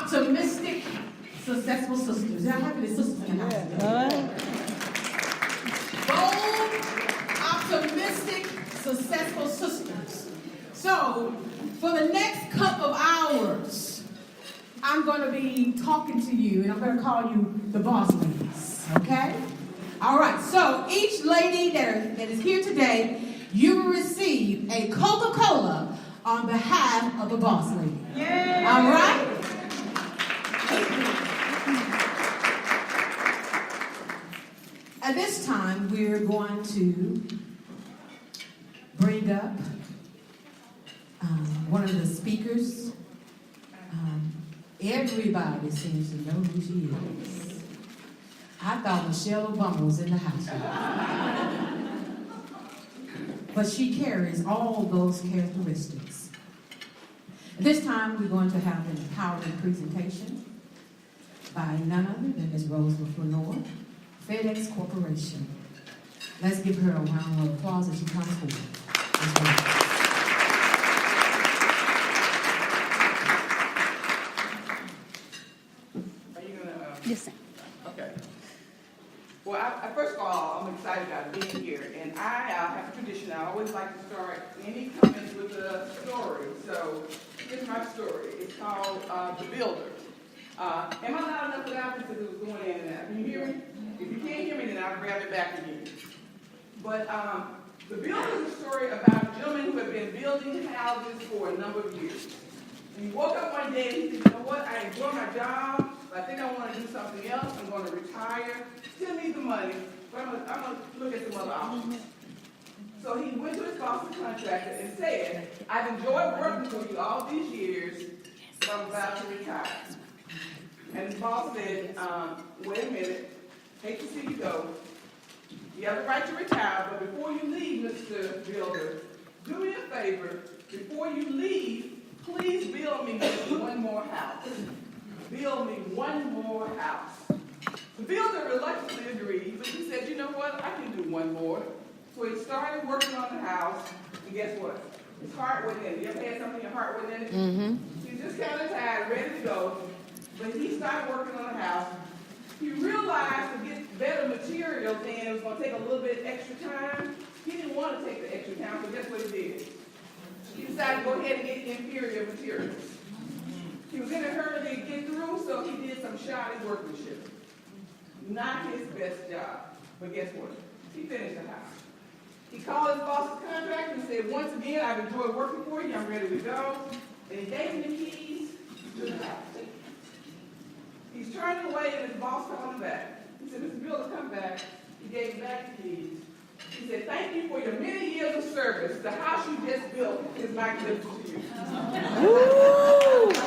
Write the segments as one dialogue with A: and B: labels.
A: optimistic, successful sisters. Y'all have any sisters in the house? Bold, optimistic, successful sisters. So, for the next couple of hours, I'm going to be talking to you, and I'm going to call you the boss ladies, okay? All right, so each lady that is here today, you will receive a Coca-Cola on behalf of the boss lady. Yay! All right? At this time, we're going to bring up one of the speakers. Everybody seems to know who she is. I thought Michelle Obama was in the house. But she carries all those characteristics. At this time, we're going to have an empowering presentation by none other than Ms. Rosewood Lenore, FedEx Corporation. Let's give her a round of applause as she comes forward.
B: Yes, sir.
C: Okay. Well, first of all, I'm excited about being here, and I have a tradition. I always like to start any comments with a story. So here's my story. It's called The Builder. Am I loud enough without this? Because it was going in and out. Can you hear me? If you can't hear me, then I'll grab it back again. But The Builder is a story about a gentleman who had been building houses for a number of years. And he woke up one day and he said, you know what? I enjoy my job. I think I want to do something else. I'm going to retire. Still need the money, but I'm going to look at some other options. So he went to his boss, the contractor, and said, I've enjoyed working for you all these years, but I'm about to retire. And his boss said, wait a minute, hate to see you go. You have the right to retire, but before you leave, Mr. Builder, do me a favor. Before you leave, please build me one more house. Build me one more house. The builder reluctantly agreed, but he said, you know what, I can do one more. So he started working on the house, and guess what? His heart wasn't in it. You ever had something your heart wasn't in it? Mm-hmm. He was just kind of tired, ready to go, but he started working on the house. He realized to get better materials and it was going to take a little bit extra time. He didn't want to take the extra time, so guess what he did? He decided to go ahead and get inferior materials. He was in a hurry to get through, so he did some shoddy workmanship. Not his best job. But guess what? He finished the house. He called his boss's contractor and said, once again, I've enjoyed working for you. I'm ready to go. And he gave him the keys to the house. He's turning away, and his boss called him back. He said, Mr. Builder, come back. He gave him back the keys. He said, thank you for your many years of service. The house you just built is magnificent to you.
B: Woo!
C: The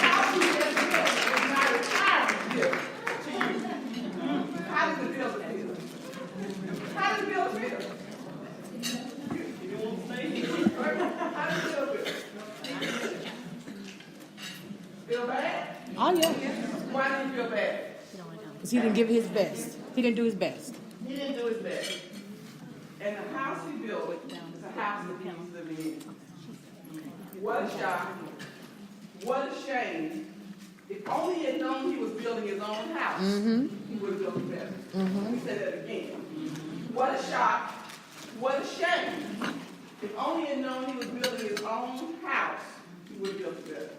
C: house you just built is my retirement gift to you. How does the builder feel? How does the builder feel? You won't say it. How does the builder feel? Feel bad?
B: Oh, yeah.
C: Why do you feel bad?
B: Because he didn't give his best. He didn't do his best.
C: He didn't do his best. And the house he built is a house that he's living in. What a shock. What a shame. If only he had known he was building his own house, he would have built it better. Let me say that again. What a shock. What a shame. If only he had known he was building his own house, he would have built it better.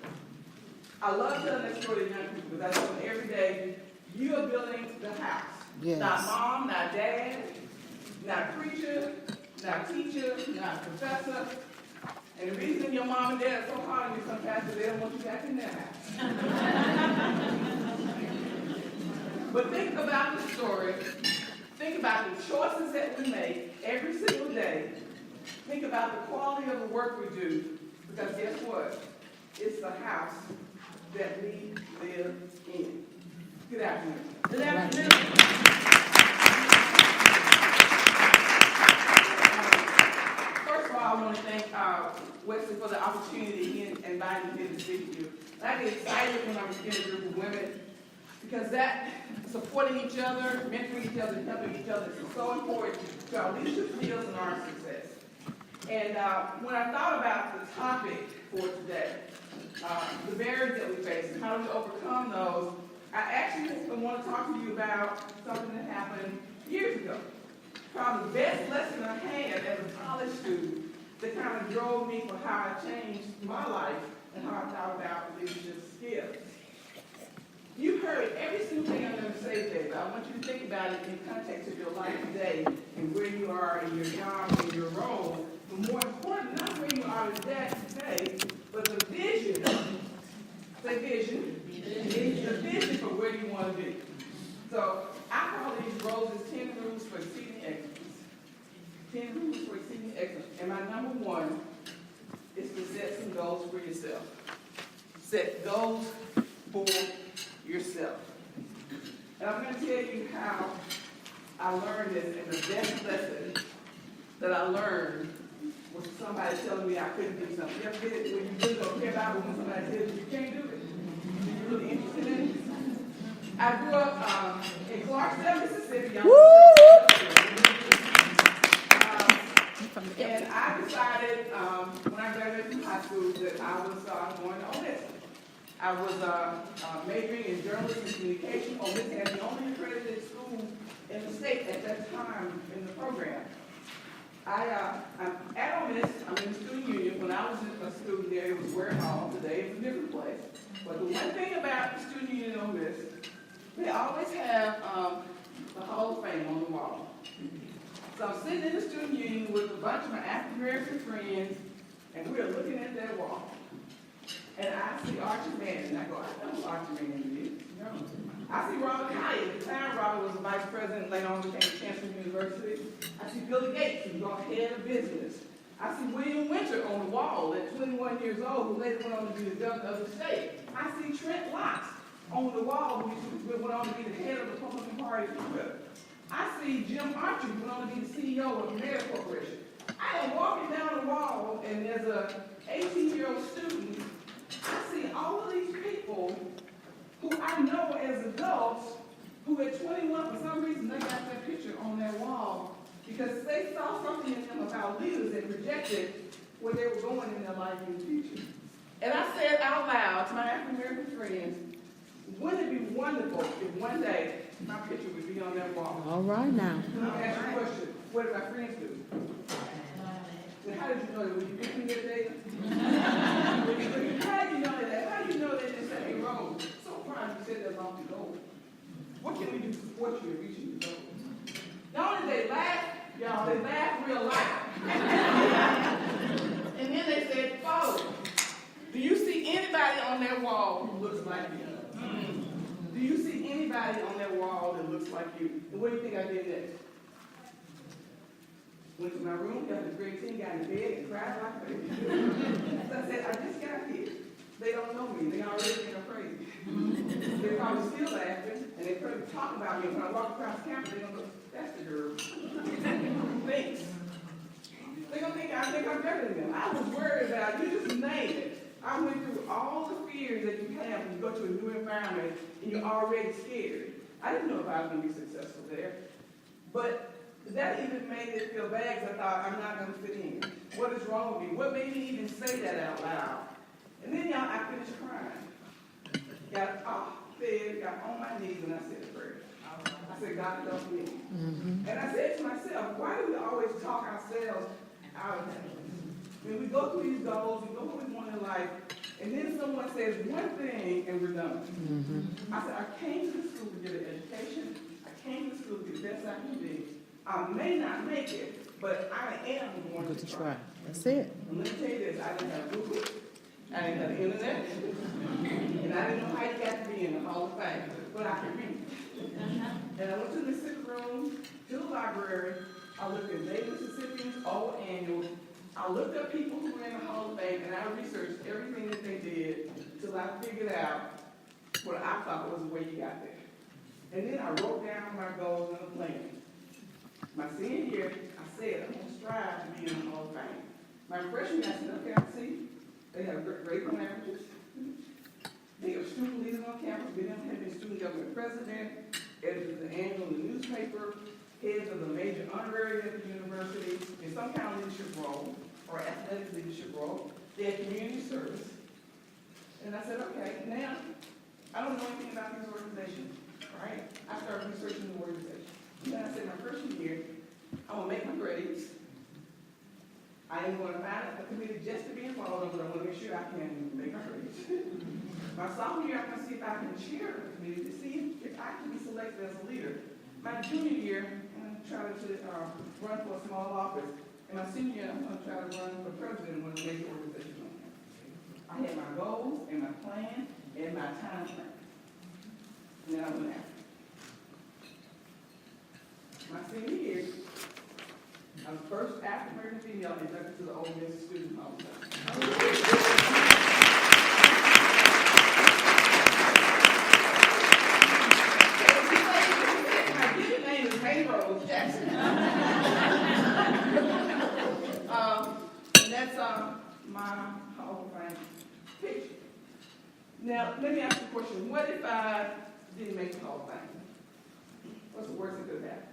C: I love telling that story to young people because I tell them every day, you are building the house.
B: Yes.
C: Not mom, not dad, not preacher, not teacher, not professor. And the reason your mom and dad are so hard on you sometimes is they don't want you back in their house. But think about the story. Think about the choices that we make every single day. Think about the quality of the work we do. Because guess what? It's the house that we live in. Good afternoon. Good afternoon. First of all, I want to thank Wesley for the opportunity and inviting me to speak to you. I get excited when I'm in a group of women because that supporting each other, mentoring each other, and helping each other is so important to our leadership skills and our success. And when I thought about the topic for today, the barriers that we face and how do we overcome those, I actually want to talk to you about something that happened years ago. Probably the best lesson I had as a college student that kind of drove me for how I changed my life and how I thought about leadership skills. You've heard every single thing I'm going to say today, but I want you to think about it in context of your life today and where you are in your job and your role. But more important, not where you are today, but the vision. Say vision. The vision for where you want to be. So I call these roles as 10 rules for exceeding excellence. 10 rules for exceeding excellence. And my number one is to set some goals for yourself. Set goals for yourself. And I'm going to tell you how I learned this, and the best lesson that I learned was somebody telling me I couldn't do something. You ever get it when you really don't care about it when somebody tells you you can't do it? You're really interested in it? I grew up in Clarksdale, Mississippi. And I decided when I graduated from high school that I was going to Ole Miss. I was majoring in journalism and communication. Ole Miss had the only accredited school in the state at that time in the program. I'm at Ole Miss. I'm in the student union. When I was a student there, it was Ware Hall. Today it's a different place. But the one thing about the student union at Ole Miss, they always have the Hall of Fame on the wall. So I'm sitting in the student union with a bunch of my African American friends, and we're looking at that wall. And I see Archie Manning, and I go, I know who Archie Manning is. No. I see Robert Kaya. At the time, Robert was the vice president, later on became Chancellor University. I see Billy Gates, who was head of business. I see William Winter on the wall at 21 years old, who later went on to be the governor of the state. I see Trent Locke on the wall, who went on to be the head of the Republican Party. I see Jim Archer, who went on to be the CEO of Mayor Corporation. I am walking down the wall, and there's a 18-year-old student. I see all of these people who I know as adults who at 21, for some reason, they got that picture on their wall because they saw something in them about leaders and projected where they were going in their life in the future. And I said out loud to my African American friends, wouldn't it be wonderful if one day my picture would be on that wall?
B: All right now.
C: Let me ask you a question. What did my friends do? Well, how did you know that? Were you picking your data? How do you know that? How do you know they didn't say, hey, Rose, so proud you said that long ago. What can we do to support you in reaching your goals? Not only they laugh, y'all, they laugh real loud. And then they said, Father, do you see anybody on that wall who looks like you? Do you see anybody on that wall that looks like you? And what do you think I did next? Went to my room, got the grade 10, got in bed, and cried like a baby. So I said, I just got here. They don't know me. They already think I'm crazy. They're probably still laughing, and they're probably talking about me. When I walk across campus, they're going to go, that's the girl. Thanks. They're going to think I think I'm better than them. I was worried about it. You just named it. I went through all the fears that you have when you go to a new environment, and you're already scared. I didn't know if I was going to be successful there. But that even made it feel bad because I thought, I'm not going to fit in. What is wrong with me? What made me even say that out loud? And then, y'all, I finished crying. Got off bed, got on my knees, and I said a prayer. I said, God, help me. And I said to myself, why do we always talk ourselves out of that? When we go through these goals, we know what we want in life, and then someone says one thing, and we're done. I said, I came to school to get an education. I came to school to be the best I can be. I may not make it, but I am going to try.
B: That's it.
C: And let me tell you this, I didn't have Google, I didn't have the internet, and I didn't know how you got to be in the Hall of Fame, but I could read. And I went to the Mississippi room, to the library, I looked at Dave Mississippi's old annual, I looked up people who were in the Hall of Fame, and I researched everything that they did until I figured out what I thought was the way you got there. And then I wrote down my goals and a plan. My senior year, I said, I'm going to strive to be in the Hall of Fame. My freshman year, I said, okay, I see. They have great languages. They have student leaders on campus. We have been student government president, editors of the annual in the newspaper, heads of the major honorary at the university, in some kind of leadership role. or athletic leadership role. They had community service. And I said, okay, now, I don't know anything about these organizations, right? I started researching the organization. And then I said, my first year, I'm gonna make my grades. I am gonna find a committee just to be involved in, but I wanna make sure I can make my grades. My sophomore year, I'm gonna see if I can chair a committee to see if I can be selected as a leader. My junior year, I'm gonna try to run for a small office. And my senior year, I'm gonna try to run for president of one of the major organizations on campus. I had my goals and my plan and my time frame. And then I went after. My senior year, I was the first African American female inducted to the Ole Miss Student Hall of Fame. My given name is May Rose Jackson. And that's my Hall of Fame picture. Now, let me ask you a question. What if I didn't make the Hall of Fame? What's the worst that could happen?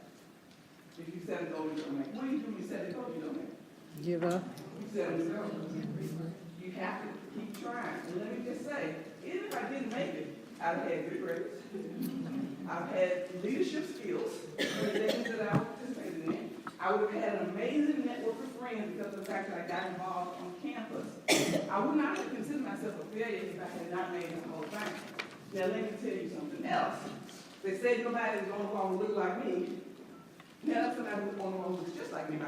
C: If you set a goal you don't make. What do you do when you set a goal you don't make?
B: Give up.
C: You set a goal. You have to keep trying. And let me just say, even if I didn't make it, I've had good grades. I've had leadership skills, organizations that I participated in. I would have had an amazing network of friends because of the fact that I got involved on campus. I would not have considered myself a failure if I had not made the whole thing. Now let me tell you something else. They said nobody is going to look like me. Now that's when I was on the road looks just like me. I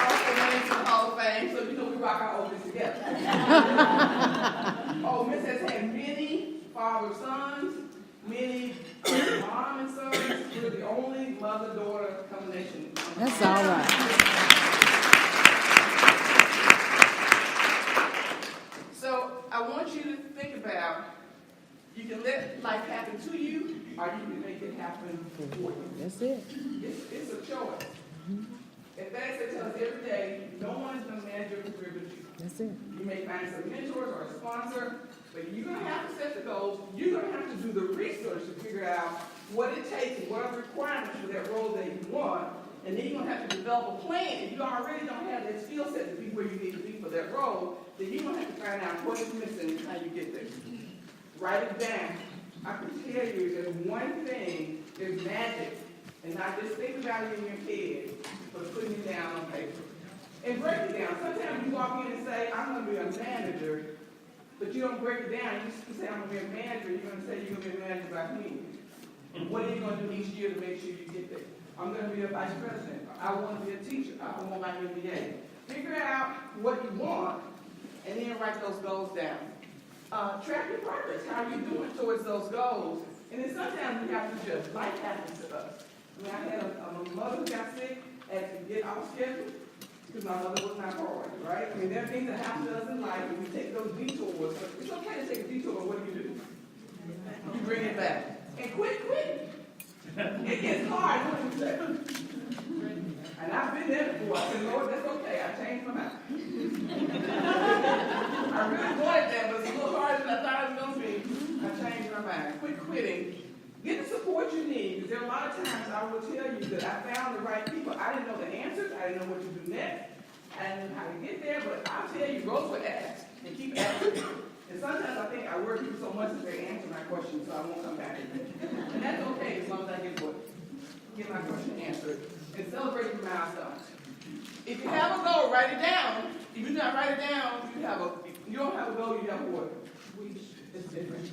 C: also went into the Hall of Fame, so you know we rock our Ole Miss together. Ole Miss has had many father-sons, many mom and sons. We're the only mother-daughter combination.
B: That's all right.
C: So I want you to think about, you can let life happen to you, or you can make it happen for you.
B: That's it.
C: It's a choice. In fact, they tell us every day, no one's going to manage your career but you.
B: That's it.
C: You may find some mentors or a sponsor, but you're going to have to set the goals. You're going to have to do the research to figure out what it takes and what are the requirements for that role that you want. And then you're going to have to develop a plan. If you already don't have that skill set to be where you need to be for that role, then you're going to have to find out what is missing and how you get there. Write it down. I can tell you there's one thing, there's magic, and not just think about it in your head, but putting it down on paper. And break it down. Sometimes you walk in and say, I'm going to be a manager, but you don't break it down. You just say, I'm going to be a manager. You're going to say you're going to be a manager by me. And what are you going to do each year to make sure you get there? I'm going to be a vice president. I want to be a teacher. I want my MBA. Figure out what you want, and then write those goals down. Track your progress. How are you doing towards those goals? And then sometimes we have to judge. Life happens to us. I mean, I had a mother who got sick, had to get off schedule because my mother was not forward, right? I mean, there are things that happen to us in life, and we take those detours. It's okay to take a detour, but what do? You bring it back. And quit quitting. It gets hard, what do you say? And I've been there before. I said, Lord, that's okay. I changed my mind. I really wanted that, but it's a little harder than I thought it was going to be. I changed my mind. Quit quitting. Get the support you need, because there are a lot of times I will tell you that I found the right people. I didn't know the answers. I didn't know what to do next. I didn't know how to get there, but I'll tell you, go to ask and keep asking. And sometimes I think I worry people so much that they answer my question, so I won't come back again. And that's okay as long as I get my question answered. And celebrate your milestones. If you have a goal, write it down. If you do not write it down, you don't have a goal, you have a what? It's different.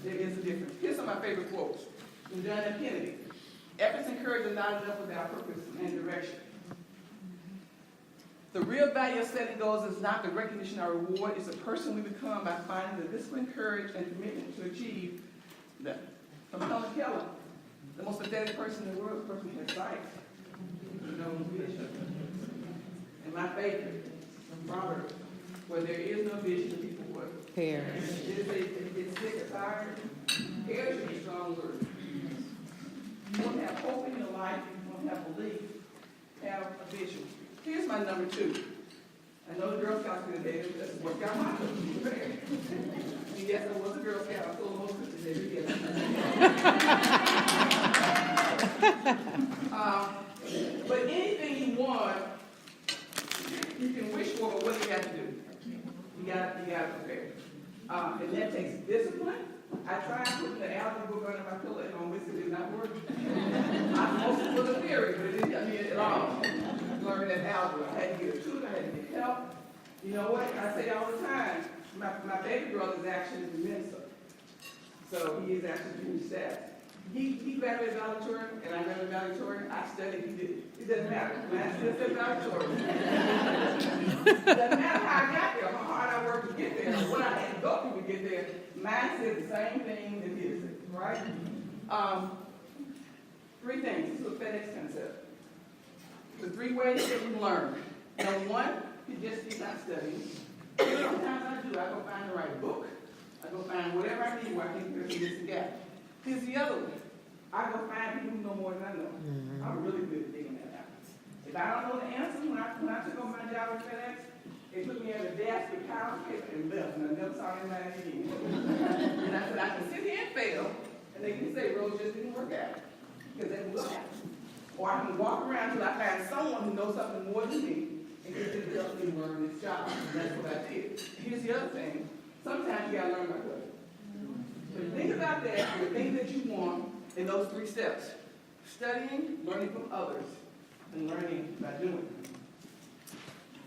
C: There is a difference. Here's some of my favorite quotes from John F. Kennedy. Efforts encouraged are not enough without purpose and direction. The real value of setting goals is not the recognition or reward, it's the person we become by finding the discipline, courage, and commitment to achieve them. From Helen Keller, the most pathetic person in the world is the person who has sight, no vision. And my favorite, from Proverbs, where there is no vision, the people what?
B: Perish.
C: If they get sick or tired, perish is a strong word. You want to have hope in your life, you want to have belief, have a vision. Here's my number 2. I know the Girl Scouts today, that's what got my cookies prepared. And yes, I was a Girl Scout, I told most cookies today, yes. But anything you want, you can wish for, but what do you have to do? You gotta prepare. And that takes discipline. I tried putting the algebra book under my pillow and on which it did not work. I mostly for the theory, but it didn't help me at all. Learning that algebra. I had to get a tutor, I had to get help. You know what? I say all the time, my baby brother is actually the minister. So he is actually junior staff. He graduated valedictorian, and I graduated valedictorian. I studied, he did. It doesn't matter. Mine still said valedictorian. Doesn't matter how I got there, how hard I worked to get there, what I had to go through to get there. Mine said the same thing that his said, right? Three things. This is a FedEx concept. The three ways that we learn. Number one, you just keep not studying. Sometimes I do. I go find the right book. I go find whatever I need where I can figure this together. Here's the other one. I go find people who know more than I know. I'm really good at figuring that out. If I don't know the answer, when I took on my job at FedEx, they put me at a desk with college paper and left, and I never saw anybody again. And I said, I can sit here and fail, and they can say, Rose just didn't work out. Because that will happen. Or I can walk around till I find someone who knows something more than me, and get to help me learn this job. And that's what I did. Here's the other thing. Sometimes you gotta learn by doing. So think about that, the things that you want in those three steps. Studying, learning from others, and learning by doing.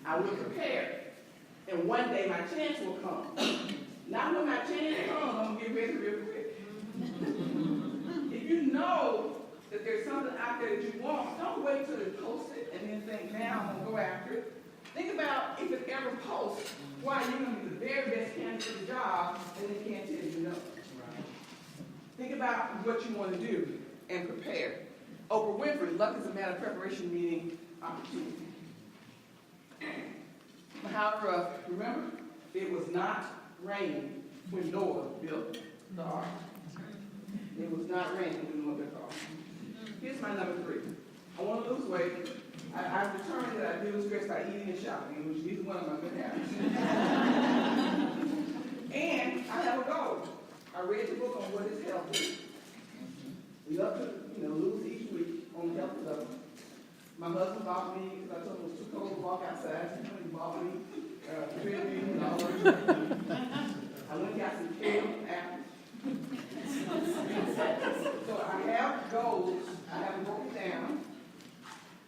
C: I will prepare, and one day my chance will come. Not when my chance comes, I'm gonna get ready real quick. If you know that there's something out there that you want, don't wait till they post it and then think, now I'm gonna go after it. Think about if it ever posts, why you're gonna be the very best candidate for the job, and they can't tell you no. Think about what you want to do and prepare. Oprah Winfrey, luck is a matter of preparation, meaning opportunity. However, remember, it was not raining when Noah built the ark. It was not raining when Noah built the ark. Here's my number three. I want to lose weight. I've determined that I deal with stress by eating and shopping, which is one of my good habits. And I have a goal. I read the book on what is healthy. We love to, lose each week on the health level. My husband bought me, because I told him it was too cold to walk outside, so he bought me treadmill and all that. I went and got some kale apples. So I have goals. I have them broken down.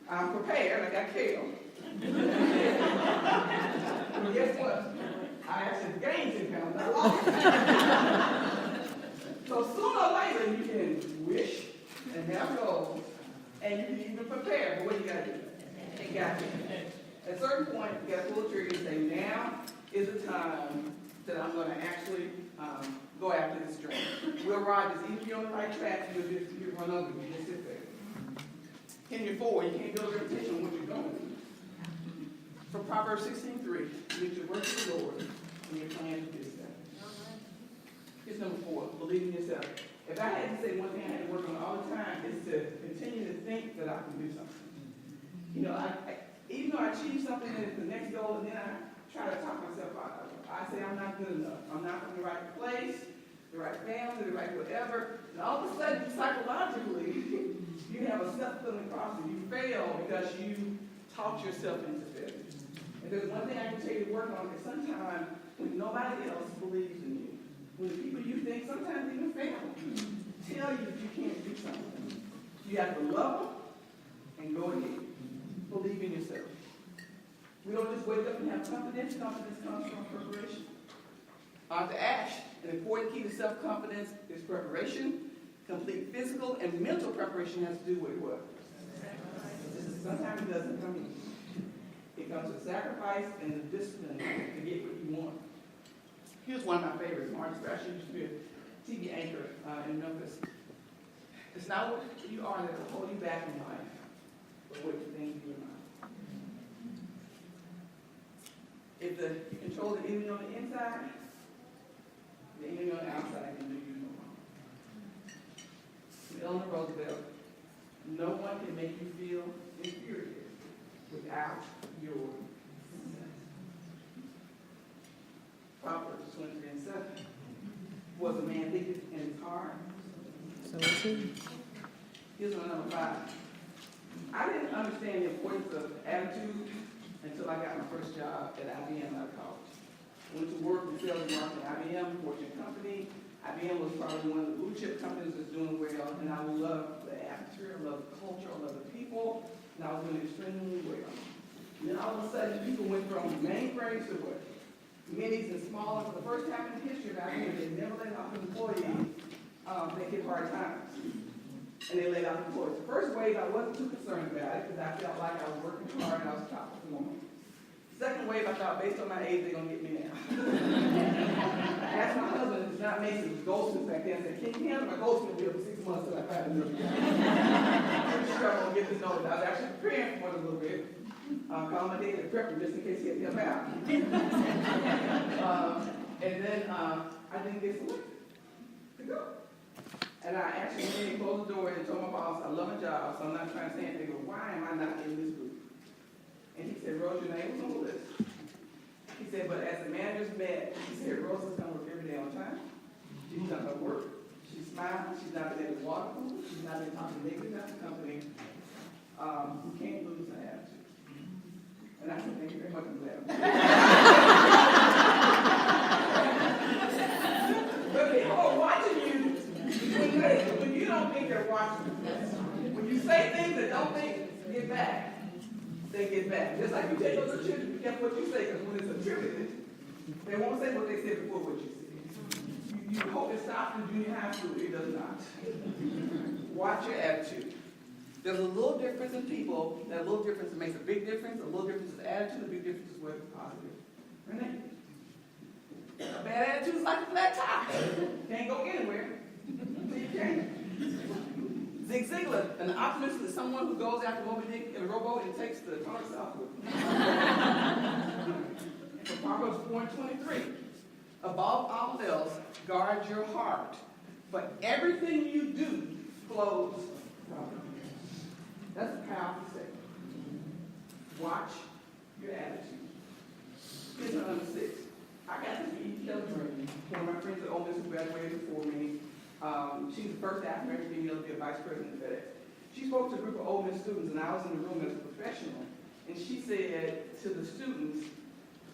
C: I'm prepared. I got kale. Well, guess what? I actually gained 10 pounds. I lost. So sooner or later, you can wish and have goals, and you can even prepare. But what you got to do? You got to. At a certain point, you got to pull the trigger and say, now is the time that I'm going to actually go after this dream. Will Rogers, even if you're on the right track, you'll run over. You just sit there. Henry Ford, you can't build a reputation on what you're going to do. From Proverbs 16:3, you need to work with the Lord and your plan to do that. Here's number 4, believe in yourself. If I had to say one thing I had to work on all the time, is to continue to think that I can do something. Even though I achieve something at the next goal, and then I try to talk myself out of it. I say I'm not good enough. I'm not from the right place, the right family, the right whatever. And all of a sudden, psychologically, you have a self-fulfilling prophecy. You fail because you talked yourself into failure. And there's one thing I can tell you to work on, is sometimes when nobody else believes in you, when the people you think sometimes even fail, tell you that you can't do something, you have to love them and go ahead. Believe in yourself. We don't just wake up and have confidence. Confidence comes from preparation. On to Ash. An important key to self-confidence is preparation. Complete physical and mental preparation has to do with what? Sometimes it doesn't come in. It comes with sacrifice and the discipline to get what you want. Here's one of my favorites. Marcus Thrasher used to be a TV anchor in Memphis. It's not what you are that will hold you back in life, but what you think you are not. If you control the enemy on the inside, the enemy on the outside can do you no harm. Eleanor Roosevelt, no one can make you feel inferior without your success. Proverbs 23:7. Was a man wicked in his heart?
B: So is he.
C: Here's my number 5. I didn't understand the importance of attitude until I got my first job at IBM out of college. I went to work in sales and marketing at IBM, Fortune company. IBM was probably one of the blue chip companies that's doing well, and I love the atmosphere, I love the culture, I love the people, and I was doing extremely well. And then all of a sudden, people went from mainframes to what? Minis and smaller. For the first time in the history of IBM, they never let off an employee that hit hard times. And they laid off employees. The first wave, I wasn't too concerned about it because I felt like I was working hard and I was a top performer. Second wave, I thought, based on my age, they're going to get me now. I asked my husband, it's not Mason, it was Goldsmith back then. I said, can you handle my Goldsmith bill for 6 months till I find another job? I'm sure I'm going to get this notice. I was actually preparing for it a little bit. Called my dad and prepped him just in case he had to help out. And then I didn't get selected to go. And I actually went and closed the door and told my boss, I love my job, so I'm not trying to stand there and go, why am I not in this group? And he said, Rose, your name was on the list. He said, but as the managers met, he said, Rose is going to work every day on time. She's done her work. She's smiled. She's not been able to water food. She's not been talking negative about the company. You can't lose an attitude. And I said, thank you very much for that. But people are watching you when you don't think they're watching you. When you say things that don't think, get back. They get back. Just like you tell your little children, be careful what you say, because when it's attributed, they won't say what they said before what you said. You hope it stops in junior high school. It does not. Watch your attitude. There's a little difference in people. That little difference makes a big difference. A little difference is attitude. A big difference is whether it's positive or negative. A bad attitude is like a flat tire. Can't go anywhere. You can't. Zig Ziglar, an optimist is someone who goes after Moby Dick in a rowboat and takes the tunnel south with him. For Proverbs 4:23, above all else, guard your heart, but everything you do flows from it. That's a powerful statement. Watch your attitude. Here's number 6. I got to meet Kelly Green, one of my friends at Ole Miss who graduated before me. She's the first African female to be a vice president of FedEx. She spoke to a group of Ole Miss students, and I was in the room as a professional. And she said to the students,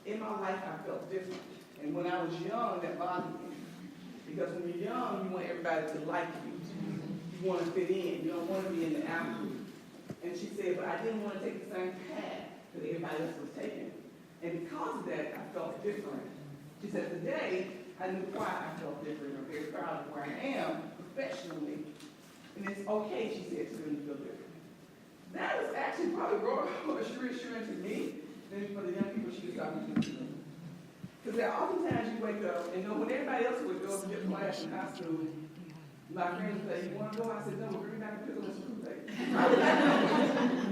C: in my life I felt different. And when I was young, that bothered me. Because when you're young, you want everybody to like you. You want to fit in. You don't want to be in the out group. And she said, but I didn't want to take the same path that everybody else was taking. And because of that, I felt different. She said, today, I knew why I felt different. I'm very proud of where I am professionally. And it's okay, she said, to really feel different. That was actually probably more reassuring to me than for the young people she was talking to. Because there are oftentimes you wake up, and when everybody else would go to get class in high school, my friends would say, you want to go? I said, no, we're going back to pickle and some today.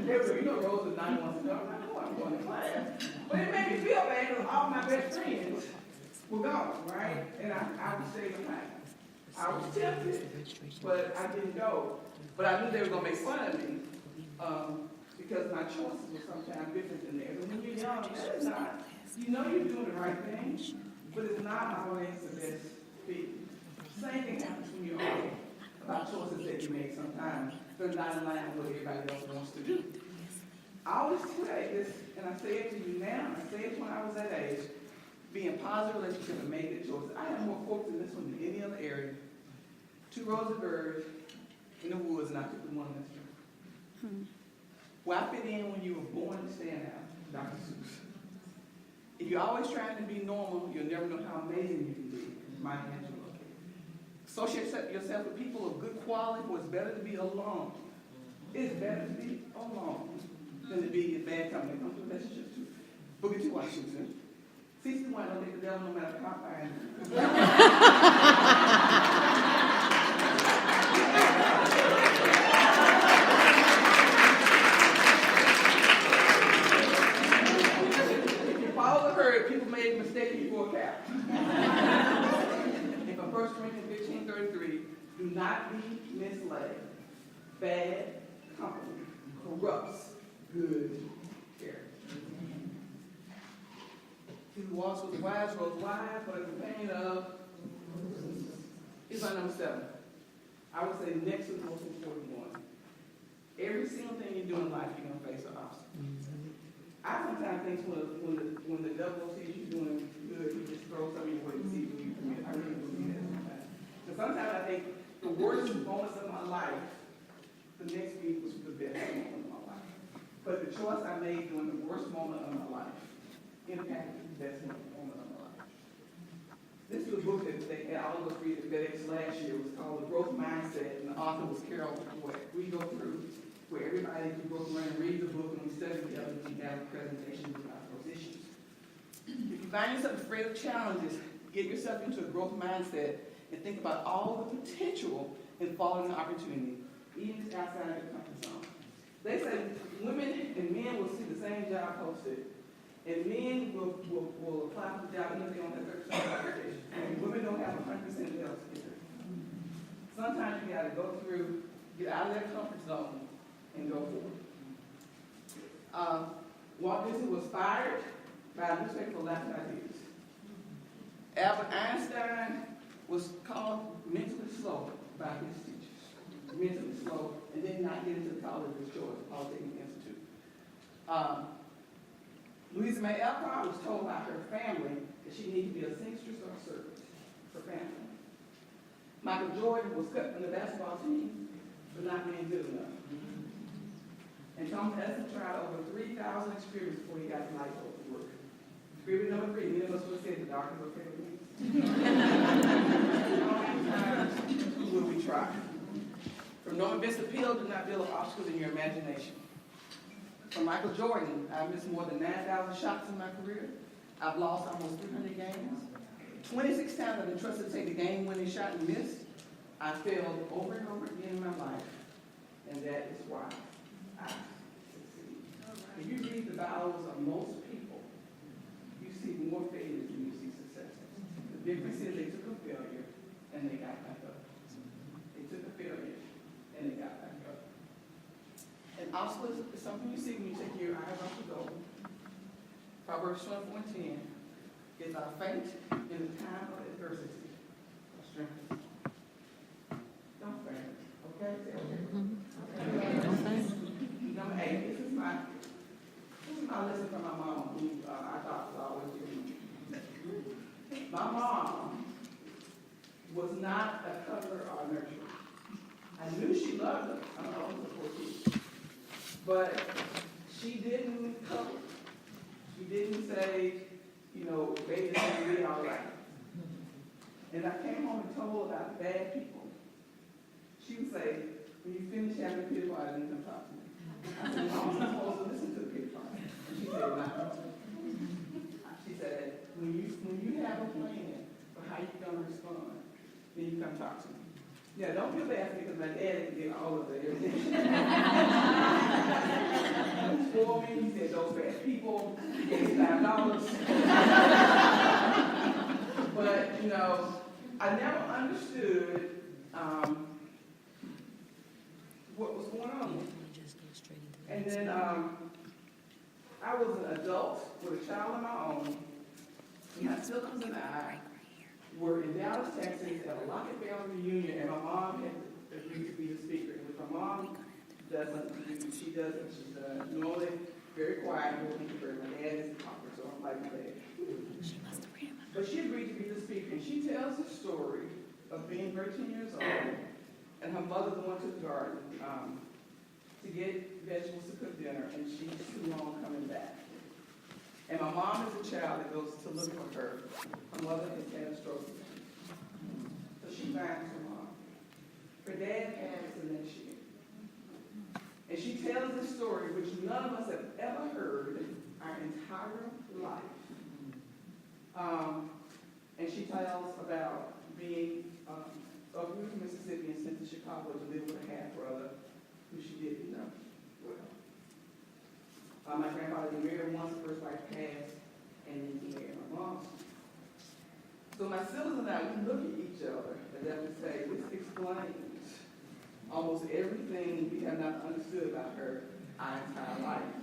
C: They would say, you know, Rose was 9 months ago. I'm like, oh, I'm going to class. But it made me feel bad because all my best friends were gone, right? And I would stay behind. I was tempted, but I didn't go. But I knew they were going to make fun of me because my choices were sometimes different than theirs. And when you're young, that is not, you know you're doing the right thing, but it's not always the best fit. Same thing happens when you're old about choices that you make sometimes. They're not in line with what everybody else wants to do. I always say this, and I say it to you now, I say it when I was that age, be in positive relationship and make good choices. I have more quotes in this one than any other area. 2 rows of birds in the woods, and I took the one that's true. Where I fit in when you were born to stand out, Dr. Seuss. If you're always trying to be normal, you'll never know how amazing you can be. Maya Angelou. Associate yourself with people of good quality, where it's better to be alone. It's better to be alone than to be in bad company. It comes to relationships too. Booker T. Washington. CC White don't think the devil no matter how far. If you follow the herd, people may mistake you for a cow. And from 1 Corinthians 15:33, do not be misled. Bad company corrupts good character. He who walks with the wise grows wise, but a companion of is my number 7. I would say next to the most important one. Every single thing you do in life, you're gonna face an obstacle. I sometimes think when the devil sees you doing good, he just throws something away to see when you commit. I really believe that sometimes. But sometimes I think the worst moments of my life, the next week was the best moment of my life. But the choice I made during the worst moment of my life impacted the best moment of my life. This is a book that all of us read at FedEx last year. It was called The Growth Mindset, and the author was Carol Dweck. We go through where everybody who goes around and reads the book, and we study together, and we have presentations about those issues. If you find yourself afraid of challenges, get yourself into a growth mindset and think about all the potential in following an opportunity, even if it's outside of your comfort zone. They say women and men will see the same job posted, and men will apply for the job even if they don't have 30% qualification. And women don't have 100% health care. Sometimes you got to go through, get out of that comfort zone, and go forward. Walt Disney was fired by a newspaper for laughing ideas. Albert Einstein was called mentally slow by his teachers. Mentally slow, and did not get into the college of his choice, Polytechnic Institute. Louisa May Alcott was told by her family that she needed to be a seamstress or a servant for family. Michael Jordan was cut from the basketball team for not being good enough. And Thomas Edison tried over 3,000 experiments before he got the light bulb to work. Experiment number 3, many of us would have said the dark is okay with me. How many times will we try? From no invincible appeal, do not build obstacles in your imagination. From Michael Jordan, I've missed more than 9,000 shots in my career. I've lost almost 300 games. 26 times I've been trusted to take the game-winning shot and miss. I failed over and over again in my life, and that is why I succeed. If you read the Bibles of most people, you see more failures than you see successes. The difference is they took a failure and they got back up. They took a failure and they got back up. And obstacles is something you see when you take your eyes off the goal. Proverbs 24:10 is our faint in the time of adversity. Strength. Don't faint. Okay? Okay. Number 8. This is my lesson from my mom, who I thought was always giving me. My mom was not a cuddler or a nurturer. I knew she loved us. I know it was a 14. But she didn't cuddle. She didn't say, baby, it's going to be all right. And I came home and told about bad people. She would say, when you finish having a pity party, then come talk to me. I said, Mom, I'm supposed to listen to the pity party. And she said, no. She said, when you have a plan for how you're going to respond, then you come talk to me. Yeah, don't feel bad for me because my dad didn't get all of the everything. For me, he said, those bad people, he gave me $5. But, I never understood what was going on. And then I was an adult with a child of my own. My siblings and I were in Dallas, Texas at a Lockett family reunion, and my mom had agreed to be the speaker, which my mom doesn't. She's normally very quiet and will introvert. My dad is a talker, so I'm like my dad. But she agreed to be the speaker, and she tells the story of being 13 years old, and her mother going to the garden to get vegetables to cook dinner, and she's too long coming back. And my mom is a child that goes to look for her. Her mother has had a stroke. So she finds her mom. Her dad passes the next year. And she tells this story, which none of us have ever heard our entire life. And she tells about being originally from Mississippi and sent to Chicago to live with a half-brother who she didn't know well. My grandfather had married once, the first wife passed, and then he married my mom. So my siblings and I, we look at each other, and that would say, this explains almost everything we have not understood about her our entire life.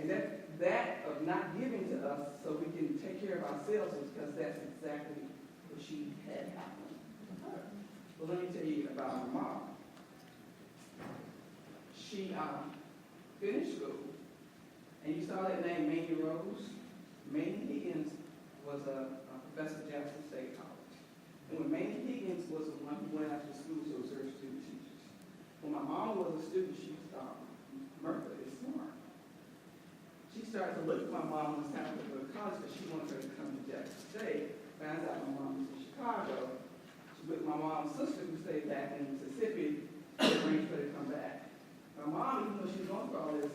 C: And that of not giving to us so we can take care of ourselves is because that's exactly what she had happened to her. Well, let me tell you about my mom. she finished school, and you saw that name, Mamie Rose. Mamie Higgins was a professor at Jackson State College. And when Mamie Higgins was the one who went out to school to observe student teachers. When my mom was a student, she thought, Martha is smart. She started to look at my mom when it was time to go to college because she wanted her to come to Jackson State. Found out my mom was in Chicago. She with my mom's sister who stayed back in Mississippi, arranged for her to come back. My mom, even though she was going through all this,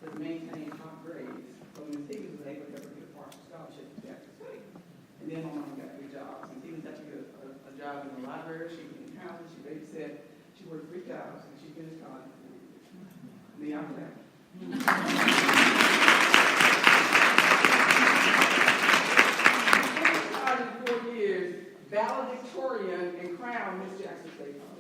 C: has maintained top grades. So Ms. Higgins was able to get a partial scholarship to Jackson State. And then my mom got good jobs. Ms. Higgins got to get a job in the library. She was in counseling. She babysat. She worked 3 jobs, and she finished college in 4 years. Me, I'm glad. College in 4 years, valedictorian and crowned Miss Jackson State College.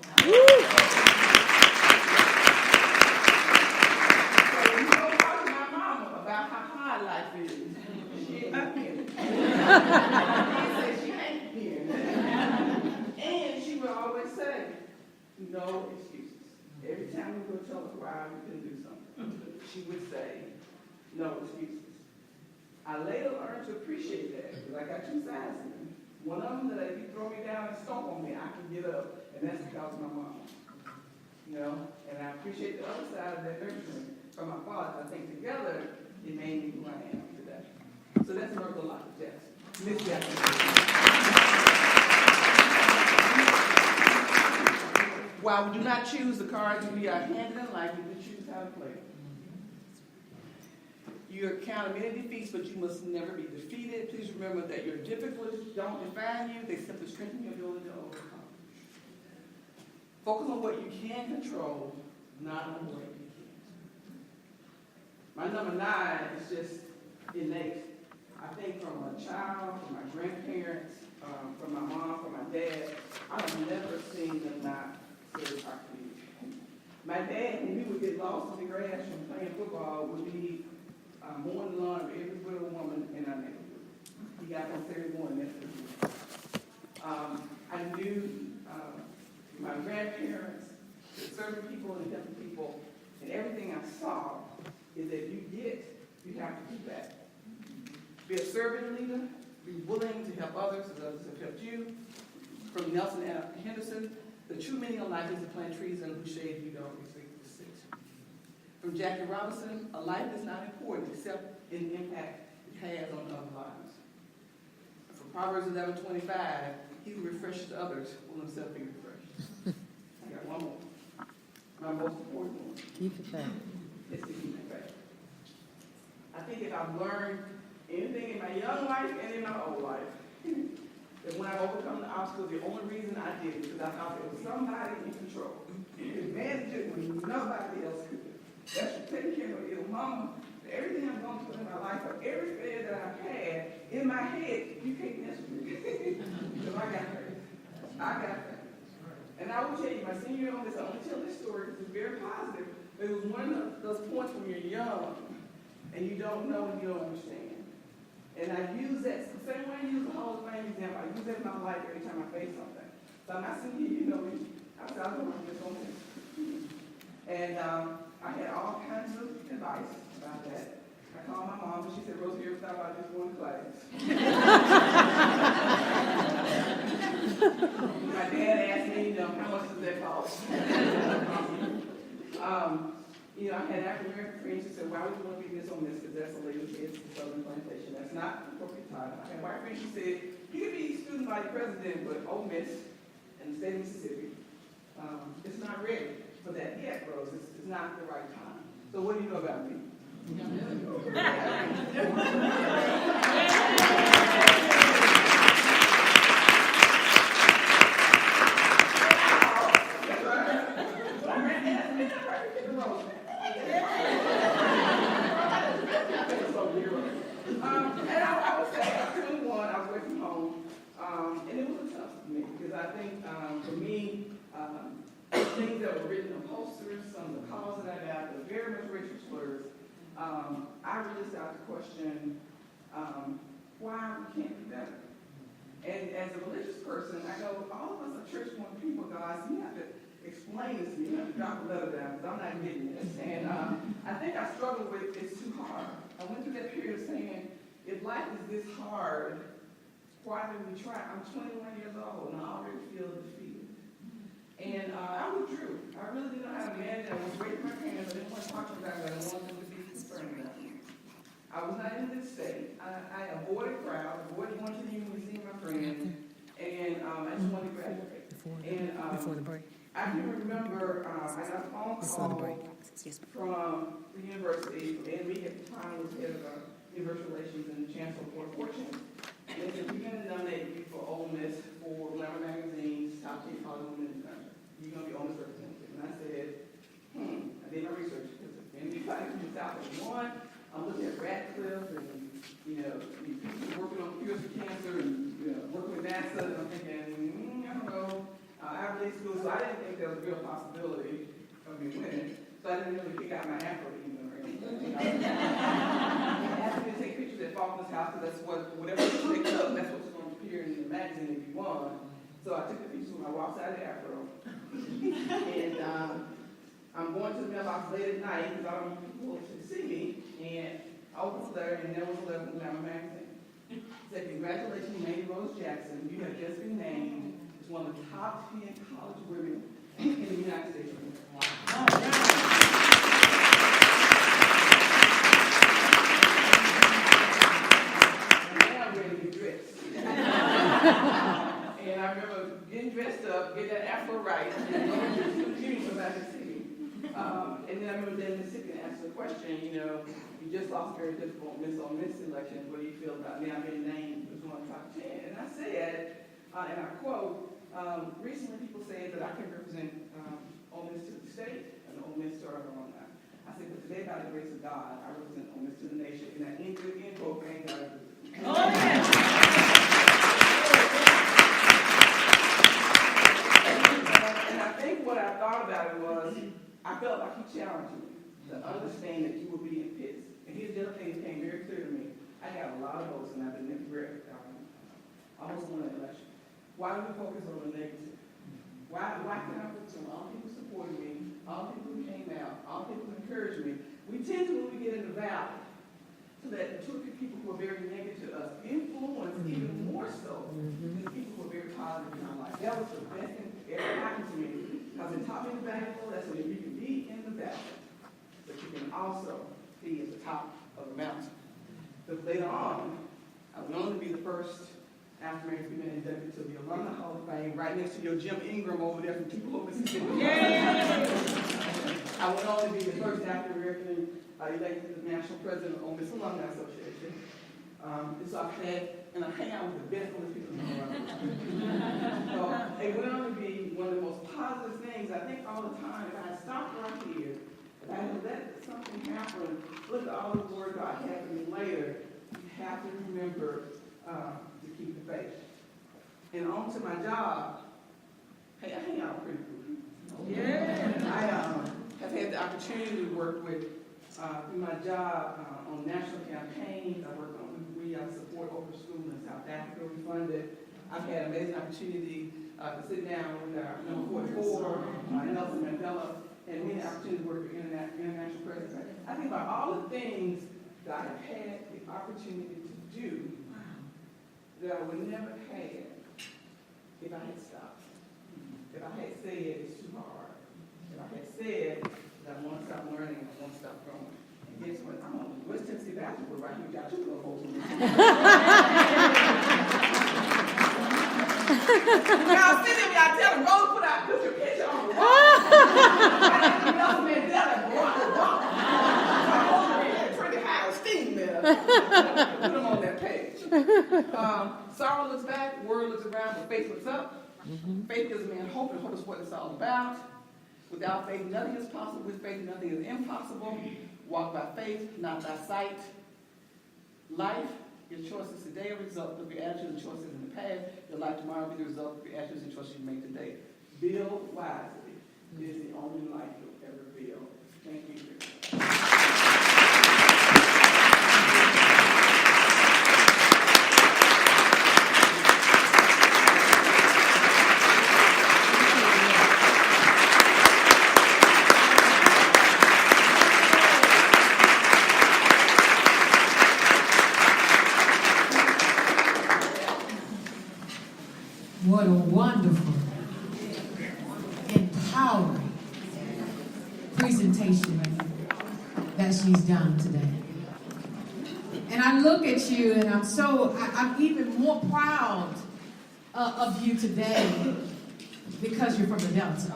C: Life is. She ain't been. She ain't been. And she would always say, no excuses. Every time we would tell her why we couldn't do something, she would say, no excuses. I later learned to appreciate that because I got 2 sides to me. One of them that if you throw me down and stomp on me, I can get up, and that's because of my mom. You know, and I appreciate the other side of that nurturing from my father. I think together, it made me who I am today. So that's Myrtle Lockett Jackson. Miss Jackson. While we do not choose the cards we are handed in life, we do choose how to play. You encounter many defeats, but you must never be defeated. Please remember that your difficulties don't define you. They simply strengthen your ability to overcome. Focus on what you can control, not on what you can't. My number 9 is just innate. I think from a child, from my grandparents, from my mom, from my dad, I have never seen them not serve our community. My dad, when we would get lost in the grass from playing football, would be mowing the lawn of every widow woman in our neighborhood. He got on Saturday morning, that's what he did. I knew my grandparents, serving people and helping people, and everything I saw is that you have to do that. Be a servant leader, be willing to help others as others have helped you. From Nelson Henderson, the true meaning of life is to plant trees under whose shade you don't expect to sit. From Jackie Robinson, a life is not important except in the impact it has on other lives. From Proverbs 11:25, he who refreshes others will himself be refreshed. I got one more. My most important one.
B: Keep it faith.
C: It's to keep it faith. I think if I've learned anything in my young life and in my old life, that when I overcome the obstacles, the only reason I did it because I thought there was somebody in control. Because managed it when nobody else could. That's for taking care of your mama. Everything I've gone through in my life, or every failure that I've had, in my head, you can't mess with me. Because I got faith. I got faith. And I will tell you, my senior year on this, I want to tell this story because it's very positive. But it was one of those points when you're young and you don't know and you don't understand. And I use that, the same way I use the Hall of Fame example, I use that in my life every time I face something. So I'm not sitting here, I said, I don't want to get on this. And I had all kinds of advice about that. I called my mom and she said, Rosie, you ever thought about just going to class? My dad asked me, how much does that cost? I had African American friends who said, why would you want to be this on this? Because that's a lady kids in Southern Plantation. That's not the appropriate title. I had white friends who said, you could be student body president, but Ole Miss and the state of Mississippi, it's not ready for that yet, Rose. It's not the right time. So what do you know about me? And I would say, at 21, I was away from home, and it was tough for me because I think for me, things that were written on posters, some of the calls that I got, were very much racial slurs. I really started to question why we can't be better. And as a religious person, I go, all of us are church-going people, guys. You have to, explain this to me. You have to drop a letter down because I'm not getting this. And I think I struggled with it's too hard. I went through that period of saying, if life is this hard, why did we try? I'm 21 years old and I already feel defeated. And I withdrew. I really didn't know how to manage it. I was waiting for my parents. I didn't want to talk to them about it. I didn't want them to be concerned about me. I was not in this state. I avoided crowds, avoided going to the evening to see my friends, and I just wanted to graduate.
B: Before the break.
C: I can remember I got a phone
B: Before the break.
C: call from the university, and me at the time was head of university relations and the chancellor for Fortune. And they said, we're going to nominate you for Ole Miss for Glamour Magazine's top 10 college women in the country. You're going to be Ole Miss representative. And I said, I did my research because anybody from South is one. I'm looking at Radcliffe and, people working on cures for cancer and, working with NASA, and I'm thinking, I don't know. Ivy League school, so I didn't think there was a real possibility of me winning. So I didn't really pick out my afro even or anything. They asked me to take pictures at Faulkner's house because that's whatever picture they took, that's what's going to appear in the magazine if you won. So I took the pictures when I walked out of the afro. And I'm going to the mailbox late at night because I don't want people to see me. And I opened the letter, and there was a letter from Glamour Magazine. It said, congratulations, Mamie Rose Jackson. You have just been named as one of the top 10 college women in the United States of America. And then I'm ready to get dressed. And I remember getting dressed up, getting that afro right, and going to the computer so I could see me. And then I remember then Mississippi asked the question, you just lost a very difficult Miss Ole Miss election. What do you feel about now being named as one of the top 10? And I said, and I quote, recently people say that I can represent Ole Miss to the state and Ole Miss to our alumni. I said, but today, by the grace of God, I represent Ole Miss to the nation. And that end quote, thank God. Oh, yeah. And I think what I thought about it was, I felt like he challenged me to understand that you would be in pits. And here's the other thing that came very clear to me. I got a lot of votes, and I've been everywhere. I almost won an election. Why do we focus on the negative? Why can I focus on all the people supporting me, all the people who came out, all the people who encouraged me? We tend to, when we get in the valley, to let the two or three people who are very negative to us influence even more so than the people who are very positive in our life. That was the best thing that ever happened to me, because it taught me the valuable lesson that you can be in the valley, but you can also be at the top of the mountain. But later on, I went on to be the first African American female inducted to the Alumni Hall of Fame, right next to your Jim Ingram over there from Tupelo, Mississippi. I went on to be the first African American elected to the national president of Ole Miss Alumni Association. And so I hang out with the best Ole Miss people in the world. So it went on to be one of the most positive things. I think all the time, if I had stopped right here, if I had let something happen, look at all the word God had for me later, you have to remember to keep the faith. And on to my job, hey, I hang out pretty good. Yeah. I have had the opportunity to work with, through my job, on national campaigns. I work on, we support Open School in South Africa, we funded. I've had an amazing opportunity to sit down with our number 44, Nelson Mandela, and many opportunities to work with international presidents. I think about all the things that I have had the opportunity to do that I would never have if I had stopped. If I had said it's too hard. If I had said that I want to stop learning and I want to stop growing. And guess what? I'm on West Tennessee Baptist, but right here, got two little holes in this. Y'all see them, y'all tell them, Rose, put your picture on the wall. I didn't know Mandela, Barack Obama. I'm over here, pretty high esteem there. Put them on that page. Sorrow looks back, word looks around, but faith looks up. Faith gives a man hope, and hope is what it's all about. Without faith, nothing is possible. With faith, nothing is impossible. Walk by faith, not by sight. Life, your choices today are a result of your attitudes and choices in the past. Your life tomorrow will be the result of your attitudes and choices you make today. Build wisely. It is the only life you'll ever build. Thank you.
A: what a wonderful, empowering presentation that she's done today. And I look at you and I'm even more proud of you today because you're from the Delta,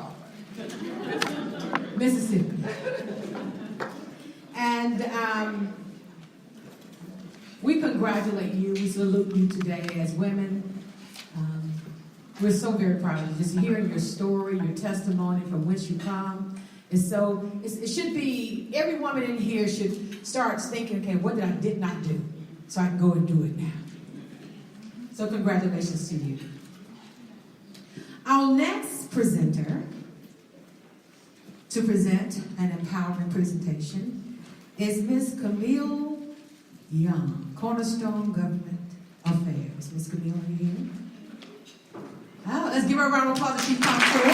A: Mississippi. And we congratulate you. We salute you today as women. We're so very proud of you. Just hearing your story, your testimony from whence you come. It should be, every woman in here should start thinking, okay, what did not do? So I can go and do it now. So congratulations to you. Our next presenter to present an empowering presentation is Ms. Camille Young, Cornerstone Government Affairs. Ms. Camille, are you here? Oh, let's give her a round of applause as she comes forward.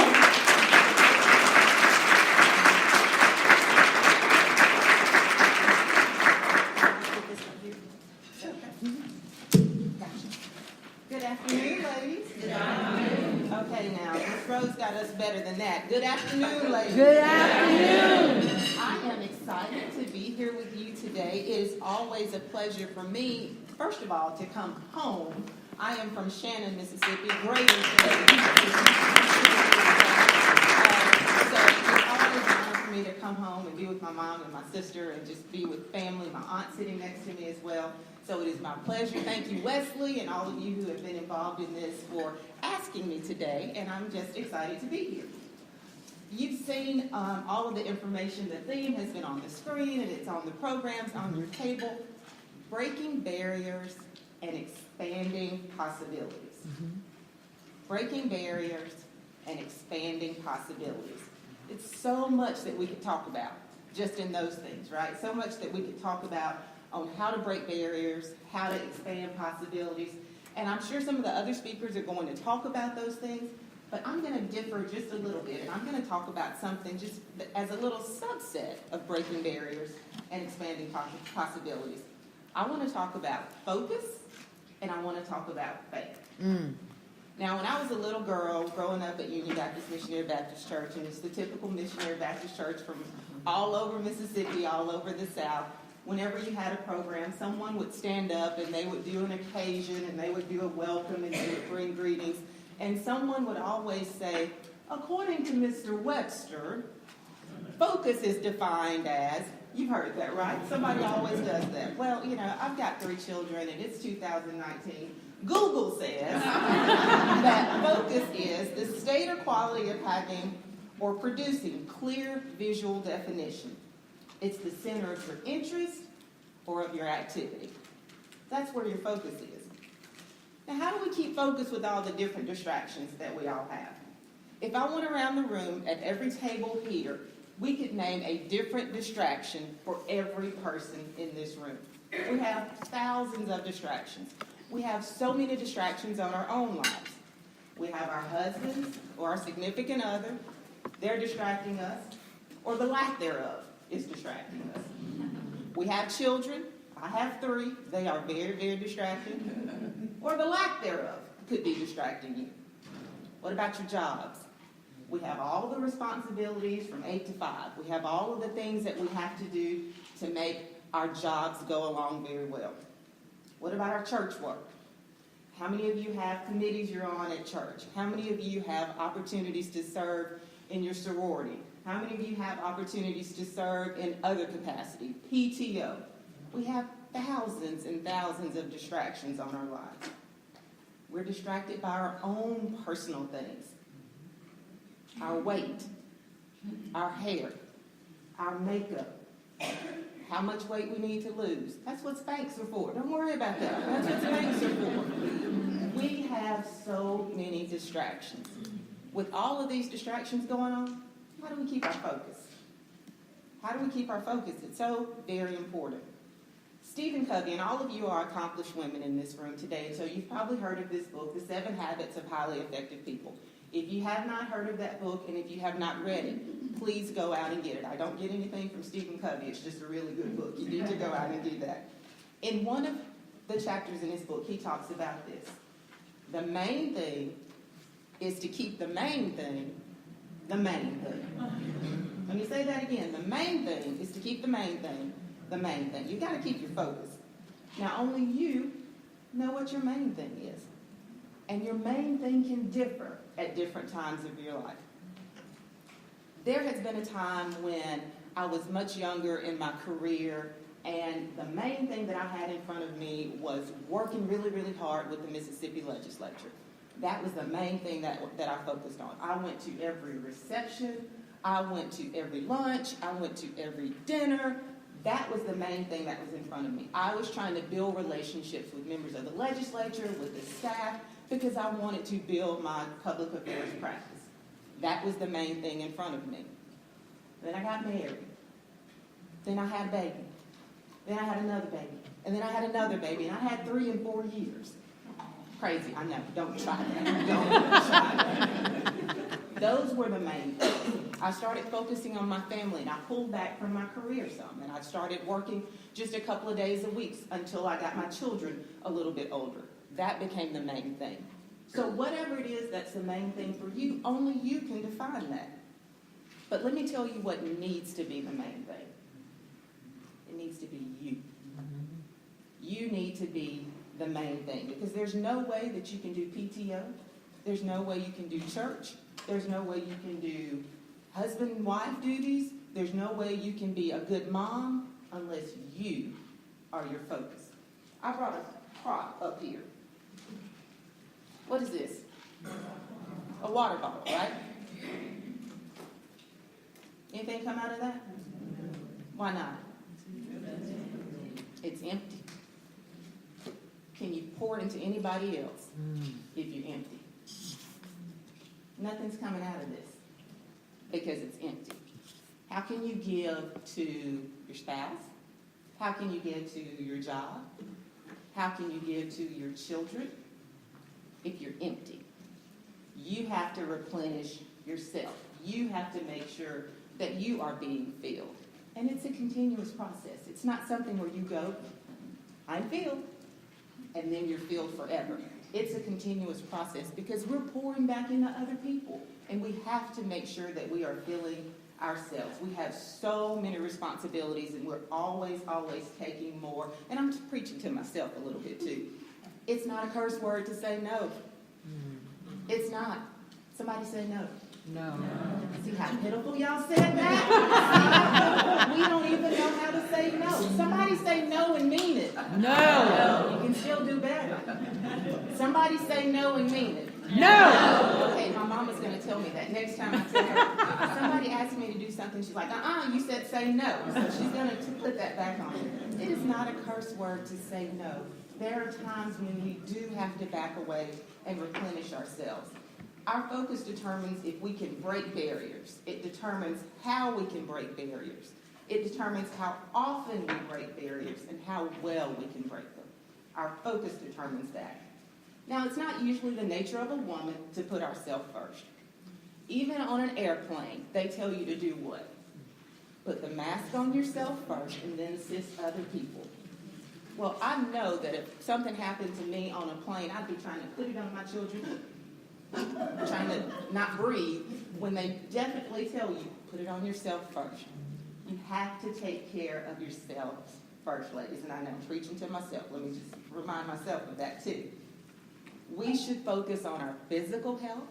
D: Good afternoon, ladies. Good afternoon. Okay, now, Miss Rose got us better than that. Good afternoon, ladies.
B: Good afternoon.
D: I am excited to be here with you today. It is always a pleasure for me, first of all, to come home. I am from Shannon, Mississippi, great Mississippi. So it's always an honor for me to come home and be with my mom and my sister and just be with family. My aunt sitting next to me as well. So it is my pleasure. Thank you, Wesley, and all of you who have been involved in this for asking me today, and I'm just excited to be here. You've seen all of the information. The theme has been on the screen, and it's on the programs on your table. Breaking barriers and expanding possibilities. Breaking barriers and expanding possibilities. It's so much that we could talk about just in those things, right? So much that we could talk about on how to break barriers, how to expand possibilities. And I'm sure some of the other speakers are going to talk about those things, but I'm going to differ just a little bit, and I'm going to talk about something just as a little subset of breaking barriers and expanding possibilities. I want to talk about focus, and I want to talk about faith. Now, when I was a little girl growing up at Union Baptist Missionary Baptist Church, and it's the typical missionary Baptist church from all over Mississippi, all over the South, whenever you had a program, someone would stand up and they would do an occasion and they would do a welcome and they would bring greetings. And someone would always say, according to Mr. Webster, focus is defined as, you've heard that, right? Somebody always does that. Well, you know, I've got 3 children and it's 2019. Google says that focus is the state or quality of having or producing clear visual definition. It's the center of your interest or of your activity. That's where your focus is. Now, how do we keep focus with all the different distractions that we all have? If I went around the room at every table here, we could name a different distraction for every person in this room. We have thousands of distractions. We have so many distractions on our own lives. We have our husbands or our significant other. They're distracting us, or the lack thereof is distracting us. We have children. I have 3. They are very, very distracting. Or the lack thereof could be distracting you. What about your jobs? We have all the responsibilities from 8 to 5. We have all of the things that we have to do to make our jobs go along very well. What about our church work? How many of you have committees you're on at church? How many of you have opportunities to serve in your sorority? How many of you have opportunities to serve in other capacity? PTO. We have thousands and thousands of distractions on our lives. We're distracted by our own personal things. Our weight, our hair, our makeup, how much weight we need to lose. That's what Spanx are for. Don't worry about that. That's what Spanx are for. We have so many distractions. With all of these distractions going on, how do we keep our focus? How do we keep our focus? It's so very important. Stephen Covey, and all of you are accomplished women in this room today, so you've probably heard of this book, The 7 Habits of Highly Effective People. If you have not heard of that book, and if you have not read it, please go out and get it. I don't get anything from Stephen Covey. It's just a really good book. You need to go out and do that. In one of the chapters in his book, he talks about this. The main thing is to keep the main thing the main thing. Let me say that again. The main thing is to keep the main thing the main thing. You got to keep your focus. Now, only you know what your main thing is. And your main thing can differ at different times of your life. There has been a time when I was much younger in my career, and the main thing that I had in front of me was working really, really hard with the Mississippi legislature. That was the main thing that I focused on. I went to every reception. I went to every lunch. I went to every dinner. That was the main thing that was in front of me. I was trying to build relationships with members of the legislature, with the staff, because I wanted to build my public affairs practice. That was the main thing in front of me. Then I got married. Then I had a baby. Then I had another baby. And then I had another baby. And I had 3 and 4 years. Crazy, I know. Don't try that. Don't try that. Those were the main things. I started focusing on my family, and I pulled back from my career some. And I started working just a couple of days a week until I got my children a little bit older. That became the main thing. So whatever it is that's the main thing for you, only you can define that. But let me tell you what needs to be the main thing. It needs to be you. You need to be the main thing, because there's no way that you can do PTO. There's no way you can do church. There's no way you can do husband and wife duties. There's no way you can be a good mom unless you are your focus. I brought a prop up here. What is this? A water bottle, right? Anything come out of that? Why not? It's empty. Can you pour it into anybody else if you're empty? Nothing's coming out of this because it's empty. How can you give to your spouse? How can you give to your job? How can you give to your children if you're empty? You have to replenish yourself. You have to make sure that you are being filled. And it's a continuous process. It's not something where you go, I'm filled, and then you're filled forever. It's a continuous process because we're pouring back into other people. And we have to make sure that we are filling ourselves. We have so many responsibilities, and we're always taking more. And I'm just preaching to myself a little bit too. It's not a curse word to say no. It's not. Somebody say no.
B: No.
D: See how pitiful y'all said that? We don't even know how to say no. Somebody say no and mean it.
B: No.
D: You can still do better. Somebody say no and mean it.
B: No.
D: Okay, my mama's going to tell me that next time I tell her. Somebody asked me to do something, she's like, you said say no. So she's going to put that back on her. It is not a curse word to say no. There are times when we do have to back away and replenish ourselves. Our focus determines if we can break barriers. It determines how we can break barriers. It determines how often we break barriers and how well we can break them. Our focus determines that. Now, it's not usually the nature of a woman to put ourselves first. Even on an airplane, they tell you to do what? Put the mask on yourself first and then assist other people. Well, I know that if something happened to me on a plane, I'd be trying to put it on my children, trying to not breathe, when they definitely tell you, put it on yourself first. You have to take care of yourselves first, ladies. And I know I'm preaching to myself. Let me just remind myself of that too. We should focus on our physical health.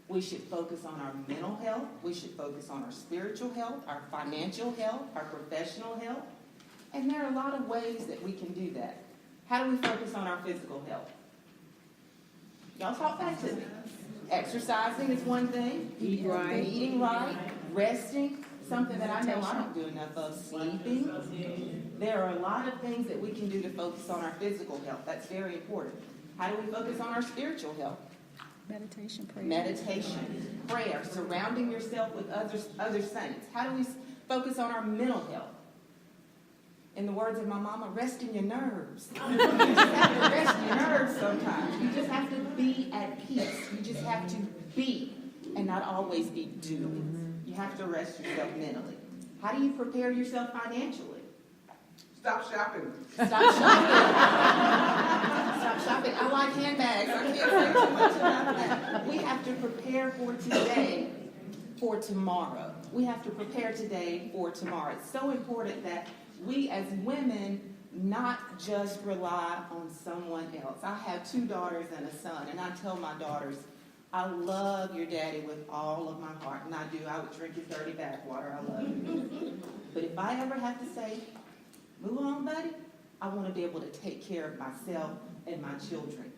D: We should focus on our mental health. We should focus on our spiritual health, our financial health, our professional health. And there are a lot of ways that we can do that. How do we focus on our physical health? Y'all talk back to me. Exercising is one thing. Eating right. Resting. Something that I know I don't do enough of. Sleeping. There are a lot of things that we can do to focus on our physical health. That's very important. How do we focus on our spiritual health?
E: Meditation,
D: prayer, surrounding yourself with other saints. How do we focus on our mental health? In the words of my mama, rest in your nerves. You just have to rest your nerves sometimes. You just have to be at peace. You just have to be and not always be doing. You have to rest yourself mentally. How do you prepare yourself financially?
C: Stop shopping.
D: Stop shopping. Stop shopping. I like handbags. I can't say too much about that. We have to prepare for today for tomorrow. We have to prepare today for tomorrow. It's so important that we as women not just rely on someone else. I have 2 daughters and a son, and I tell my daughters, I love your daddy with all of my heart, and I do. I would drink his dirty bathwater. I love him. But if I ever have to say, move on, buddy, I want to be able to take care of myself and my children.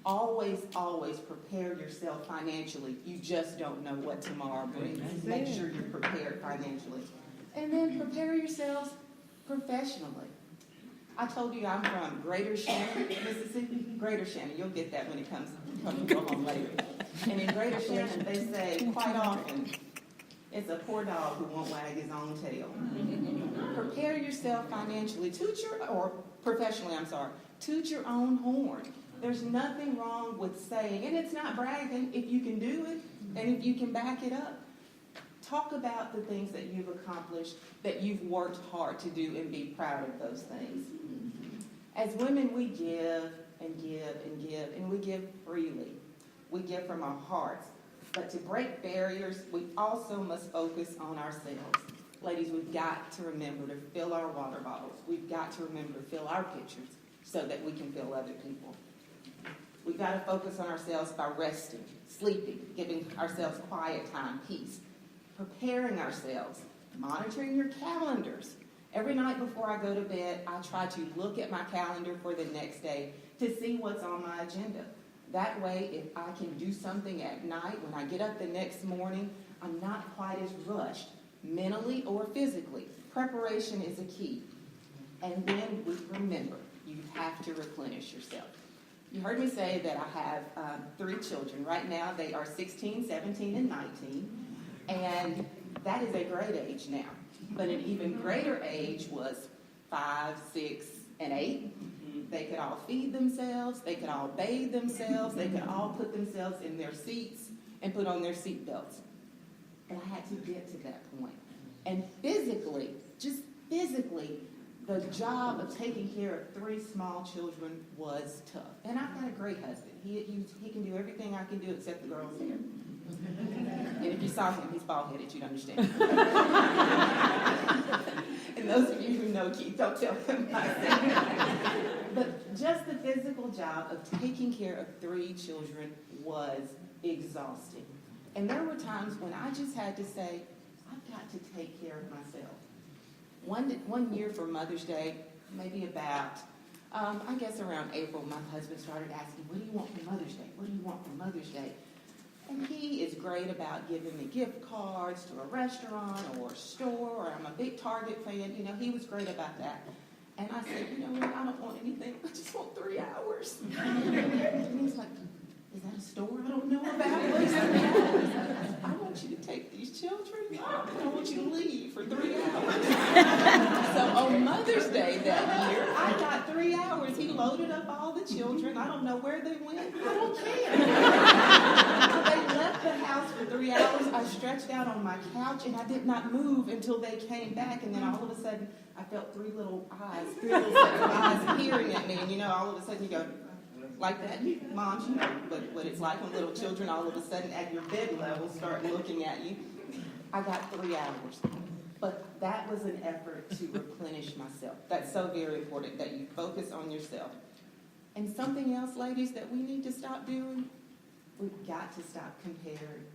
D: Always, always prepare yourself financially. You just don't know what tomorrow brings. Make sure you're prepared financially. And then prepare yourselves professionally. I told you I'm from Greater Shannon, Mississippi. Greater Shannon, you'll get that when it comes along later. And in Greater Shannon, they say quite often, it's a poor dog who won't wag his own tail. Prepare yourself financially, professionally, toot your own horn. There's nothing wrong with saying, and it's not bragging, if you can do it, and if you can back it up. Talk about the things that you've accomplished, that you've worked hard to do, and be proud of those things. As women, we give and give and give, and we give freely. We give from our hearts. But to break barriers, we also must focus on ourselves. Ladies, we've got to remember to fill our water bottles. We've got to remember to fill our pitchers so that we can fill other people. We've got to focus on ourselves by resting, sleeping, giving ourselves quiet time, peace, preparing ourselves, monitoring your calendars. Every night before I go to bed, I try to look at my calendar for the next day to see what's on my agenda. That way, if I can do something at night, when I get up the next morning, I'm not quite as rushed, mentally or physically. Preparation is a key. And then we remember, you have to replenish yourself. You heard me say that I have 3 children. Right now, they are 16, 17, and 19. And that is a great age now. But an even greater age was 5, 6, and 8. They could all feed themselves. They could all bathe themselves. They could all put themselves in their seats and put on their seat belts. But I had to get to that point. And physically, just physically, the job of taking care of 3 small children was tough. And I've got a great husband. He can do everything I can do except the girl's hair. And if you saw him, he's bald-headed, you'd understand. And those of you who know Keith, don't tell him I said that. But just the physical job of taking care of 3 children was exhausting. And there were times when I just had to say, I've got to take care of myself. One year for Mother's Day, maybe about, I guess around April, my husband started asking, what do you want for Mother's Day? What do you want for Mother's Day? And he is great about giving me gift cards to a restaurant or a store, or I'm a big Target fan. You know, he was great about that. And I said, you know what, I don't want anything. I just want 3 hours. And he was like, is that a store I don't know about? What is 3 hours? I want you to take these children. I want you to leave for 3 hours. So on Mother's Day that year, I got 3 hours. He loaded up all the children. I don't know where they went. I don't care. They left the house for 3 hours. I stretched out on my couch, and I did not move until they came back. And then all of a sudden, I felt 3 little sets of eyes peering at me. And, you know, all of a sudden you go, like that. Moms, you know what it's like when little children all of a sudden at your bed level start looking at you. I got 3 hours. But that was an effort to replenish myself. That's so very important, that you focus on yourself. And something else, ladies, that we need to stop doing, we've got to stop comparing.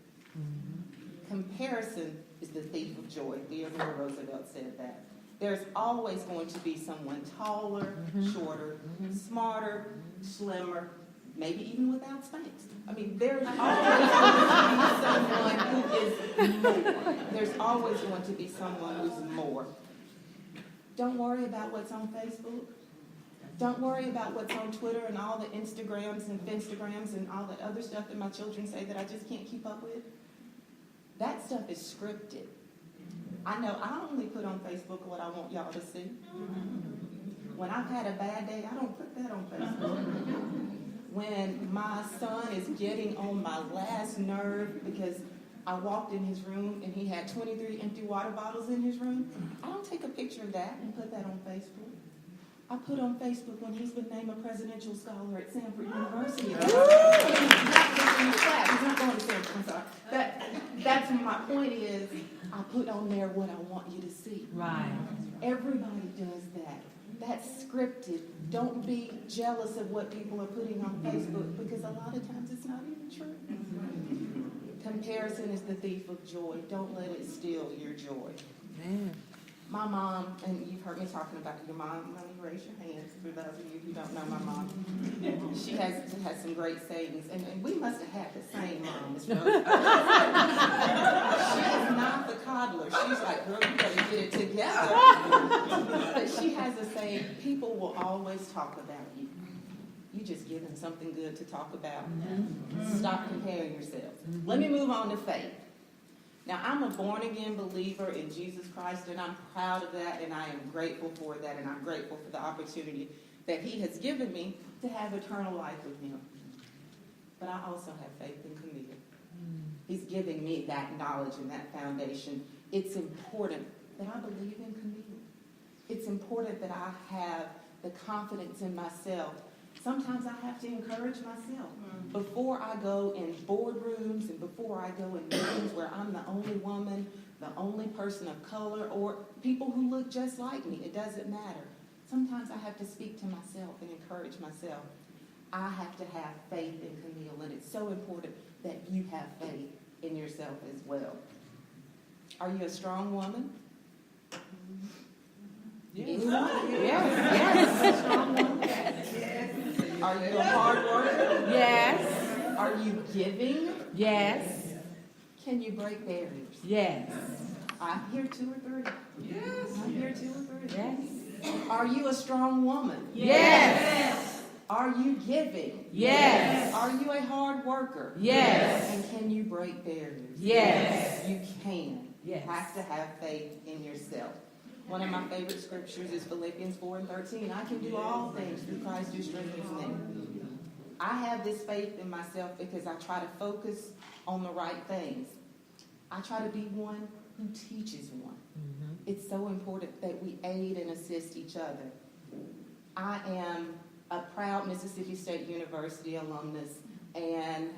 D: Comparison is the thief of joy. Theodore Roosevelt said that. There's always going to be someone taller, shorter, smarter, slimmer, maybe even without Spanx. I mean, there's always going to be someone who is more. There's always going to be someone who's more. Don't worry about what's on Facebook. Don't worry about what's on Twitter and all the Instagrams and Finstagrams and all the other stuff that my children say that I just can't keep up with. That stuff is scripted. I know I only put on Facebook what I want y'all to see. When I've had a bad day, I don't put that on Facebook. When my son is getting on my last nerve because I walked in his room and he had 23 empty water bottles in his room, I don't take a picture of that and put that on Facebook. I put on Facebook when he's been named a presidential scholar at Samford University. He's not going to Samford, I'm sorry. That's my point is, I put on there what I want you to see.
A: Right.
D: Everybody does that. That's scripted. Don't be jealous of what people are putting on Facebook because a lot of times it's not even true. Comparison is the thief of joy. Don't let it steal your joy.
B: Man.
D: My mom, and you've heard me talking about your mom. Let me raise your hands for those of you who don't know my mom. She has some great sayings, and we must have had the same mom. Miss Rose. She is not the coddler. She's like, girl, you better get it together. But she has a saying, people will always talk about you. You just give them something good to talk about. Stop comparing yourselves. Let me move on to faith. Now, I'm a born-again believer in Jesus Christ, and I'm proud of that, and I am grateful for that, and I'm grateful for the opportunity that he has given me to have eternal life with him. But I also have faith in Camille. He's giving me that knowledge and that foundation. It's important that I believe in Camille. It's important that I have the confidence in myself. Sometimes I have to encourage myself. Before I go in boardrooms and before I go in meetings where I'm the only woman, the only person of color, or people who look just like me, it doesn't matter. Sometimes I have to speak to myself and encourage myself. I have to have faith in Camille, and it's so important that you have faith in yourself as well. Are you a strong woman?
B: Yes.
D: Yes. Strong woman? Are you a hard worker?
B: Yes.
D: Are you giving?
B: Yes.
D: Can you break barriers?
B: Yes.
D: I hear 2 or 3.
C: Yes.
D: I hear 2 or 3.
B: Yes.
D: Are you a strong woman?
B: Yes.
D: Are you giving?
B: Yes.
D: Are you a hard worker?
B: Yes.
D: And can you break barriers?
B: Yes.
D: You can.
B: Yes.
D: You have to have faith in yourself. One of my favorite scriptures is Philippians 4:13. I can do all things through Christ who strengthens me. I have this faith in myself because I try to focus on the right things. I try to be one who teaches one. It's so important that we aid and assist each other. I am a proud Mississippi State University alumnus, and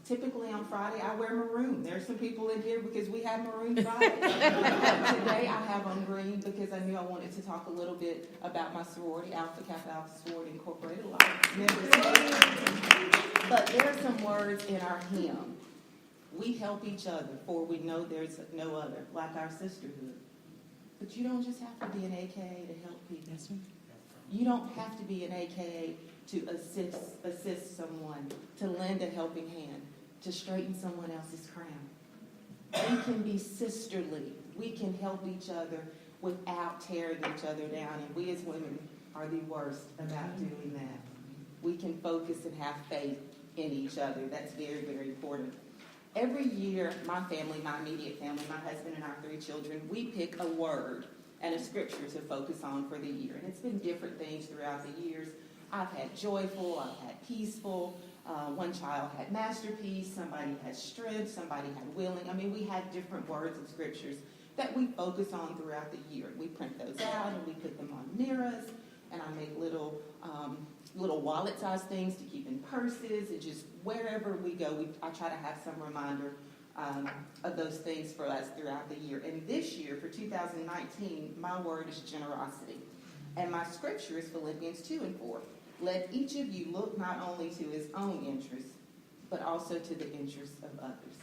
D: typically on Friday I wear maroon. There's some people in here because we have maroon Friday. Today I have on green because I knew I wanted to talk a little bit about my sorority, Alpha Kappa Alpha Sorority Incorporated. A lot of members here. But there are some words in our hymn. We help each other, for we know there's no other, like our sisterhood. But you don't just have to be an AKA to help people.
B: That's right.
D: You don't have to be an AKA to assist someone, to lend a helping hand, to straighten someone else's crown. We can be sisterly. We can help each other without tearing each other down. And we as women are the worst about doing that. We can focus and have faith in each other. That's very, very important. Every year, my family, my immediate family, my husband and our 3 children, we pick a word and a scripture to focus on for the year. And it's been different things throughout the years. I've had joyful, I've had peaceful. One child had masterpiece, somebody had strength, somebody had willing. I mean, we had different words and scriptures that we focus on throughout the year. We print those out and we put them on mirrors, and I make little wallet-sized things to keep in purses, and just wherever we go, I try to have some reminder of those things for us throughout the year. And this year, for 2019, my word is generosity. And my scripture is Philippians 2:4. Let each of you look not only to his own interests, but also to the interests of others.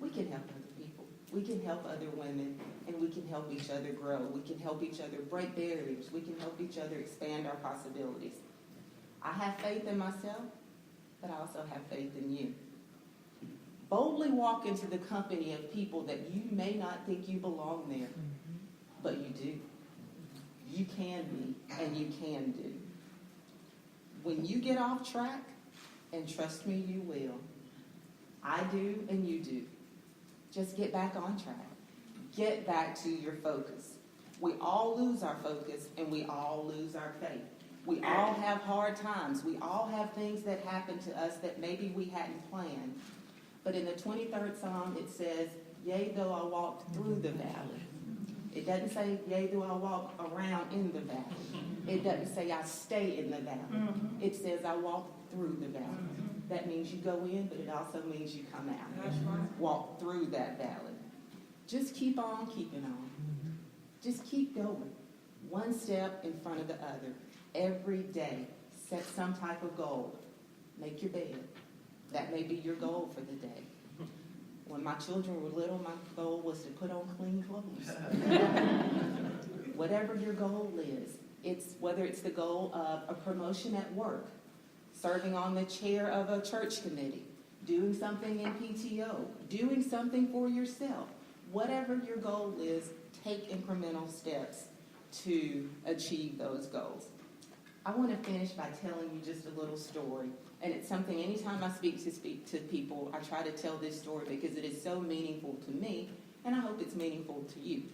D: We can help other people. We can help other women, and we can help each other grow. We can help each other break barriers. We can help each other expand our possibilities. I have faith in myself, but I also have faith in you. Boldly walk into the company of people that you may not think you belong there, but you do. You can be, and you can do. When you get off track, and trust me, you will. I do, and you do. Just get back on track. Get back to your focus. We all lose our focus, and we all lose our faith. We all have hard times. We all have things that happen to us that maybe we hadn't planned. But in the 23rd Psalm, it says, yea, though I walk through the valley, It doesn't say, yea, do I walk around in the valley. It doesn't say I stay in the valley. It says I walk through the valley. That means you go in, but it also means you come out.
C: That's right.
D: Walk through that valley. Just keep on keeping on. Just keep going. One step in front of the other. Every day, set some type of goal. Make your bed. That may be your goal for the day. When my children were little, my goal was to put on clean clothes. Whatever your goal is, whether it's the goal of a promotion at work, serving on the chair of a church committee, doing something in PTO, doing something for yourself. Whatever your goal is, take incremental steps to achieve those goals. I want to finish by telling you just a little story. And it's something, anytime I speak to people, I try to tell this story because it is so meaningful to me, and I hope it's meaningful to you.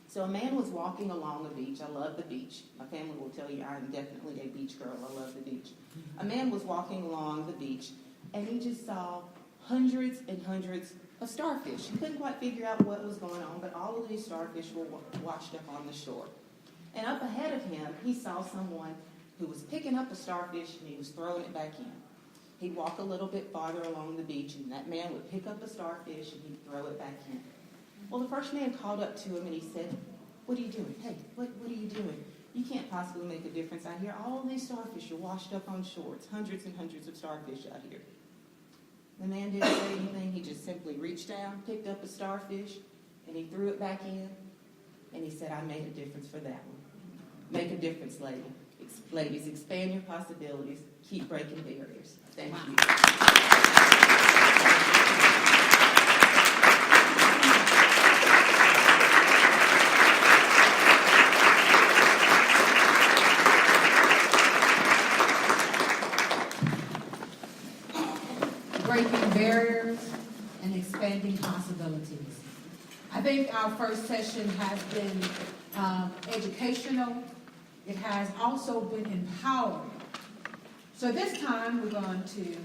D: So a man was walking along the beach. I love the beach. My family will tell you I am definitely a beach girl. I love the beach. A man was walking along the beach, and he just saw hundreds and hundreds of starfish. He couldn't quite figure out what was going on, but all of these starfish were washed up on the shore. And up ahead of him, he saw someone who was picking up a starfish, and he was throwing it back in. He'd walk a little bit farther along the beach, and that man would pick up a starfish, and he'd throw it back in. Well, the first man called up to him, and he said, "What are you doing? Hey, what are you doing? You can't possibly make a difference out here. All of these starfish are washed up on shore. It's hundreds and hundreds of starfish out here." The man didn't say anything. He just simply reached down, picked up a starfish, and he threw it back in, and he said, "I made a difference for that one." Make a difference, ladies. Expand your possibilities. Keep breaking barriers. Thank you.
A: Breaking barriers and expanding possibilities. I think our first session has been educational. It has also been empowering. So this time we're going to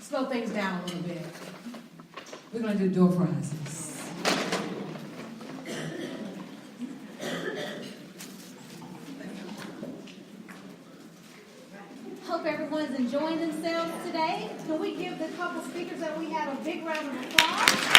A: slow things down a little bit. We're going to do door prizes.
E: Hope everyone's enjoying themselves today. Can we give the couple speakers that we have a big round of applause?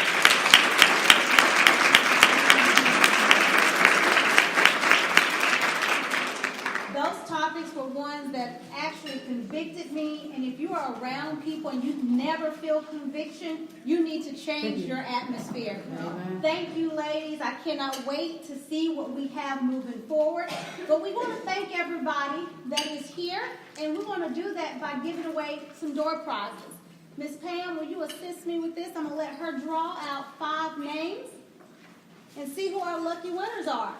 E: Those topics were ones that actually convicted me, and if you are around people and you never feel conviction, you need to change your atmosphere.
A: Amen.
E: Thank you, ladies. I cannot wait to see what we have moving forward. But we want to thank everybody that is here, and we want to do that by giving away some door prizes. Miss Pam, will you assist me with this? I'm going to let her draw out 5 names and see who our lucky winners are.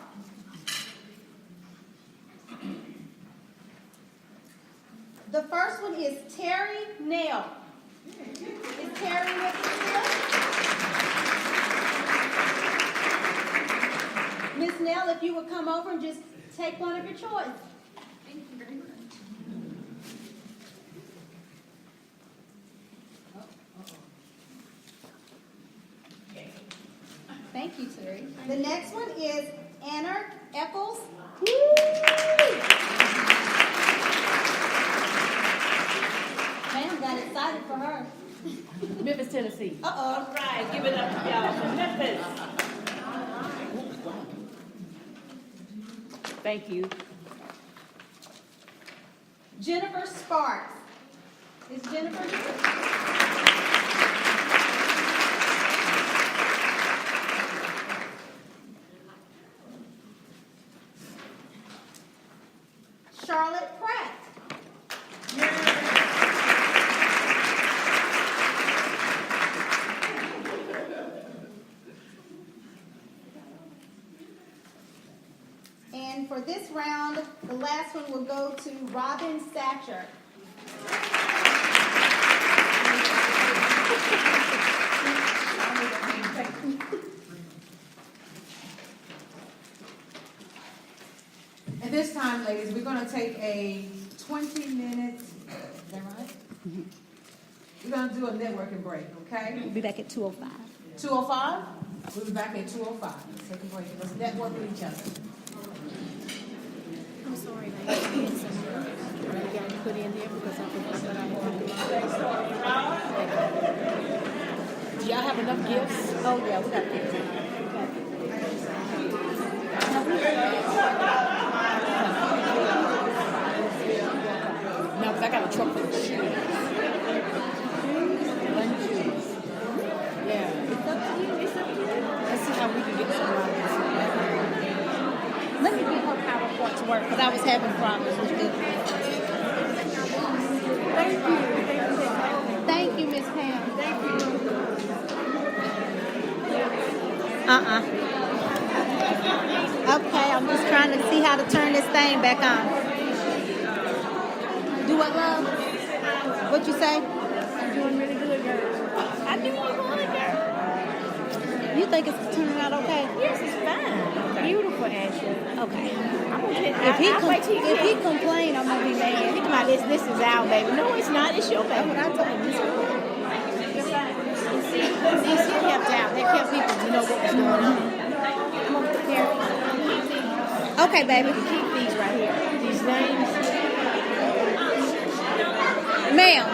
E: The first one is Terry Nail. Is Terry with us here? Miss Nail, if you would come over and just take one of your choice. Thank you very much. Thank you, Terry. The next one is Anna Eccles. Man, got excited for her.
B: Memphis, Tennessee.
E: Uh-oh.
F: All right, give it up for y'all from Memphis.
B: Thank you.
E: Jennifer Sparks. Is Jennifer here? Charlotte Pratt. And for this round, the last one will go to Robin Satcher.
A: And this time, ladies, we're going to take a 20-minute, is that right? We're going to do a networking break, okay?
E: We'll be back at 2:05.
A: 2:05? We'll be back at 2:05. Take a break. Let's network with each other.
G: I'm sorry, ladies. I had some I got put in there because I forgot that I had
B: Do y'all have enough gifts?
G: Oh, yeah, we got gifts.
B: No, because I got a truck full of shoes. Run shoes. Yeah.
G: It's up to you. It's up to you.
B: Let's see how we can get some out of this.
G: Let me get her PowerPoint to work because I was having problems with it. Thank you.
E: Thank you, Miss Pam.
G: Thank you.
E: Okay, I'm just trying to see how to turn this thing back on. Do what, love? What you say?
G: You're doing really good, girl. I do want to go on, girl.
E: You think it's turning out okay?
G: Yes, it's fine. Beautiful, Ashley.
E: Okay.
G: I'm gonna get,
E: If he complain, I'm gonna be mad.
G: Think about this. This is our baby. No, it's not. It's your baby.
E: That's what I told him.
G: See, she helped out. That kept people to know what was going on. I'm gonna prepare.
E: Okay, baby.
G: Keep these right here. These names.
E: Ma'am.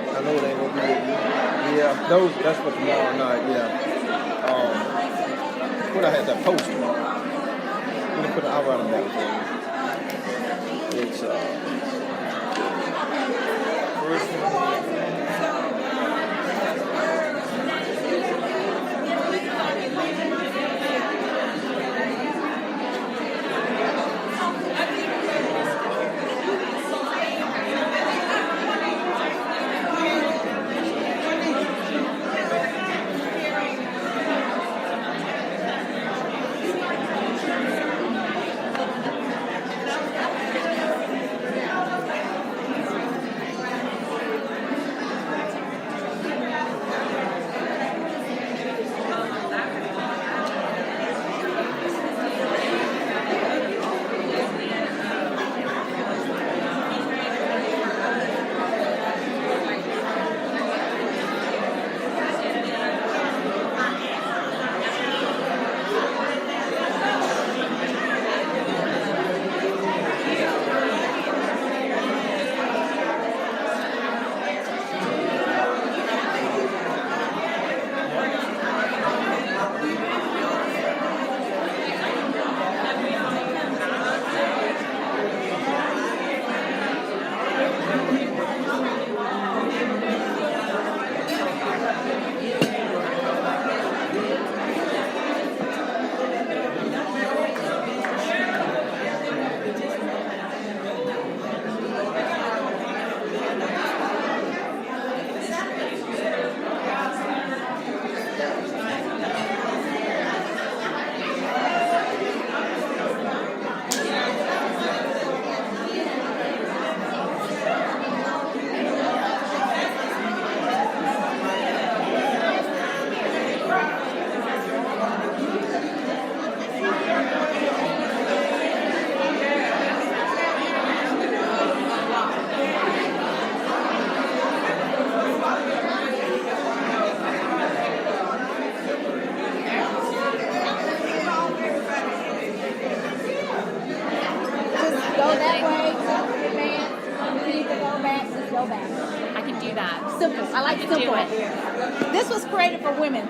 H: I know it ain't gonna be with you. Yeah, that's for tomorrow night, yeah. What I had that poster. I'm gonna put I'll write them down for you. It's first one.
E: I like simple. This was created for women.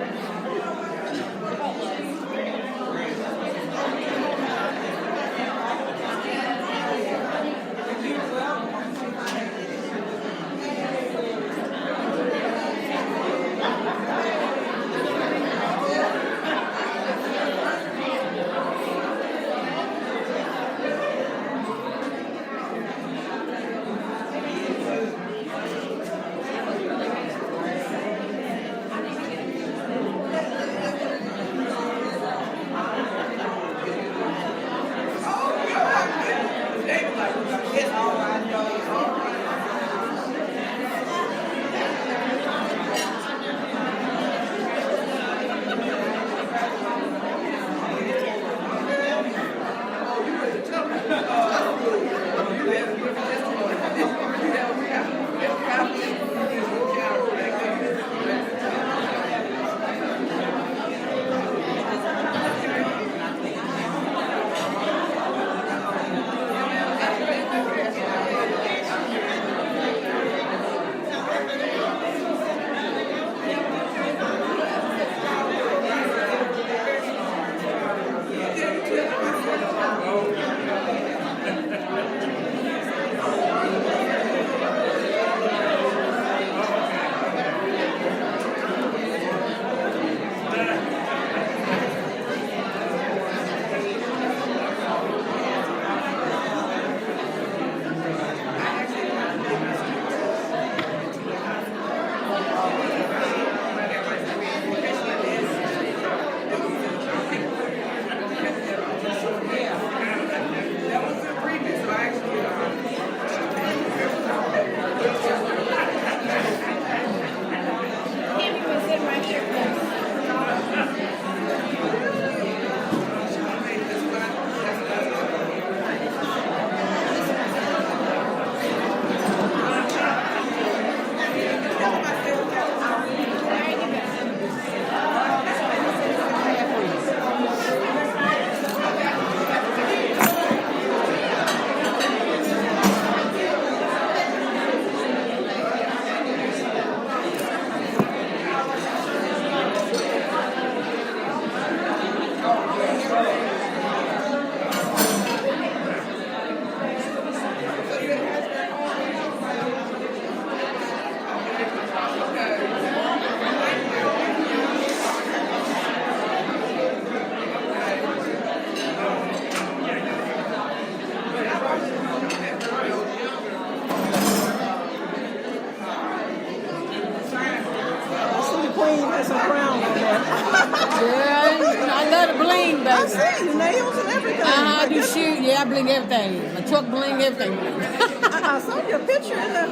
B: I love the bling, baby.
G: I see the nails and everything.
B: I do shoot. Yeah, I bling everything. My truck bling, everything.
G: I saw your picture in the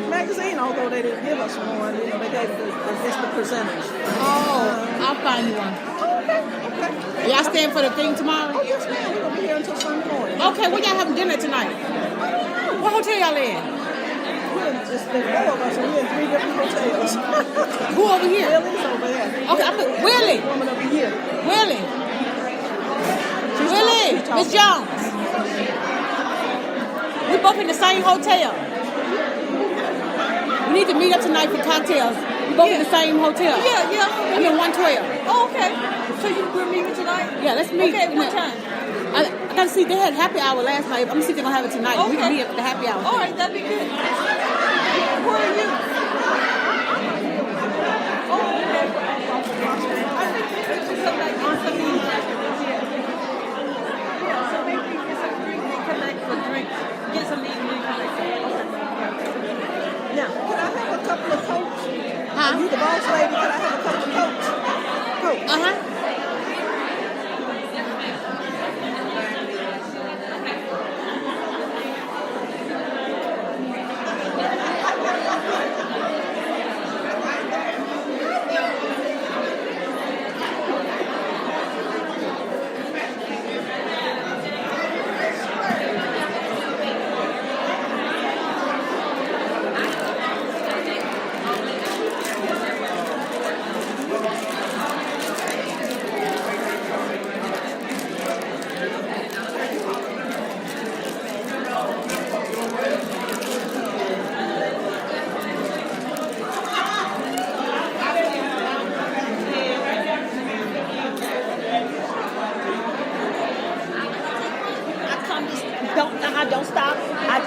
G: magazine, although they didn't give us one. You know, they gave just the percentage.
B: Oh, I'll find you one.
G: Okay.
B: Y'all staying for the thing tomorrow?
G: Oh, yes, ma'am. We're going to be here until Sunday morning.
B: Okay, where y'all having dinner tonight? What hotel y'all in?
G: There's 4 of us, and we're in 3 different hotels.
B: Who over here?
G: Willie's over there.
B: Okay, I'm Willie.
G: Woman over here.
B: Willie. Willie. Miss Jones. We both in the same hotel. We need to meet up tonight for cocktails. We both in the same hotel.
F: Yeah.
B: I'm in 112.
F: Oh, okay. So we're meeting tonight?
B: Yeah, let's meet.
F: Okay, what time?
B: I gotta see, they had happy hour last night. I'm gonna see if they're gonna have it tonight. We can
F: Okay.
B: meet up at the happy hour.
F: All right, that'd be good. Where are you? Oh, okay. I think it's something like on some meeting. Yeah, so maybe we get some drink and come back for drinks. Get some meat and then come back.
G: Now, can I have a couple of coats?
B: Huh?
G: Are you the boss lady? Can I have a couple of coats? Coats.
B: Uh-huh.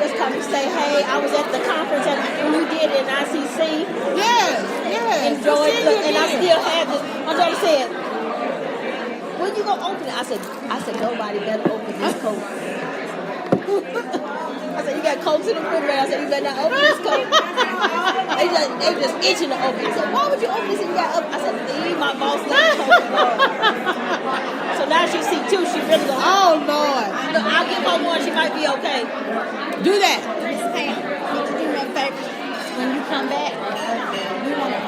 G: always come and say, hey, I was at the conference when you did it in ICC.
B: Yes.
G: Enjoyed it, and I still have this. My daughter said, when you gonna open it? I said, nobody better open this coat. I said, you got coats in the refrigerator. I said, you better not open this coat. they just itching to open it. He said, why would you open this if you got open? I said, leave my boss let the coat. So now she see two, she really gonna.
B: Oh Lord.
G: Look, I'll give her one, she might be okay.
B: Do that.
E: Miss Pam, would you do me a favor? When you come back, we want to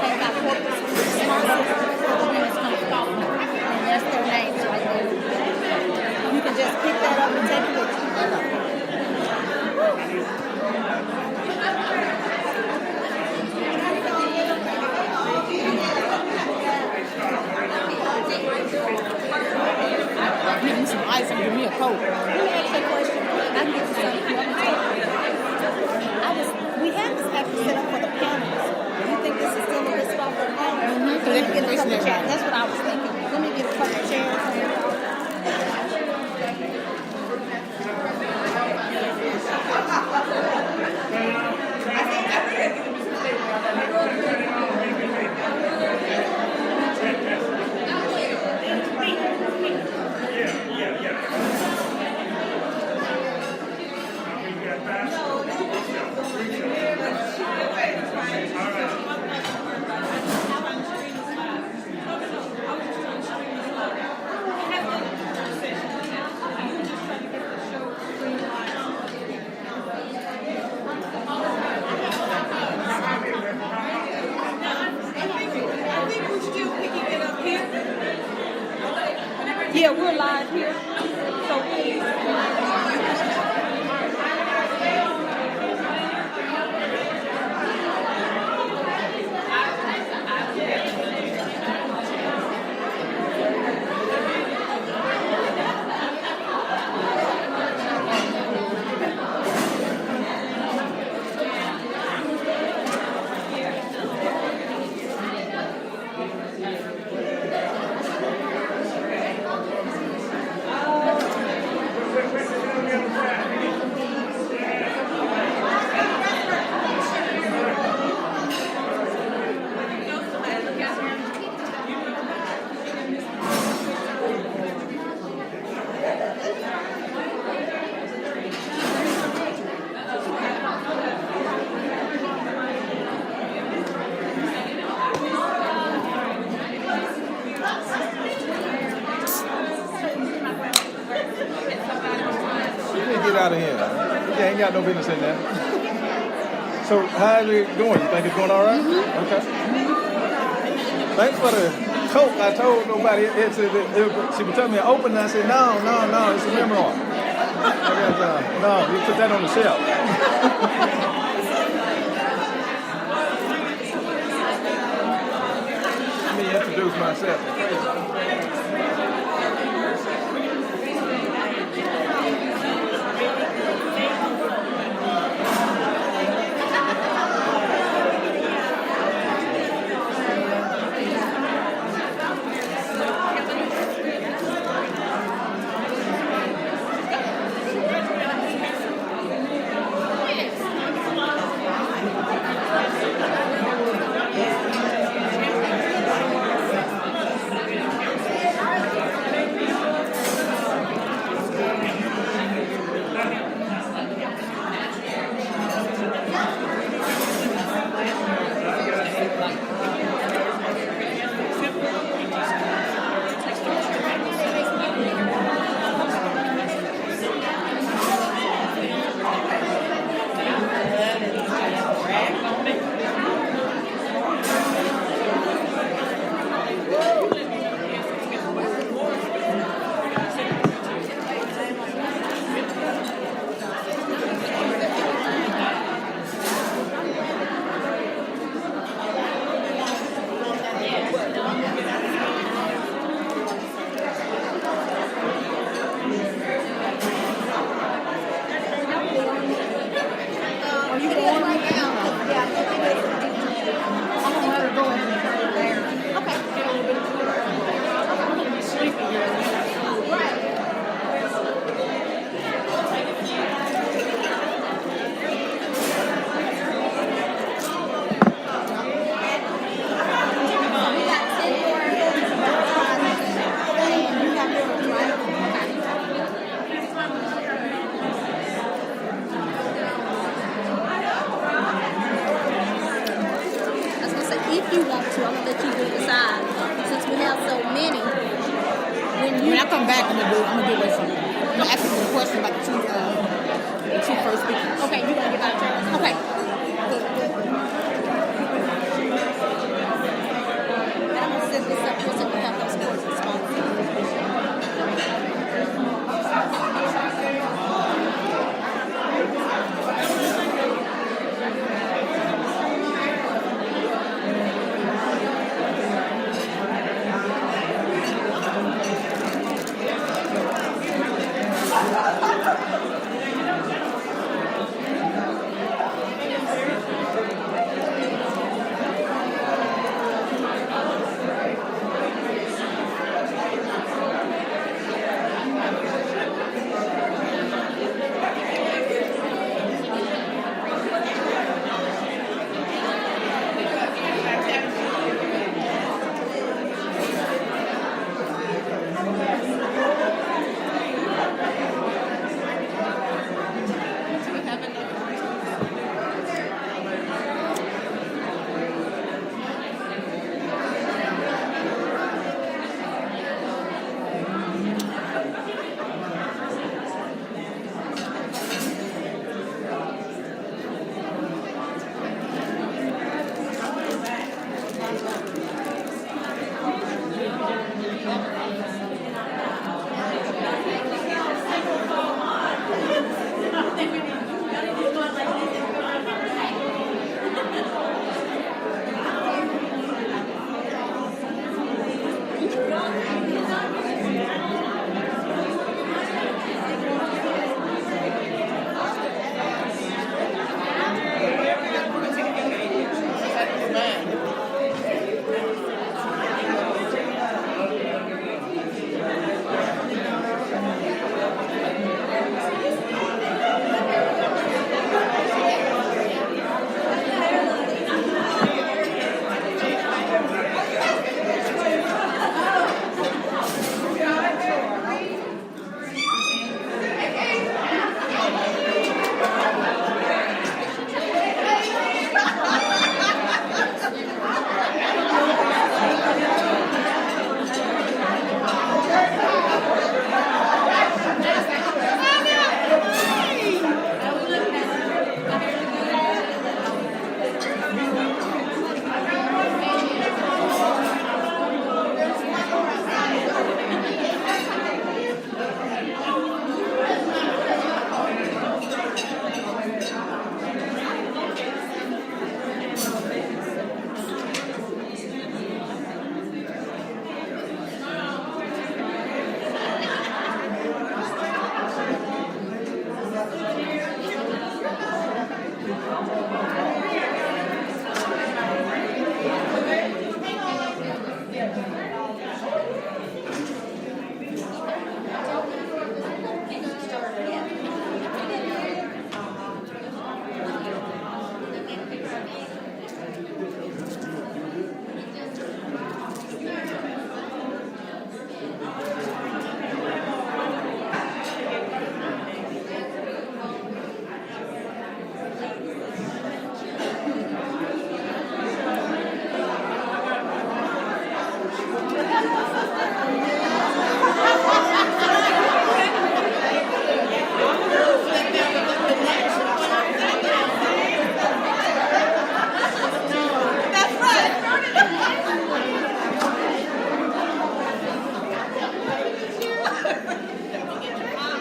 E: thank our corporate sponsors for the Women's Country Coffee. And that's their names right there. You can just pick that up and take it with you.
B: Give me some ice and give me a coat.
E: Let me ask you a question. I can get you something. We had this actually set up for the panels. Do you think this is still a good spot for the panels?
B: Mm-hmm, so they can
E: Get a
B: listen
E: couple
B: to
E: chairs.
B: everybody.
E: That's what I was thinking. Let me get a couple of chairs.
F: Yeah, we're live here. So please.
H: Get out of here. You ain't got no business in there. So how's it going? You think it's going all right? Okay. Thanks for the coat. I told nobody. She was telling me to open it. I said, no, it's a memoir. No, you put that on the shelf. Let me introduce myself.
B: come back, I'm gonna give her something. I'm gonna ask her a question about the two first speakers.
E: Okay, you gonna give out yours? Okay. And I'm gonna set this up here so we have those notes and sponsors.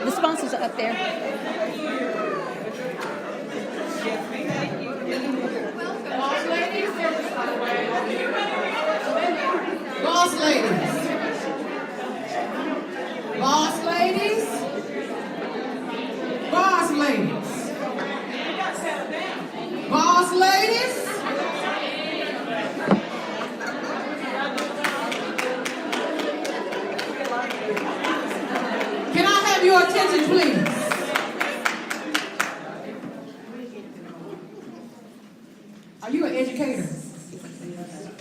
B: The sponsors are up there.
A: Boss ladies. Boss ladies. Boss ladies. Boss ladies. Can I have your attention, please? Are you an educator?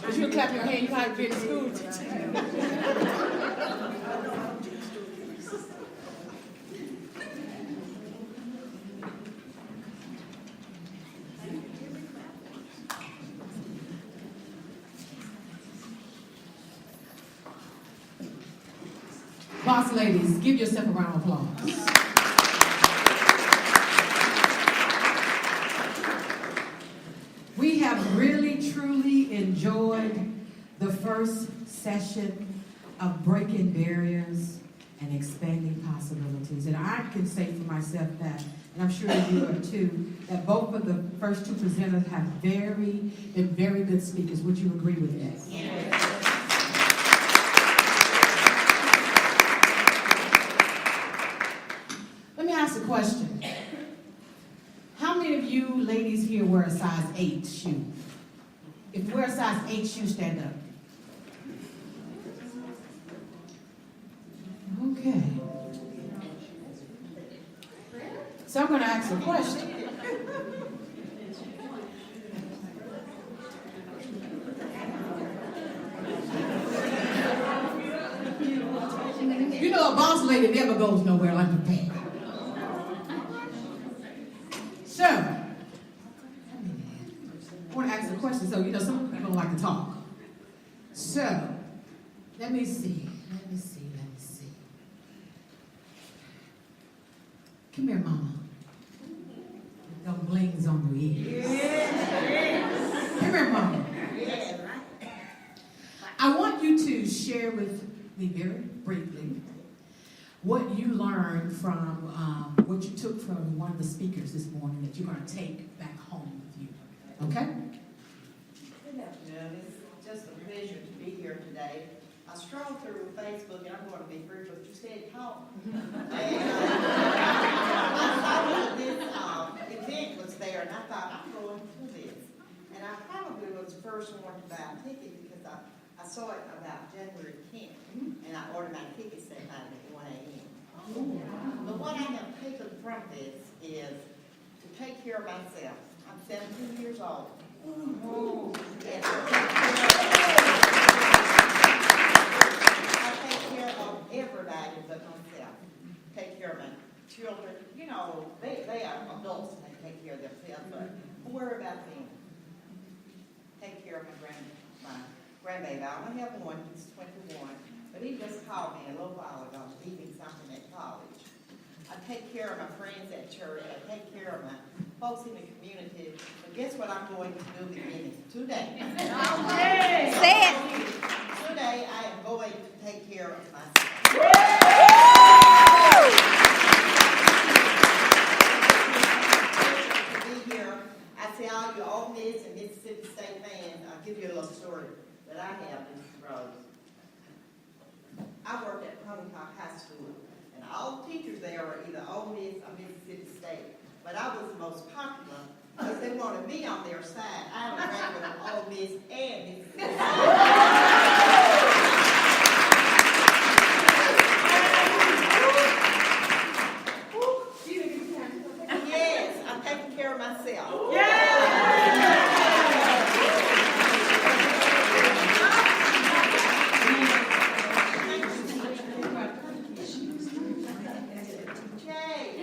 A: If you clap your hand, you might be in school. Boss ladies, give yourself a round of applause. We have really, truly enjoyed the first session of breaking barriers and expanding possibilities. And I can say for myself that, and I'm sure you are too, that both of the first two presenters have been very good speakers. Would you agree with that? Yes. Let me ask a question. How many of you ladies here wear a size 8 shoe? If you wear a size 8 shoe, stand up. Okay. So I'm going to ask a question. You know, a boss lady never goes nowhere underpaid. So, I want to ask a question. So, you know, some people don't like to talk. So, let me see. Come here, Mama. Them blings on your ears. Come here, Mama. I want you to share with me very briefly what you learned from, what you took from one of the speakers this morning that you're going to take back home with you. Okay?
I: Good afternoon. It's just a pleasure to be here today. I strolled through Facebook, and I'm going to be brief with you said talk. And I saw that this event was there, and I thought, I'm going to this. And I probably was the first one to buy a ticket because I saw it about January 10th, and I ordered my tickets that night at 1 a.m. But what I have taken from this is to take care of myself. I'm 17 years old. And I take care of everybody but myself. Take care of my children. You know, they are adults and they take care of themselves, but I worry about them. Take care of my grandbaby. I only have one. He's 21. But he just called me a little while ago, leaving something at college. I take care of my friends at church. I take care of my folks in the community. But guess what I'm going to do beginning today?
E: Say it.
I: Today I am going to take care of myself. To be here, I see all you Ole Miss and Mississippi State fans. I'll give you a little story that I have in this road. I worked at Honeycock High School, and all the teachers there were either Ole Miss or Mississippi State. But I was the most popular because they wanted me on their side. I was graduate of Ole Miss and Mississippi State. Yes, I'm taking care of myself.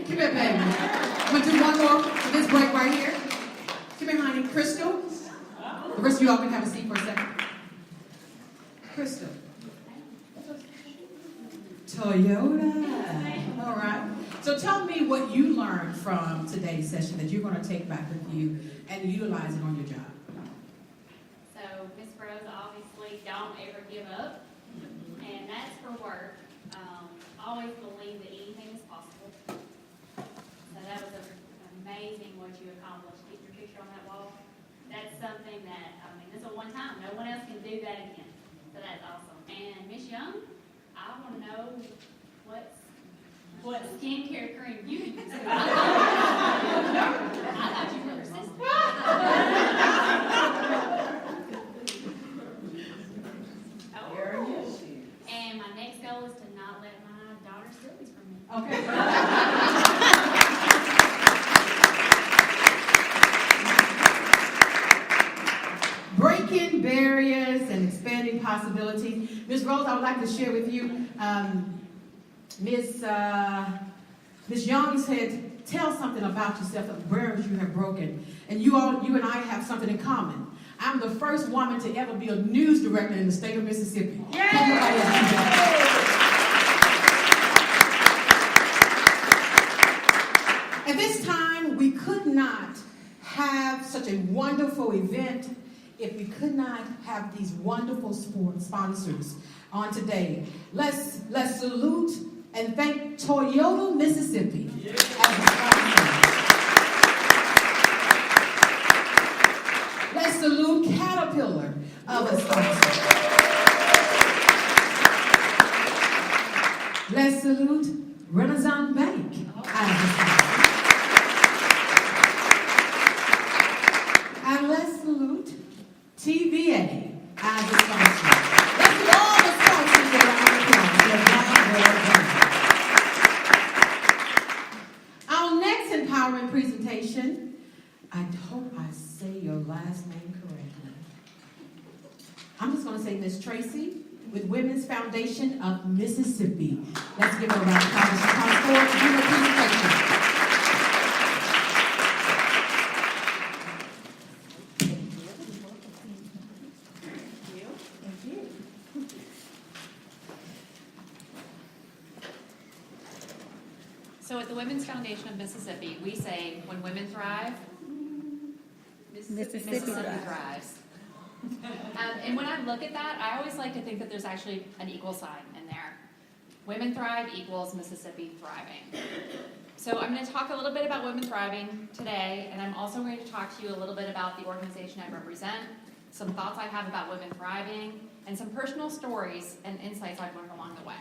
A: Come here, baby. I'm going to do one more for this break right here. Come here, honey. Crystal. The rest of you all can have a seat for a second. Crystal. Toyota. All right. So tell me what you learned from today's session that you're going to take back with you and utilize it on your job.
J: So, Ms. Rose, obviously, don't ever give up, and that's for work. Always believe that anything is possible. So that was amazing what you accomplished. Keep your picture on that wall. That's something that, it's a one time. No one else can do that again. So that's awesome. And Miss Young, I want to know what skincare cream you use. I thought you were resistant. And my next goal is to not let my daughter steal these from me.
A: Okay. Breaking barriers and expanding possibilities. Ms. Rose, I would like to share with you, Ms. Young said, tell something about yourself, the barriers you have broken. And you and I have something in common. I'm the first woman to ever be a news director in the state of Mississippi. such a wonderful event if we could not have these wonderful sponsors on today. Let's salute and thank Toyota, Mississippi as a sponsor. Let's salute Caterpillar as a sponsor. Let's salute Renaissance Bank as a sponsor. And let's salute TVA as a sponsor. Let's do all the sponsors that are on the Our next empowering presentation, I hope I say your last name correctly. I'm just going to say Miss Tracy with Women's Foundation of Mississippi. Let's give her a round of applause. She comes forward to do her presentation.
K: So at the Women's Foundation of Mississippi, we say, when women thrive, Mississippi thrives. And when I look at that, I always like to think that there's actually an equal sign in there. Women thrive equals Mississippi thriving. So I'm going to talk a little bit about Women Thriving today, and I'm also going to talk to you a little bit about the organization I represent, some thoughts I have about Women Thriving, and some personal stories and insights I've learned along the way.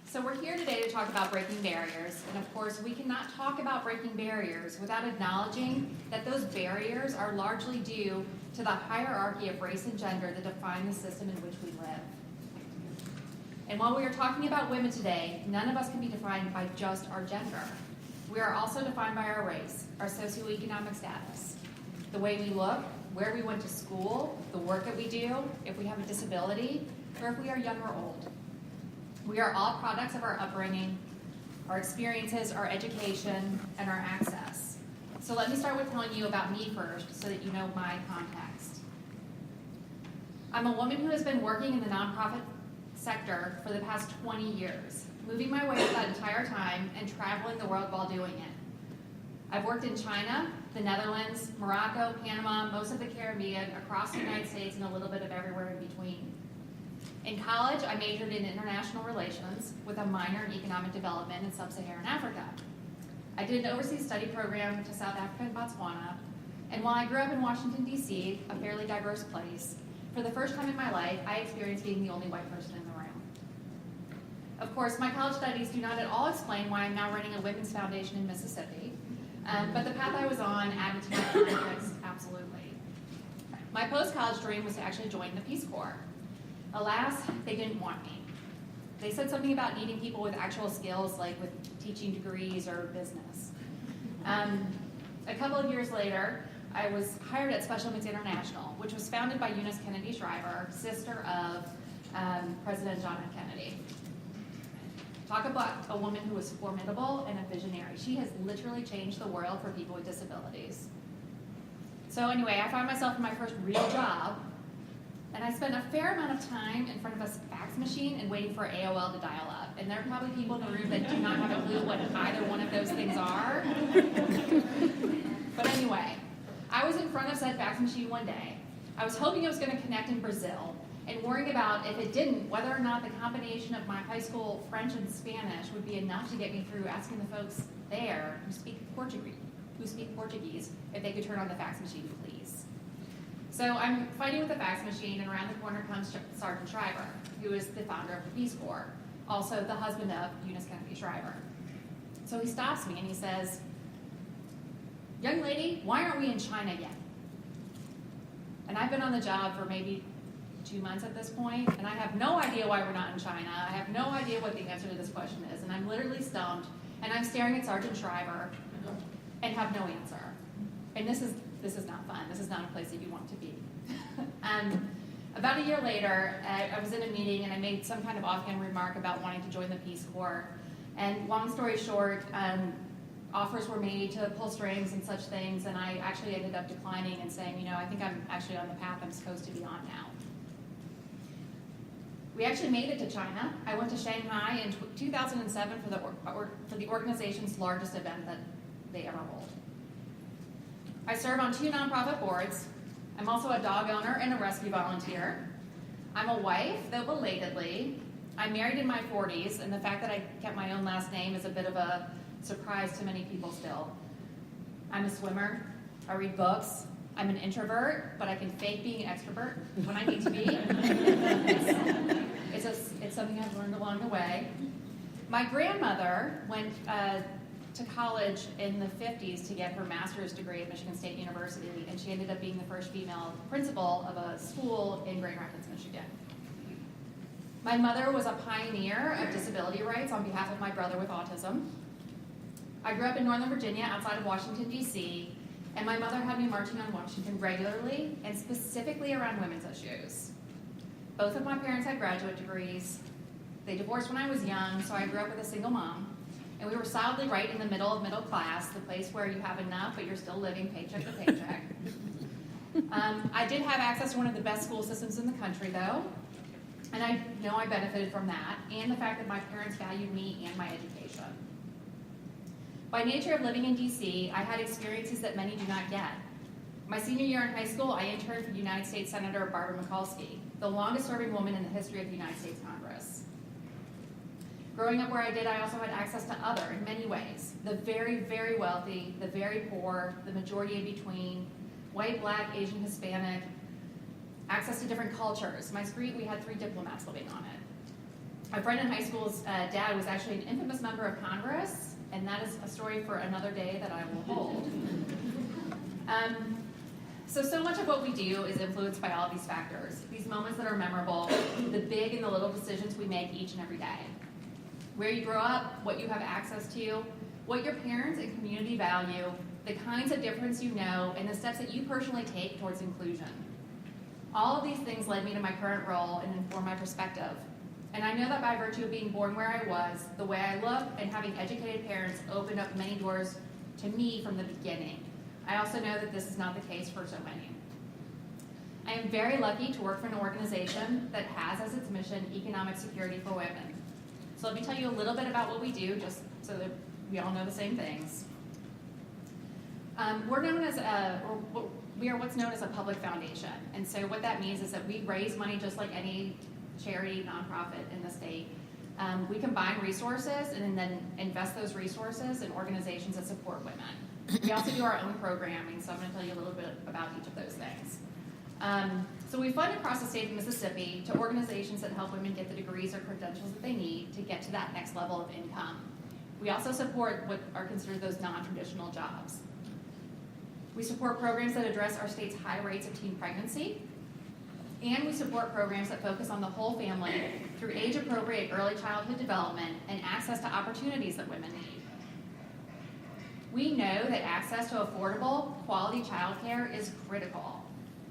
K: So we're here today to talk about breaking barriers, and of course we cannot talk about breaking barriers without acknowledging that those barriers are largely due to the hierarchy of race and gender that define the system in which we live. And while we are talking about women today, none of us can be defined by just our gender. We are also defined by our race, our socioeconomic status, the way we look, where we went to school, the work that we do, if we have a disability, or if we are young or old. We are all products of our upbringing, our experiences, our education, and our access. So let me start with telling you about me first so that you know my context. I'm a woman who has been working in the nonprofit sector for the past 20 years, moving my way that entire time and traveling the world while doing it. I've worked in China, the Netherlands, Morocco, Panama, most of the Caribbean, across the United States, and a little bit of everywhere in between. In college, I majored in international relations with a minor in economic development in sub-Saharan Africa. I did an overseas study program to South Africa and Botswana, and while I grew up in Washington, D.C., a fairly diverse place, for the first time in my life, I experienced being the only white person in the room. Of course, my college studies do not at all explain why I'm now running a women's foundation in Mississippi, but the path I was on added to my context, absolutely. My post-college dream was to actually join the Peace Corps. Alas, they didn't want me. They said something about needing people with actual skills, like with teaching degrees or business. A couple of years later, I was hired at Special Needs International, which was founded by Eunice Kennedy Shriver, sister of President John F. Kennedy. Talk about a woman who was formidable and a visionary. She has literally changed the world for people with disabilities. So anyway, I found myself in my first real job, and I spent a fair amount of time in front of a fax machine and waiting for AOL to dial up. And there are probably people in the room that do not have a clue what either one of those things are. But anyway, I was in front of said fax machine one day. I was hoping it was going to connect in Brazil, and worrying about, if it didn't, whether or not the combination of my high school French and Spanish would be enough to get me through, asking the folks there who speak Portuguese if they could turn on the fax machine, please. So I'm fighting with the fax machine, and around the corner comes Sergeant Shriver, who is the founder of the Peace Corps, also the husband of Eunice Kennedy Shriver. So he stops me and he says, "Young lady, why aren't we in China yet?" And I've been on the job for maybe 2 months at this point, and I have no idea why we're not in China. I have no idea what the answer to this question is, and I'm literally stumped, and I'm staring at Sergeant Shriver and have no answer. And this is not fun. This is not a place that you want to be. About a year later, I was in a meeting, and I made some kind of offhand remark about wanting to join the Peace Corps. And long story short, offers were made to pull strings and such things, and I actually ended up declining and saying, I think I'm actually on the path I'm supposed to be on now. We actually made it to China. I went to Shanghai in 2007 for the organization's largest event that they ever hold. I serve on 2 nonprofit boards. I'm also a dog owner and a rescue volunteer. I'm a wife, though belatedly. I'm married in my 40s, and the fact that I kept my own last name is a bit of a surprise to many people still. I'm a swimmer. I read books. I'm an introvert, but I can fake being an extrovert when I need to be. It's something I've learned along the way. My grandmother went to college in the 50s to get her master's degree at Michigan State University, and she ended up being the first female principal of a school in Grand Rapids, Michigan. My mother was a pioneer of disability rights on behalf of my brother with autism. I grew up in Northern Virginia outside of Washington, D.C., and my mother had me marching on Washington regularly, and specifically around women's issues. Both of my parents had graduate degrees. They divorced when I was young, so I grew up with a single mom. And we were solidly right in the middle of middle class, the place where you have enough, but you're still living paycheck to paycheck. I did have access to one of the best school systems in the country, though. And I know I benefited from that, and the fact that my parents valued me and my education. By nature of living in D.C., I had experiences that many do not get. My senior year in high school, I interned for United States Senator Barbara Mikulski, the longest-serving woman in the history of the United States Congress. Growing up where I did, I also had access to other in many ways. The very, very wealthy, the very poor, the majority in between, white, black, Asian, Hispanic, access to different cultures. My street, we had 3 diplomats living on it. My friend in high school's dad was actually an infamous member of Congress, and that is a story for another day that I will hold. So much of what we do is influenced by all these factors, these moments that are memorable, the big and the little decisions we make each and every day. Where you grow up, what you have access to, what your parents and community value, the kinds of difference you know, and the steps that you personally take towards inclusion. All of these things led me to my current role and inform my perspective. And I know that by virtue of being born where I was, the way I look, and having educated parents opened up many doors to me from the beginning. I also know that this is not the case for so many. I am very lucky to work for an organization that has as its mission economic security for women. So let me tell you a little bit about what we do, just so that we all know the same things. We are what's known as a public foundation. And so what that means is that we raise money just like any charity, nonprofit in the state. We combine resources and then invest those resources in organizations that support women. We also do our own programming, so I'm going to tell you a little bit about each of those things. So we fund across the state of Mississippi to organizations that help women get the degrees or credentials that they need to get to that next level of income. We also support what are considered those non-traditional jobs. We support programs that address our state's high rates of teen pregnancy, and we support programs that focus on the whole family through age-appropriate early childhood development and access to opportunities that women need. We know that access to affordable, quality childcare is critical.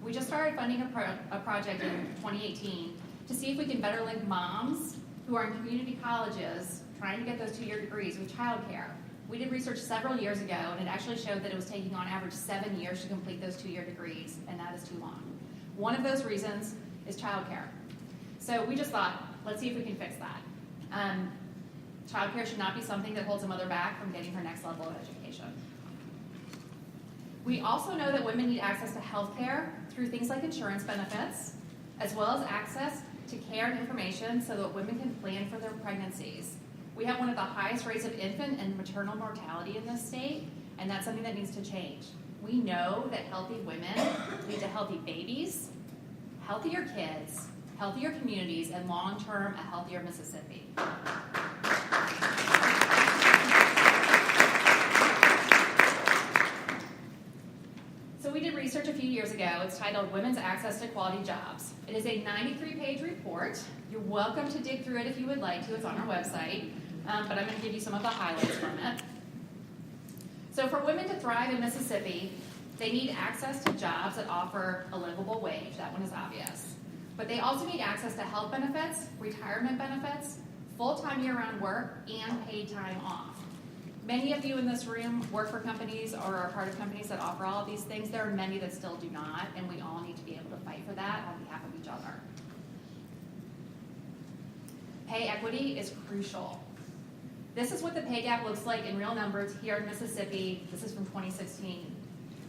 K: We just started funding a project in 2018 to see if we can better link moms who are in community colleges trying to get those 2-year degrees with childcare. We did research several years ago, and it actually showed that it was taking on average 7 years to complete those 2-year degrees, and that is too long. One of those reasons is childcare. So we just thought, let's see if we can fix that. Childcare should not be something that holds a mother back from getting her next level of education. We also know that women need access to health care through things like insurance benefits, as well as access to care and information so that women can plan for their pregnancies. We have one of the highest rates of infant and maternal mortality in this state, and that's something that needs to change. We know that healthy women lead to healthy babies, healthier kids, healthier communities, and long-term, a healthier Mississippi. So we did research a few years ago. It's titled Women's Access to Quality Jobs. It is a 93-page report. You're welcome to dig through it if you would like to. It's on our website, but I'm going to give you some of the highlights from it. So for women to thrive in Mississippi, they need access to jobs that offer a livable wage. That one is obvious. But they also need access to health benefits, retirement benefits, full-time year-round work, and paid time off. Many of you in this room work for companies or are part of companies that offer all of these things. There are many that still do not, and we all need to be able to fight for that on behalf of each other. Pay equity is crucial. This is what the pay gap looks like in real numbers here in Mississippi. This is from 2016.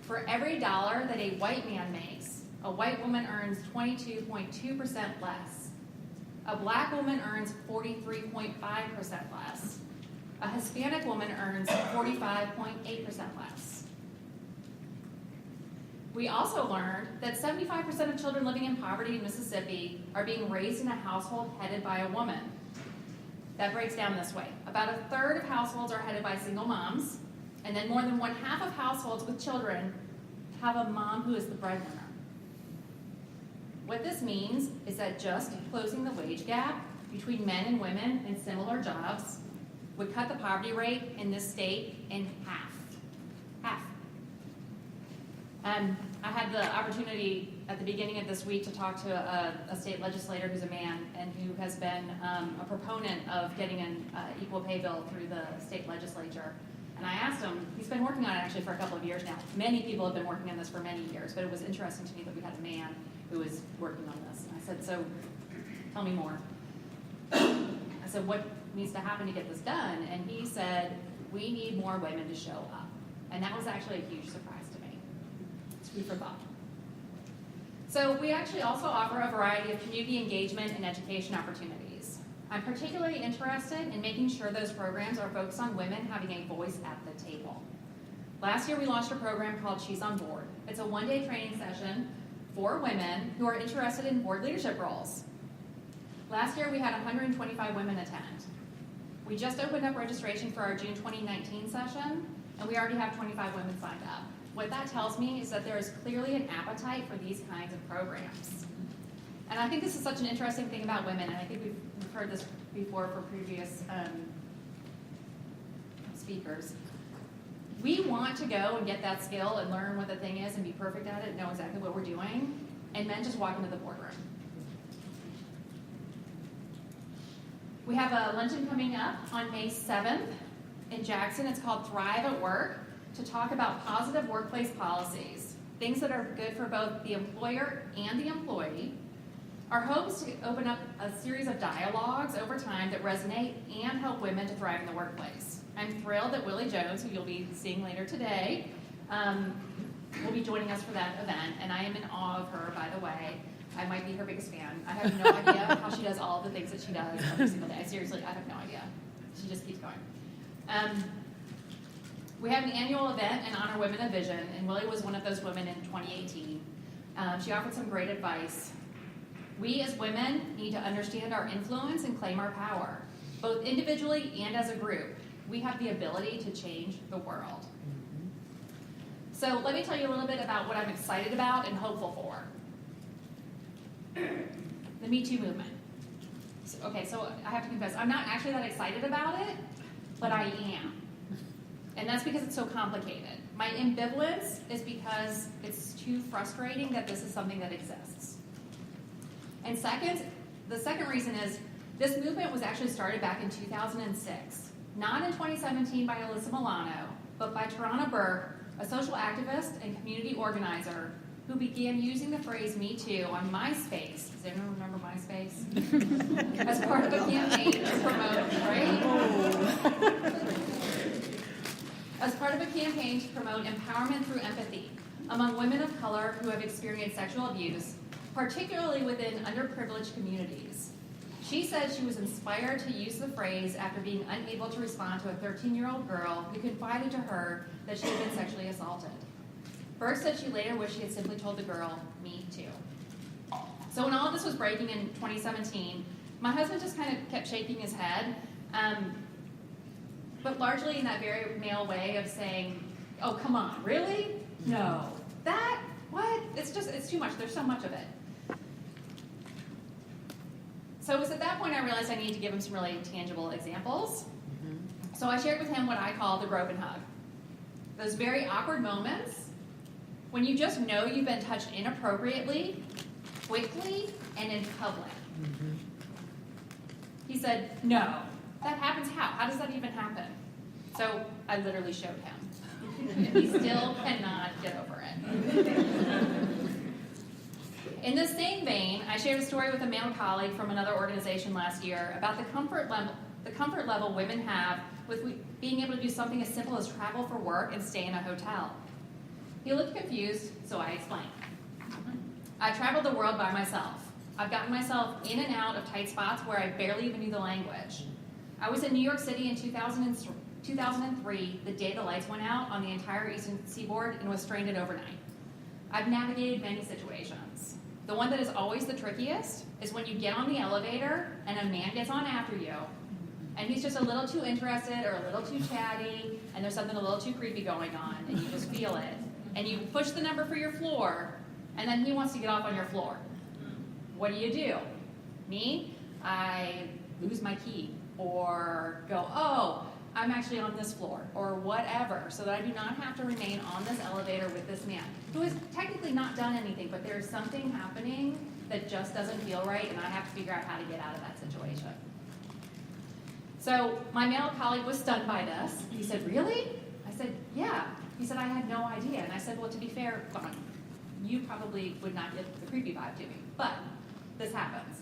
K: For every dollar that a white man makes, a white woman earns 22.2% less. A black woman earns 43.5% less. A Hispanic woman earns 45.8% less. We also learned that 75% of children living in poverty in Mississippi are being raised in a household headed by a woman. That breaks down this way. About a third of households are headed by single moms, and then more than 1/2 of households with children have a mom who is the breadwinner. What this means is that just closing the wage gap between men and women in similar jobs would cut the poverty rate in this state in half. Half. I had the opportunity at the beginning of this week to talk to a state legislator who's a man and who has been a proponent of getting an equal pay bill through the state legislature. And I asked him, he's been working on it actually for a couple of years now. Many people have been working on this for many years, but it was interesting to me that we had a man who was working on this. And I said, so tell me more. I said, what needs to happen to get this done? And he said, we need more women to show up. And that was actually a huge surprise to me. It's food for thought. So we actually also offer a variety of community engagement and education opportunities. I'm particularly interested in making sure those programs are focused on women having a voice at the table. Last year we launched a program called She's on Board. It's a one-day training session for women who are interested in board leadership roles. Last year we had 125 women attend. We just opened up registration for our June 2019 session, and we already have 25 women signed up. What that tells me is that there is clearly an appetite for these kinds of programs. And I think this is such an interesting thing about women, and I think we've heard this before for previous speakers. We want to go and get that skill and learn what the thing is and be perfect at it and know exactly what we're doing, and men just walk into the boardroom. We have a luncheon coming up on May 7th in Jackson. It's called Thrive at Work, to talk about positive workplace policies, things that are good for both the employer and the employee. Our hope is to open up a series of dialogues over time that resonate and help women to thrive in the workplace. I'm thrilled that Willie Jones, who you'll be seeing later today, will be joining us for that event, and I am in awe of her, by the way. I might be her biggest fan. I have no idea how she does all of the things that she does every single day. Seriously, I have no idea. She just keeps going. We have an annual event in Honor Women of Vision, and Willie was one of those women in 2018. She offered some great advice. We as women need to understand our influence and claim our power, both individually and as a group. We have the ability to change the world. So let me tell you a little bit about what I'm excited about and hopeful for. The Me Too movement. So I have to confess, I'm not actually that excited about it, but I am. And that's because it's so complicated. My ambivalence is because it's too frustrating that this is something that exists. And second, the second reason is this movement was actually started back in 2006, not in 2017 by Alyssa Milano, but by Tarana Burke, a social activist and community organizer who began using the phrase Me Too on MySpace. Does anyone remember MySpace? As part of a campaign to promote, right? As part of a campaign to promote empowerment through empathy among women of color who have experienced sexual abuse, particularly within underprivileged communities. She said she was inspired to use the phrase after being unable to respond to a 13-year-old girl who confided to her that she had been sexually assaulted. Burke said she later wished she had simply told the girl, Me Too. So when all of this was breaking in 2017, my husband just kind of kept shaking his head, but largely in that very male way of saying, oh, come on, really? No. That? What? It's too much. There's so much of it. So it was at that point I realized I needed to give him some really tangible examples. So I shared with him what I call the broken hug. Those very awkward moments when you just know you've been touched inappropriately, quickly, and in public. He said, no. That happens how? How does that even happen? So I literally showed him. And he still cannot get over it. In the same vein, I shared a story with a male colleague from another organization last year about the comfort level women have with being able to do something as simple as travel for work and stay in a hotel. He looked confused, so I explained. I traveled the world by myself. I've gotten myself in and out of tight spots where I barely even knew the language. I was in New York City in 2003, the day the lights went out on the entire eastern seaboard, and was stranded overnight. I've navigated many situations. The one that is always the trickiest is when you get on the elevator and a man gets on after you, and he's just a little too interested or a little too chatty, and there's something a little too creepy going on, and you just feel it. And you push the number for your floor, and then he wants to get off on your floor. What do? Me? I lose my key, or go, oh, I'm actually on this floor, or whatever, so that I do not have to remain on this elevator with this man, who has technically not done anything, but there's something happening that just doesn't feel right, and I have to figure out how to get out of that situation. So my male colleague was stunned by this. He said, really? I said, yeah. He said, I had no idea. And I said, well, to be fair, you probably would not get the creepy vibe to me, but this happens.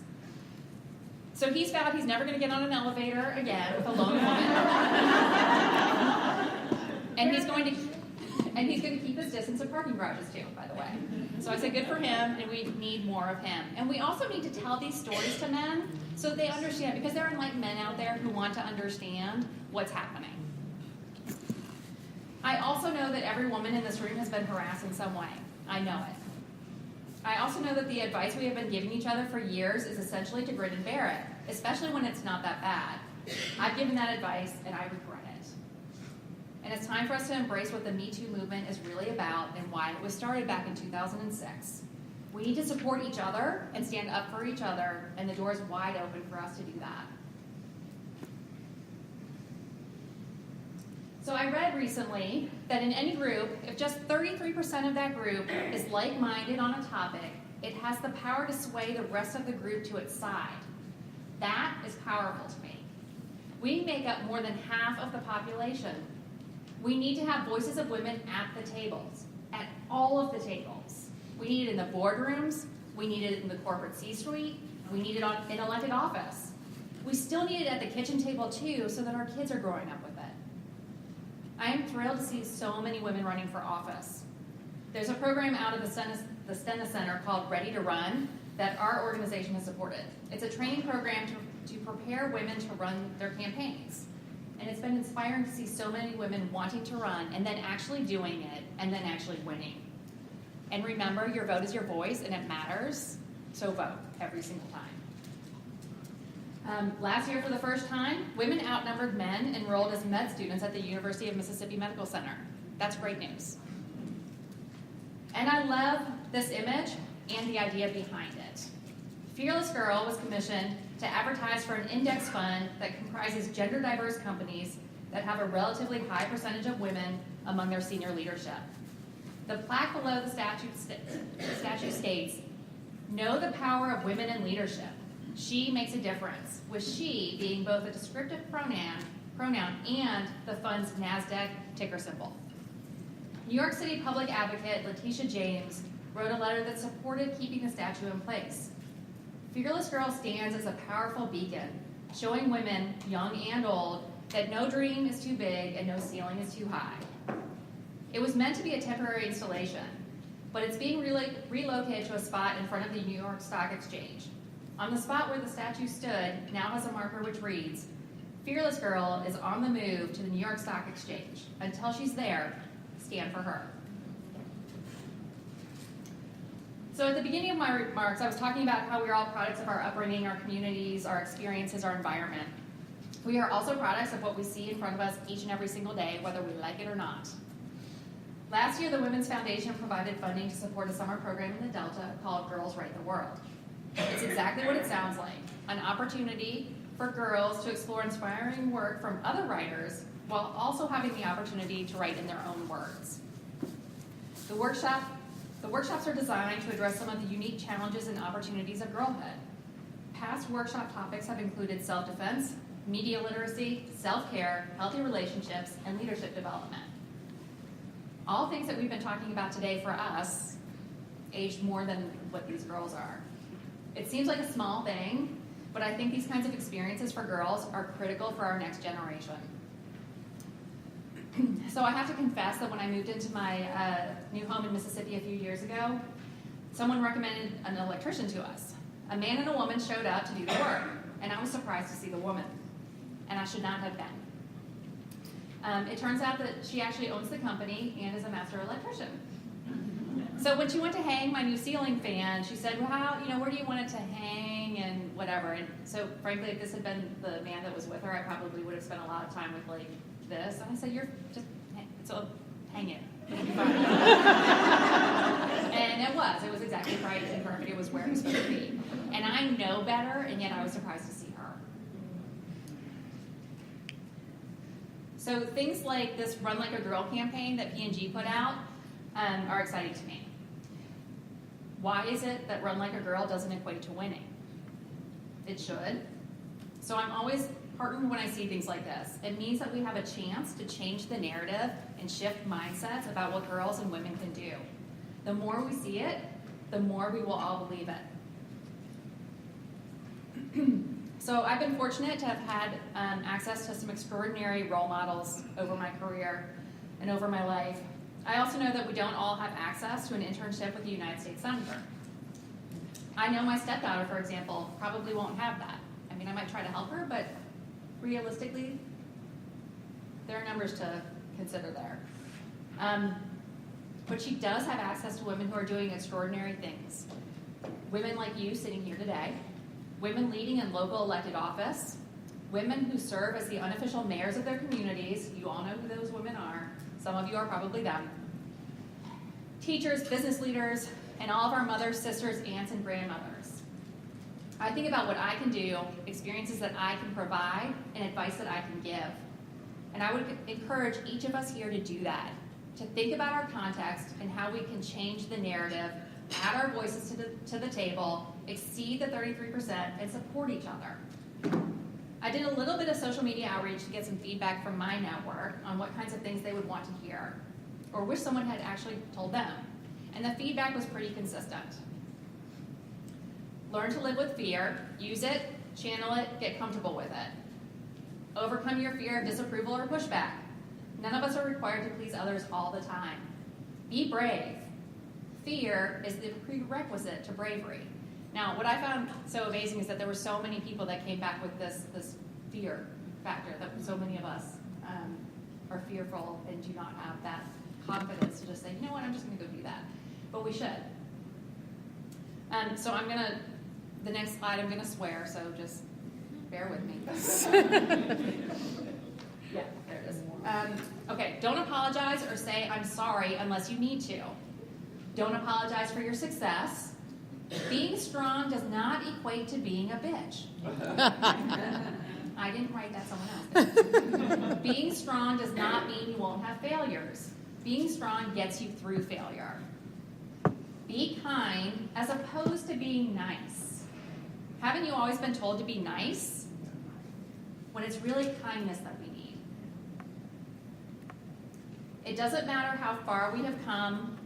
K: So he's vowed he's never going to get on an elevator again with a lone woman. And he's going to keep his distance in parking garages too, by the way. So I said, good for him, and we need more of him. And we also need to tell these stories to men so that they understand, because there are enlightened men out there who want to understand what's happening. I also know that every woman in this room has been harassed in some way. I know it. I also know that the advice we have been giving each other for years is essentially to grin and bear it, especially when it's not that bad. I've given that advice, and I regret it. And it's time for us to embrace what the Me Too movement is really about and why it was started back in 2006. We need to support each other and stand up for each other, and the door is wide open for us to do that. So I read recently that in any group, if just 33% of that group is like-minded on a topic, it has the power to sway the rest of the group to its side. That is powerful to me. We make up more than half of the population. We need to have voices of women at the tables, at all of the tables. We need it in the boardrooms, we need it in the corporate C-suite, we need it in elected office. We still need it at the kitchen table too, so that our kids are growing up with it. I am thrilled to see so many women running for office. There's a program out of the Stena Center called Ready to Run that our organization has supported. It's a training program to prepare women to run their campaigns. And it's been inspiring to see so many women wanting to run and then actually doing it and then actually winning. And remember, your vote is your voice and it matters, so vote every single time. Last year, for the first time, women outnumbered men enrolled as med students at the University of Mississippi Medical Center. That's great news. And I love this image and the idea behind it. Fearless Girl was commissioned to advertise for an index fund that comprises gender-diverse companies that have a relatively high percentage of women among their senior leadership. The plaque below the statute states, "Know the power of women in leadership. She makes a difference," with she being both a descriptive pronoun and the fund's NASDAQ ticker symbol. New York City public advocate Letitia James wrote a letter that supported keeping the statue in place. Fearless Girl stands as a powerful beacon, showing women, young and old, that no dream is too big and no ceiling is too high. It was meant to be a temporary installation, but it's being relocated to a spot in front of the New York Stock Exchange. On the spot where the statue stood now has a marker which reads, "Fearless Girl is on the move to the New York Stock Exchange. Until she's there, stand for her." So at the beginning of my remarks, I was talking about how we're all products of our upbringing, our communities, our experiences, our environment. We are also products of what we see in front of us each and every single day, whether we like it or not. Last year, the Women's Foundation provided funding to support a summer program in the Delta called Girls Write the World. It's exactly what it sounds like, an opportunity for girls to explore inspiring work from other writers while also having the opportunity to write in their own words. The workshops are designed to address some of the unique challenges and opportunities of girlhood. Past workshop topics have included self-defense, media literacy, self-care, healthy relationships, and leadership development. All things that we've been talking about today for us, aged more than what these girls are. It seems like a small thing, but I think these kinds of experiences for girls are critical for our next generation. So I have to confess that when I moved into my new home in Mississippi a few years ago, someone recommended an electrician to us. A man and a woman showed up to do the work, and I was surprised to see the woman, and I should not have been. It turns out that she actually owns the company and is a master electrician. So when she went to hang my new ceiling fan, she said, well, where do you want it to hang and whatever. And so frankly, if this had been the man that was with her, I probably would have spent a lot of time with like this. And I said, hang it. It'll be fine. And it was exactly right and perfect. It was where it was supposed to be. And I know better, and yet I was surprised to see her. So things like this Run Like a Girl campaign that P&G put out are exciting to me. Why is it that Run Like a Girl doesn't equate to winning? It should. So I'm always heartened when I see things like this. It means that we have a chance to change the narrative and shift mindsets about what girls and women can do. The more we see it, the more we will all believe it. So I've been fortunate to have had access to some extraordinary role models over my career and over my life. I also know that we don't all have access to an internship with a United States Senator. I know my stepdaughter, for example, probably won't have that. I mean, I might try to help her, but realistically, there are numbers to consider there. But she does have access to women who are doing extraordinary things. Women like you sitting here today, women leading in local elected office, women who serve as the unofficial mayors of their communities. You all know who those women are. Some of you are probably them. Teachers, business leaders, and all of our mothers, sisters, aunts, and grandmothers. I think about what I can do, experiences that I can provide, and advice that I can give. And I would encourage each of us here to do that, to think about our context and how we can change the narrative, add our voices to the table, exceed the 33%, and support each other. I did a little bit of social media outreach to get some feedback from my network on what kinds of things they would want to hear, or wish someone had actually told them. And the feedback was pretty consistent. Learn to live with fear, use it, channel it, get comfortable with it. Overcome your fear of disapproval or pushback. None of us are required to please others all the time. Be brave. Fear is the prerequisite to bravery. Now, what I found so amazing is that there were so many people that came back with this fear factor, that so many of us are fearful and do not have that confidence to just say, you know what, I'm just going to go do that. But we should. So the next slide I'm going to swear, so just bear with me. Yeah, there it is. Okay, don't apologize or say I'm sorry unless you need to. Don't apologize for your success. Being strong does not equate to being a bitch. I didn't write that, someone else did. Being strong does not mean you won't have failures. Being strong gets you through failure. Be kind as opposed to being nice. Haven't you always been told to be nice? When it's really kindness that we need. It doesn't matter how far we have come.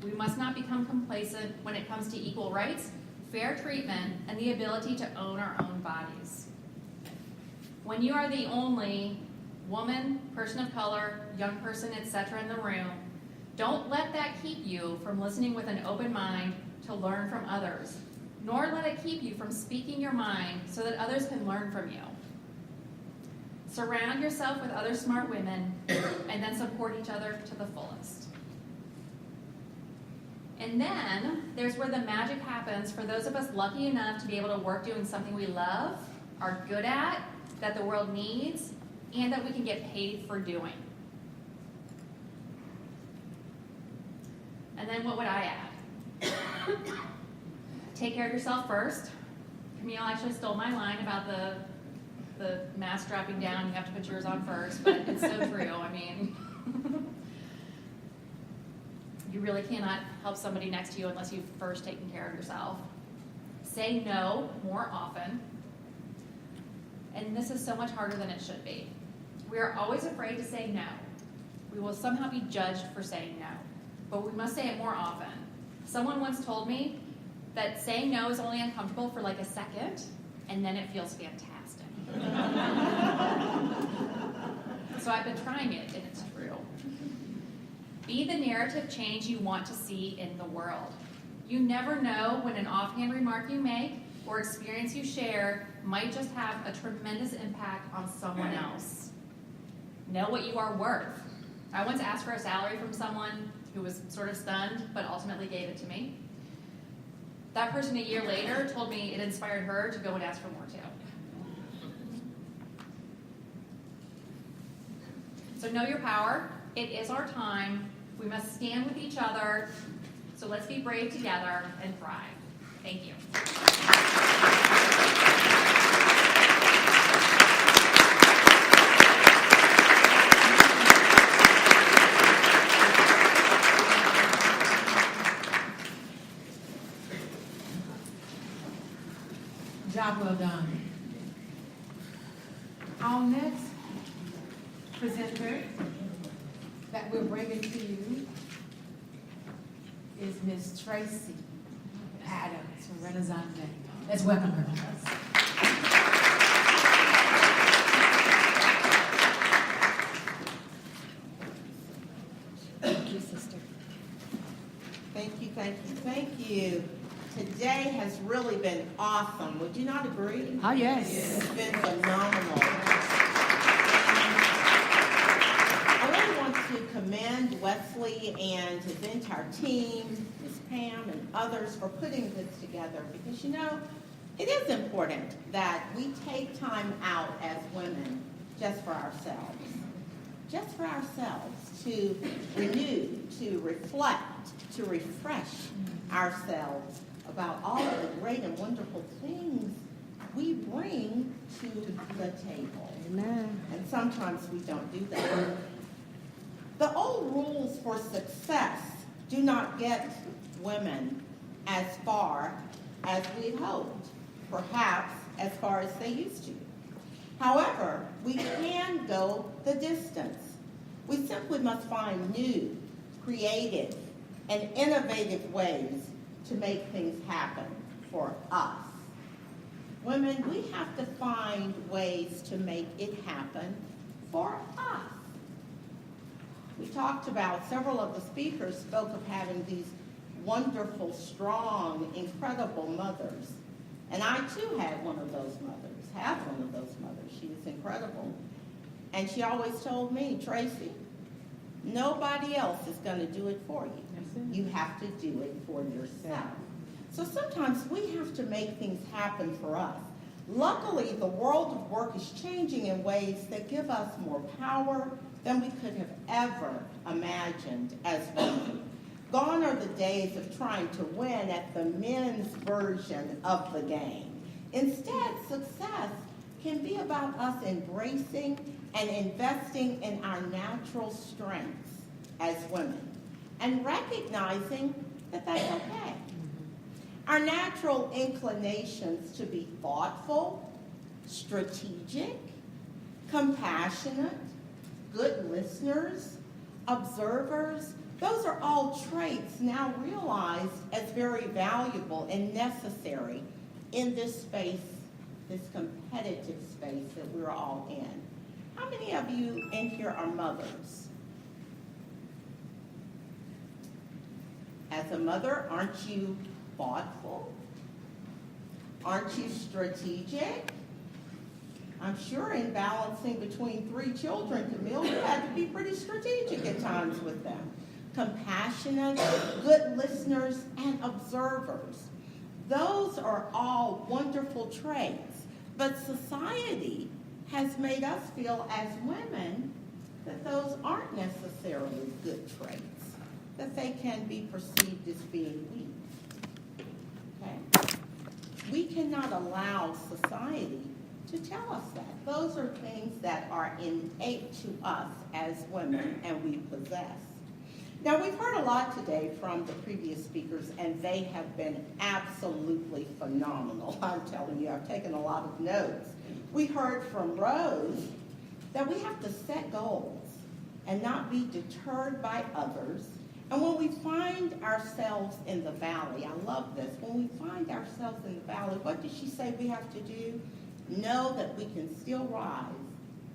K: We must not become complacent when it comes to equal rights, fair treatment, and the ability to own our own bodies. When you are the only woman, person of color, young person, etc. in the room, don't let that keep you from listening with an open mind to learn from others, nor let it keep you from speaking your mind so that others can learn from you. Surround yourself with other smart women and then support each other to the fullest. And then there's where the magic happens for those of us lucky enough to be able to work doing something we love, are good at, that the world needs, and that we can get paid for doing. And then what would I add? Take care of yourself first. Camille actually stole my line about the mask dropping down, you have to put yours on first, but it's so true. I mean, you really cannot help somebody next to you unless you've first taken care of yourself. Say no more often. And this is so much harder than it should be. We are always afraid to say no. We will somehow be judged for saying no. But we must say it more often. Someone once told me that saying no is only uncomfortable for like a second, and then it feels fantastic. So I've been trying it, and it's true. Be the narrative change you want to see in the world. You never know when an offhand remark you make or experience you share might just have a tremendous impact on someone else. Know what you are worth. I once asked for a salary from someone who was sort of stunned, but ultimately gave it to me. That person a year later told me it inspired her to go and ask for more too. So know your power. It is our time. We must stand with each other. So let's be brave together and thrive. Thank you.
A: Job well done. Our next presenter that we're bringing to you is Miss Tracy Adams from Renaissance Bank. Let's welcome her.
D: Thank you, sister. Thank you, thank you, thank you. Today has really been awesome. Would you not agree?
A: Oh, yes.
D: It's been phenomenal. I really want to commend Wesley and his entire team, Ms. Pam and others for putting this together because, you know, it is important that we take time out as women just for ourselves. Just for ourselves, to renew, to reflect, to refresh ourselves about all of the great and wonderful things we bring to the table.
G: Amen.
D: And sometimes we don't do that. The old rules for success do not get women as far as we hoped, perhaps as far as they used to. However, we can go the distance. We simply must find new, creative, and innovative ways to make things happen for us. Women, we have to find ways to make it happen for us. We talked about, several of the speakers spoke of having these wonderful, strong, incredible mothers. And I too had one of those mothers, have one of those mothers. She was incredible. And she always told me, Tracy, nobody else is going to do it for you. You have to do it for yourself. So sometimes we have to make things happen for us. Luckily, the world of work is changing in ways that give us more power than we could have ever imagined as women. Gone are the days of trying to win at the men's version of the game. Instead, success can be about us embracing and investing in our natural strengths as women and recognizing that that's okay. Our natural inclinations to be thoughtful, strategic, compassionate, good listeners, observers, those are all traits now realized as very valuable and necessary in this space, this competitive space that we're all in. How many of you in here are mothers? As a mother, aren't you thoughtful? Aren't you strategic? I'm sure in balancing between 3 children, Camille, you had to be pretty strategic at times with them. Compassionate, good listeners, and observers. Those are all wonderful traits, but society has made us feel as women that those aren't necessarily good traits, that they can be perceived as being weak. Okay? We cannot allow society to tell us that. Those are things that are innate to us as women and we possess. Now, we've heard a lot today from the previous speakers, and they have been absolutely phenomenal. I'm telling you, I've taken a lot of notes. We heard from Rose that we have to set goals and not be deterred by others. And when we find ourselves in the valley, I love this, when we find ourselves in the valley, what does she say we have to do? Know that we can still rise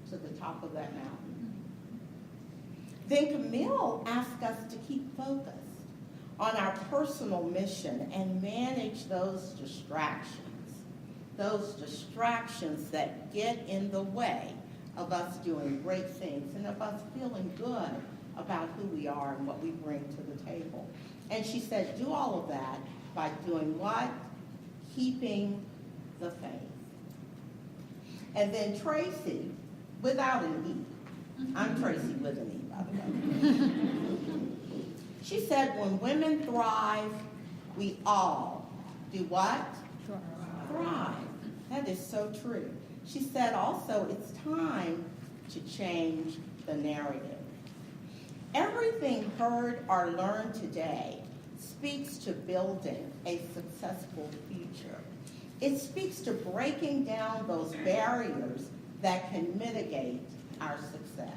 D: to the top of that mountain.
I: Then Camille asked us to keep focused on our personal mission and manage those distractions that get in the way of us doing great things and of us feeling good about who we are and what we bring to the table. And she said, do all of that by doing what? Keeping the faith. And then Tracy, without an E, I'm Tracy with an E, by the way. She said, when women thrive, we all do what? Thrive. That is so true. She said also, it's time to change the narrative. Everything heard or learned today speaks to building a successful future. It speaks to breaking down those barriers that can mitigate our success.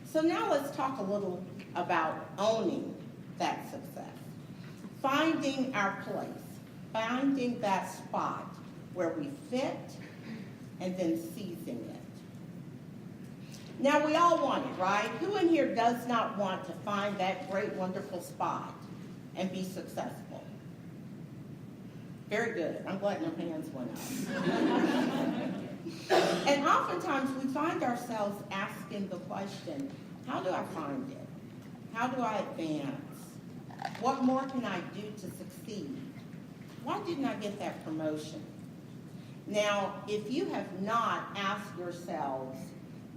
I: So now let's talk a little about owning that success. Finding our place, finding that spot where we fit, and then seizing it. Now we all want it, right? Who in here does not want to find that great, wonderful spot and be successful? Very good. I'm glad no hands went up. And oftentimes we find ourselves asking the question, how do I find it? How do I advance? What more can I do to succeed? Why didn't I get that promotion? Now, if you have not asked yourselves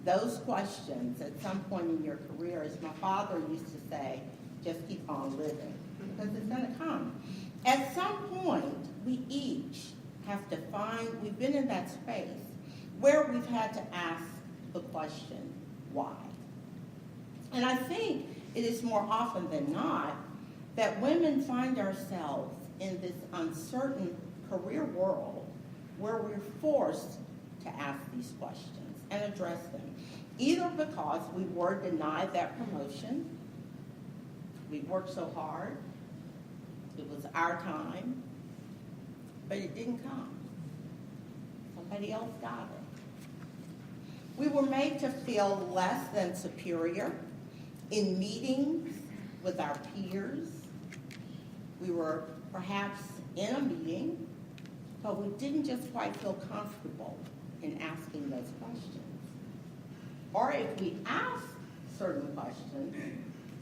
I: those questions at some point in your career, as my father used to say, just keep on living, because it's going to come. At some point, we each have to find, we've been in that space where we've had to ask the question, why? And I think it is more often than not that women find ourselves in this uncertain career world where we're forced to ask these questions and address them, either because we were denied that promotion, we worked so hard, it was our time, but it didn't come. Somebody else got it. We were made to feel less than superior in meetings with our peers. We were perhaps in a meeting, but we didn't just quite feel comfortable in asking those questions. Or if we asked certain questions,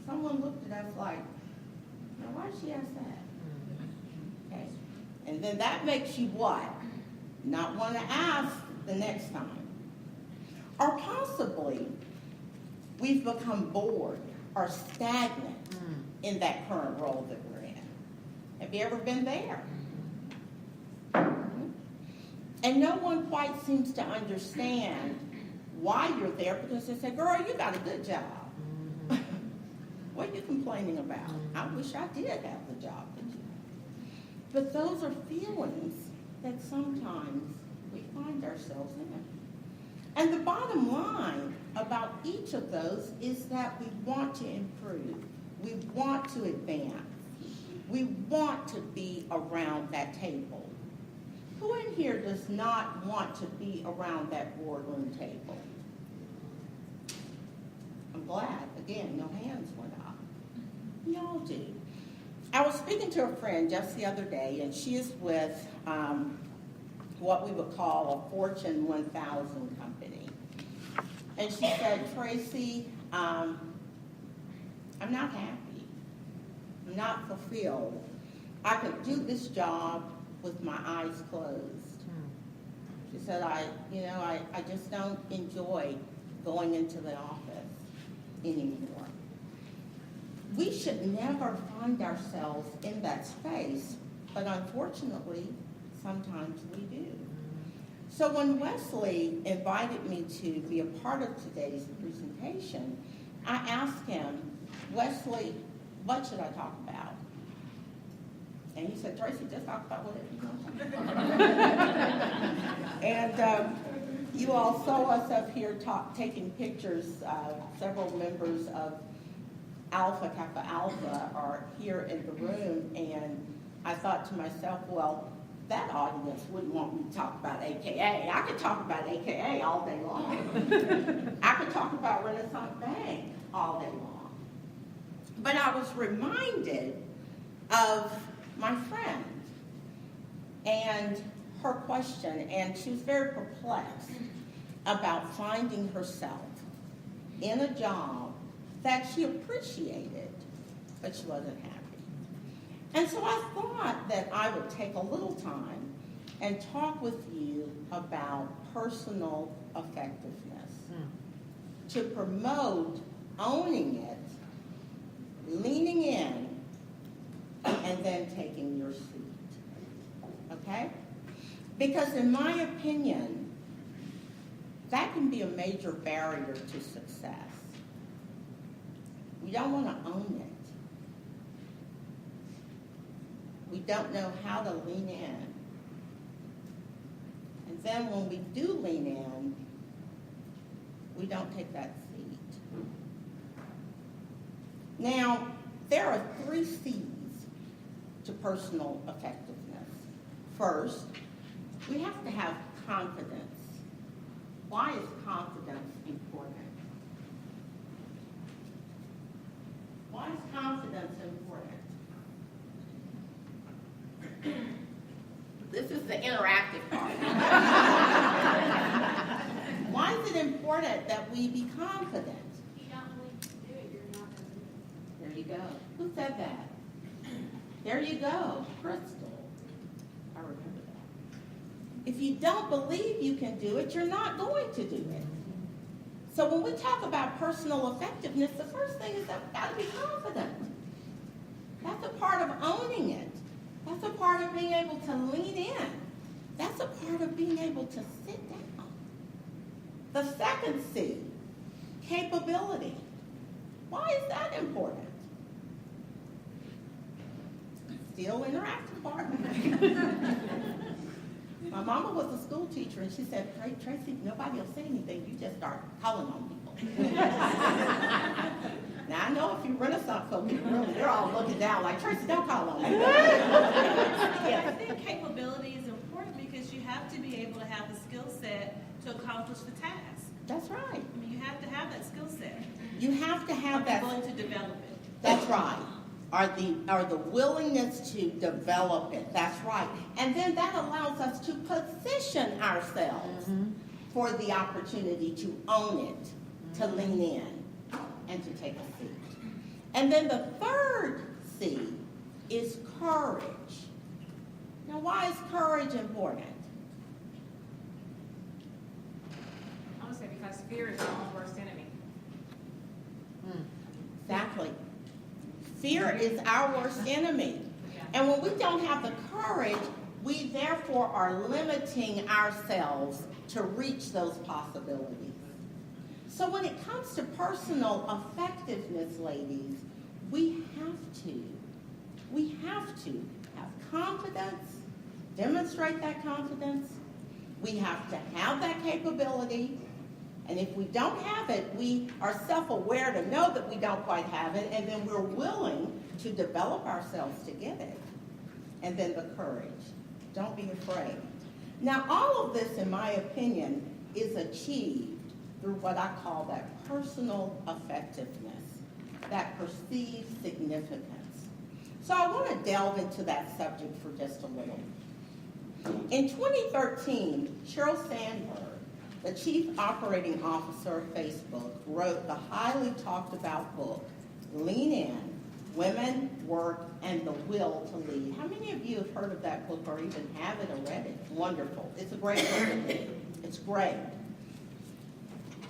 I: someone looked at us like, now why did she ask that? Okay. And then that makes you what? Not want to ask the next time. Or possibly we've become bored or stagnant in that current role that we're in. Have you ever been there? And no one quite seems to understand why you're there, because they say, girl, you got a good job. What are you complaining about? I wish I did have the job that you have. But those are feelings that sometimes we find ourselves in. And the bottom line about each of those is that we want to improve. We want to advance. We want to be around that table. Who in here does not want to be around that boardroom table? I'm glad, again, no hands went up. We all do. I was speaking to a friend just the other day, and she is with what we would call a Fortune 1000 company. And she said, Tracy, I'm not happy. I'm not fulfilled. I could do this job with my eyes closed. She said, I just don't enjoy going into the office anymore. We should never find ourselves in that space, but unfortunately, sometimes we do. So when Wesley invited me to be a part of today's presentation, I asked him, Wesley, what should I talk about? And he said, Tracy, just talk about whatever you want to talk about. And you all saw us up here taking pictures. Several members of Alpha Kappa Alpha are here in the room. And I thought to myself, well, that audience wouldn't want me to talk about AKA. I could talk about AKA all day long. I could talk about Renaissance Bank all day long. But I was reminded of my friend and her question, and she was very perplexed about finding herself in a job that she appreciated, but she wasn't happy. And so I thought that I would take a little time and talk with you about personal effectiveness to promote owning it, leaning in, and then taking your seat. Okay? Because in my opinion, that can be a major barrier to success. We don't want to own it. We don't know how to lean in. And then when we do lean in, we don't take that seat. Now, there are 3 C's to personal effectiveness. First, we have to have confidence. Why is confidence important? Why is confidence important? This is the interactive part. Why is it important that we be confident?
J: If you don't believe you can do it, you're not going to do it.
I: There you go. Who said that? There you go, Crystal. I remember that. If you don't believe you can do it, you're not going to do it. So when we talk about personal effectiveness, the first thing is that we've got to be confident. That's a part of owning it. That's a part of being able to lean in. That's a part of being able to sit down. The second C, capability. Why is that important? Still interactive part. My mama was a school teacher, and she said, Tracy, nobody will say anything. You just start calling on people. Now, I know if you Renaissance folks in the room, they're all looking down like, Tracy, don't call on me.
F: I think capability is important because you have to be able to have the skill set to accomplish the task.
I: That's right.
F: I mean, you have to have that skill set.
I: You have to have that.
F: Are you willing to develop it?
I: That's right. Are the willingness to develop it. That's right. And then that allows us to position ourselves for the opportunity to own it, to lean in, and to take a seat. And then the third C is courage. Now, why is courage important?
F: I would say because fear is our own worst enemy.
I: Exactly. Fear is our worst enemy. And when we don't have the courage, we therefore are limiting ourselves to reach those possibilities. So when it comes to personal effectiveness, ladies, we have to have confidence, demonstrate that confidence. We have to have that capability. And if we don't have it, we are self-aware to know that we don't quite have it, and then we're willing to develop ourselves to get it. And then the courage. Don't be afraid. Now, all of this, in my opinion, is achieved through what I call that personal effectiveness, that perceived significance. So I want to delve into that subject for just a little. In 2013, Sheryl Sandberg, the Chief Operating Officer of Facebook, wrote the highly talked about book, Lean In, Women, Work, and the Will to Lead. How many of you have heard of that book or even have it or read it? Wonderful. It's a great book. It's great.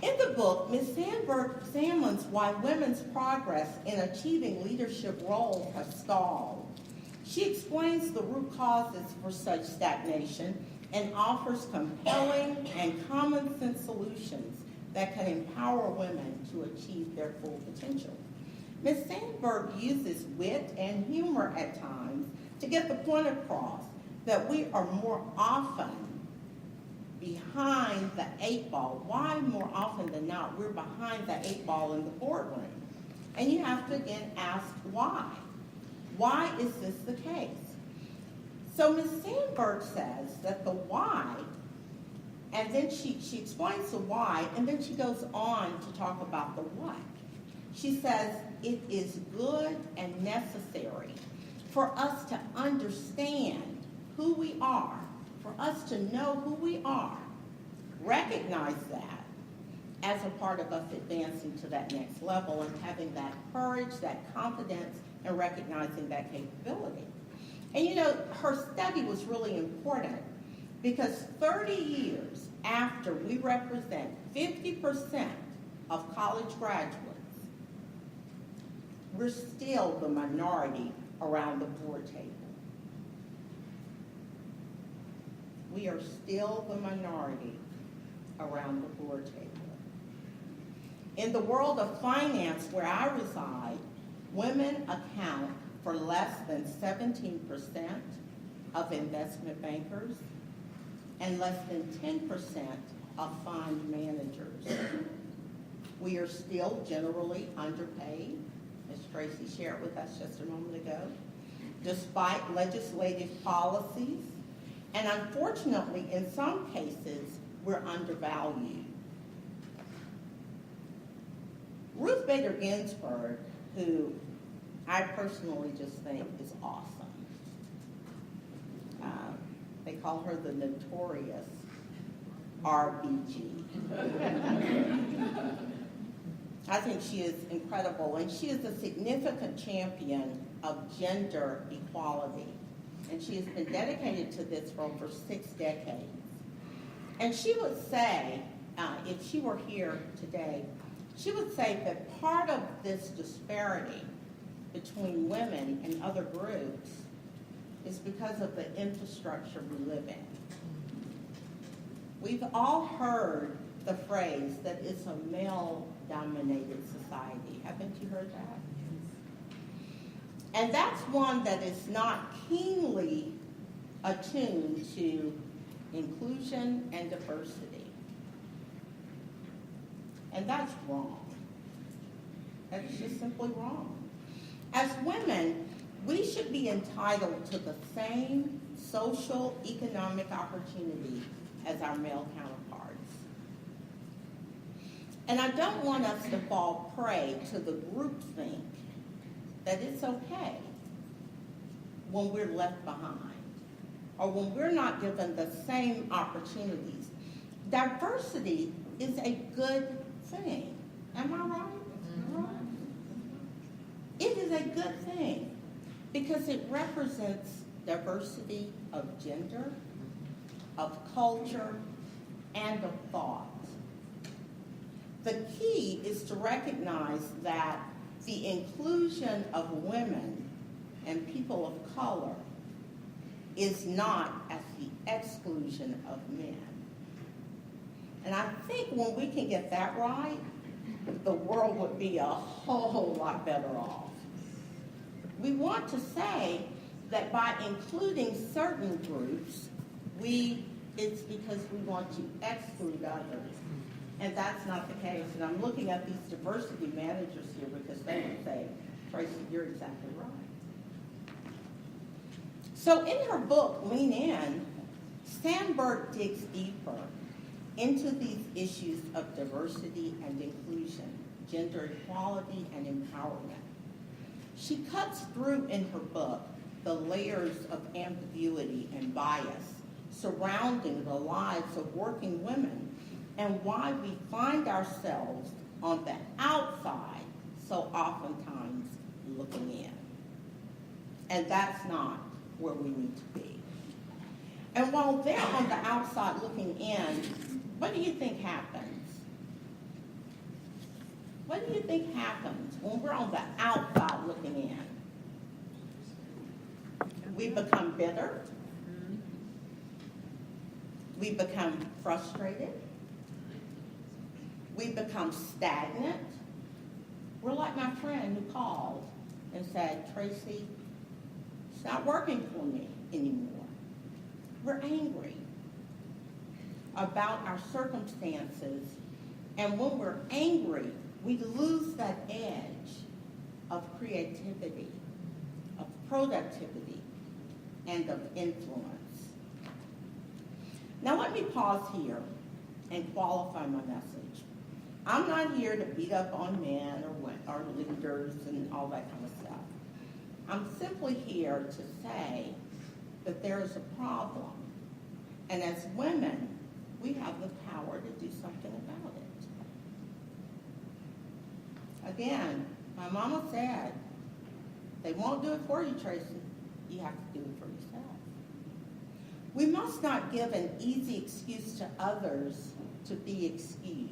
I: In the book, Ms. Sandberg examines why women's progress in achieving leadership roles have stalled. She explains the root causes for such stagnation and offers compelling and common sense solutions that can empower women to achieve their full potential. Ms. Sandberg uses wit and humor at times to get the point across that we are more often behind the 8 ball. Why more often than not? We're behind the 8 ball in the boardroom. And you have to again ask why. Why is this the case? So Ms. Sandberg says that the why, and then she explains the why, and then she goes on to talk about the what. She says it is good and necessary for us to understand who we are, for us to know who we are, recognize that as a part of us advancing to that next level and having that courage, that confidence, and recognizing that capability. And you know, her study was really important because 30 years after we represent 50% of college graduates, we're still the minority around the board table. We are still the minority around the board table. In the world of finance where I reside, women account for less than 17% of investment bankers and less than 10% of fund managers. We are still generally underpaid, as Tracy shared with us just a moment ago, despite legislative policies, and unfortunately, in some cases, we're undervalued. Ruth Bader Ginsburg, who I personally just think is awesome. They call her the notorious RBG. I think she is incredible, and she is a significant champion of gender equality. And she has been dedicated to this for over 6 decades. And she would say, if she were here today, she would say that part of this disparity between women and other groups is because of the infrastructure we live in. We've all heard the phrase that it's a male-dominated society. Haven't you heard that? And that's one that is not keenly attuned to inclusion and diversity. And that's wrong. That's just simply wrong. As women, we should be entitled to the same social, economic opportunity as our male counterparts. And I don't want us to fall prey to the groupthink that it's okay when we're left behind or when we're not given the same opportunities. Diversity is a good thing. Am I right? It is a good thing because it represents diversity of gender, of culture, and of thought. The key is to recognize that the inclusion of women and people of color is not at the exclusion of men. And I think when we can get that right, the world would be a whole lot better off. We want to say that by including certain groups, it's because we want to exclude others. And that's not the case. And I'm looking at these diversity managers here because they would say, Tracy, you're exactly right. So in her book, Lean In, Sandberg digs deeper into these issues of diversity and inclusion, gender equality and empowerment. She cuts through in her book the layers of ambiguity and bias surrounding the lives of working women and why we find ourselves on the outside so oftentimes looking in. And that's not where we need to be. And while they're on the outside looking in, what do you think happens? What do you think happens when we're on the outside looking in? We become bitter. We become frustrated. We become stagnant. We're like my friend who called and said, Tracy, it's not working for me anymore. We're angry about our circumstances, and when we're angry, we lose that edge of creativity, of productivity, and of influence. Now let me pause here and qualify my message. I'm not here to beat up on men or leaders and all that kind of stuff. I'm simply here to say that there is a problem, and as women, we have the power to do something about it. Again, my mama said, they won't do it for you, Tracy. You have to do it for yourself. We must not give an easy excuse to others to be excused.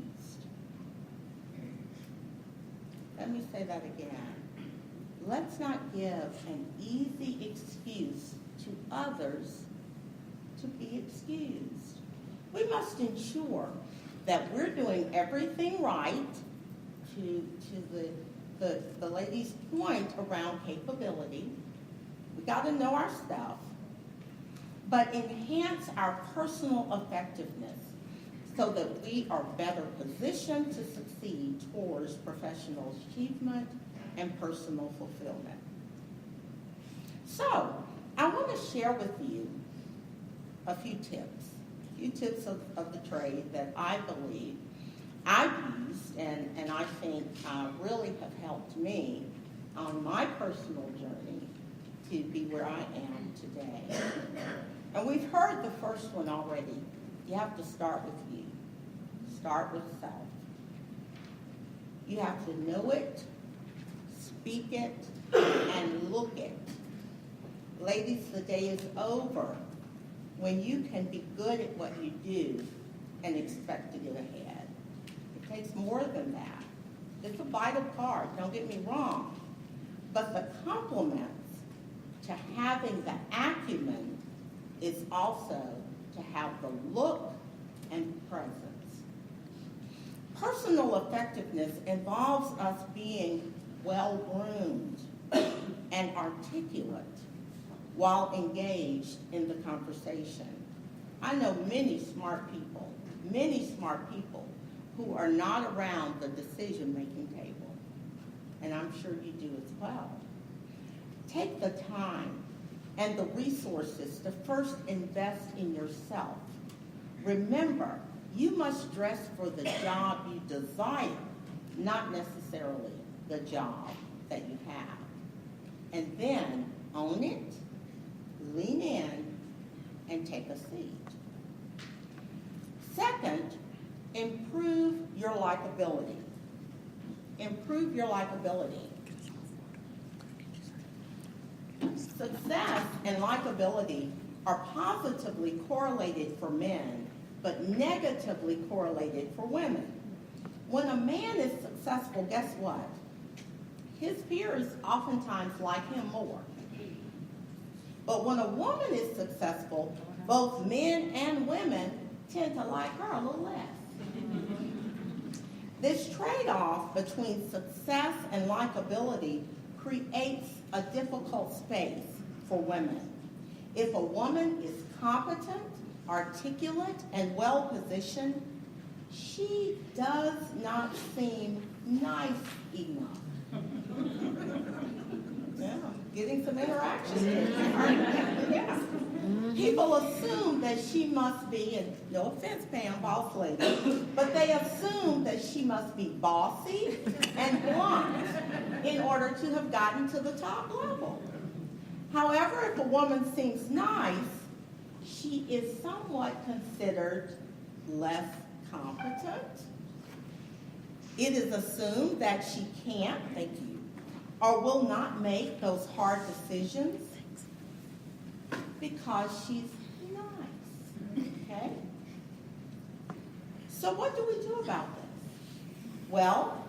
I: Let me say that again. Let's not give an easy excuse to others to be excused. We must ensure that we're doing everything right, to the lady's point around capability. We got to know our stuff, but enhance our personal effectiveness so that we are better positioned to succeed towards professional achievement and personal fulfillment. So, I want to share with you a few tips of the trade that I believe I've used and I think really have helped me on my personal journey to be where I am today. And we've heard the first one already. You have to start with you. Start with self. You have to know it, speak it, and look it. Ladies, the day is over when you can be good at what you do and expect to get ahead. It takes more than that. It's a vital part, don't get me wrong. But the complements to having the acumen is also to have the look and presence. Personal effectiveness involves us being well-groomed and articulate while engaged in the conversation. I know many smart people who are not around the decision-making table, and I'm sure you do as well. Take the time and the resources to first invest in yourself. Remember, you must dress for the job you desire, not necessarily the job that you have. And then own it, lean in, and take a seat. Second, improve your likability. Improve your likability. Success and likability are positively correlated for men, but negatively correlated for women. When a man is successful, guess what? His peers oftentimes like him more. But when a woman is successful, both men and women tend to like her a little less. This trade-off between success and likability creates a difficult space for women. If a woman is competent, articulate, and well-positioned, she does not seem nice enough. Yeah, getting some interaction here. Yeah. People assume that she must be, and no offense, Pam, boss lady, but they assume that she must be bossy and blunt in order to have gotten to the top level. However, if a woman seems nice, she is somewhat considered less competent. It is assumed that she can't, thank you, or will not make those hard decisions because she's nice, okay? So what do we do about this? Well,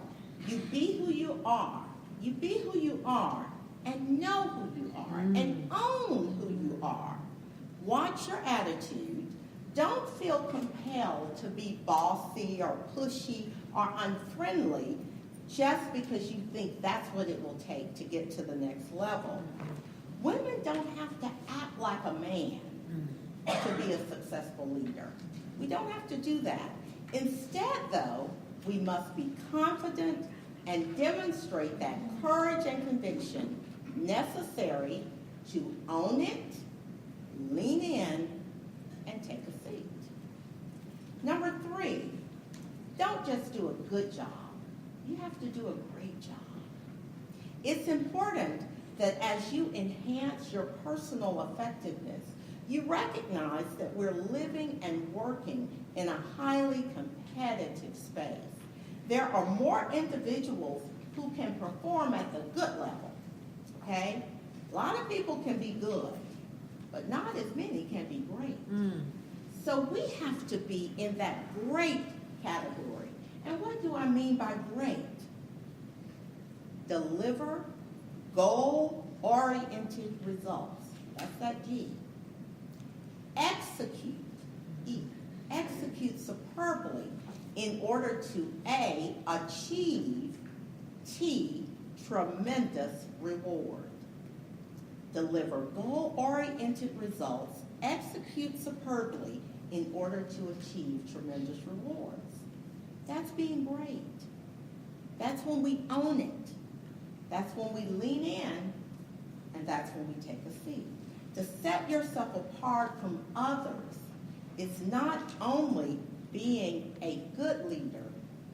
I: you be who you are. You be who you are and know who you are and own who you are. Watch your attitude. Don't feel compelled to be bossy or pushy or unfriendly just because you think that's what it will take to get to the next level. Women don't have to act like a man to be a successful leader. We don't have to do that. Instead, though, we must be confident and demonstrate that courage and conviction necessary to own it lean in and take a seat. Number 3, don't just do a good job. You have to do a great job. It's important that as you enhance your personal effectiveness, you recognize that we're living and working in a highly competitive space. There are more individuals who can perform at the good level, okay? A lot of people can be good, but not as many can be great. So we have to be in that great category. And what do I mean by great? Deliver goal-oriented results. That's that G. Execute, E. Execute superbly in order to A, achieve, T, tremendous reward. Deliver goal-oriented results, execute superbly in order to achieve tremendous rewards. That's being great. That's when we own it. That's when we lean in, and that's when we take a seat. To set yourself apart from others is not only being a good leader,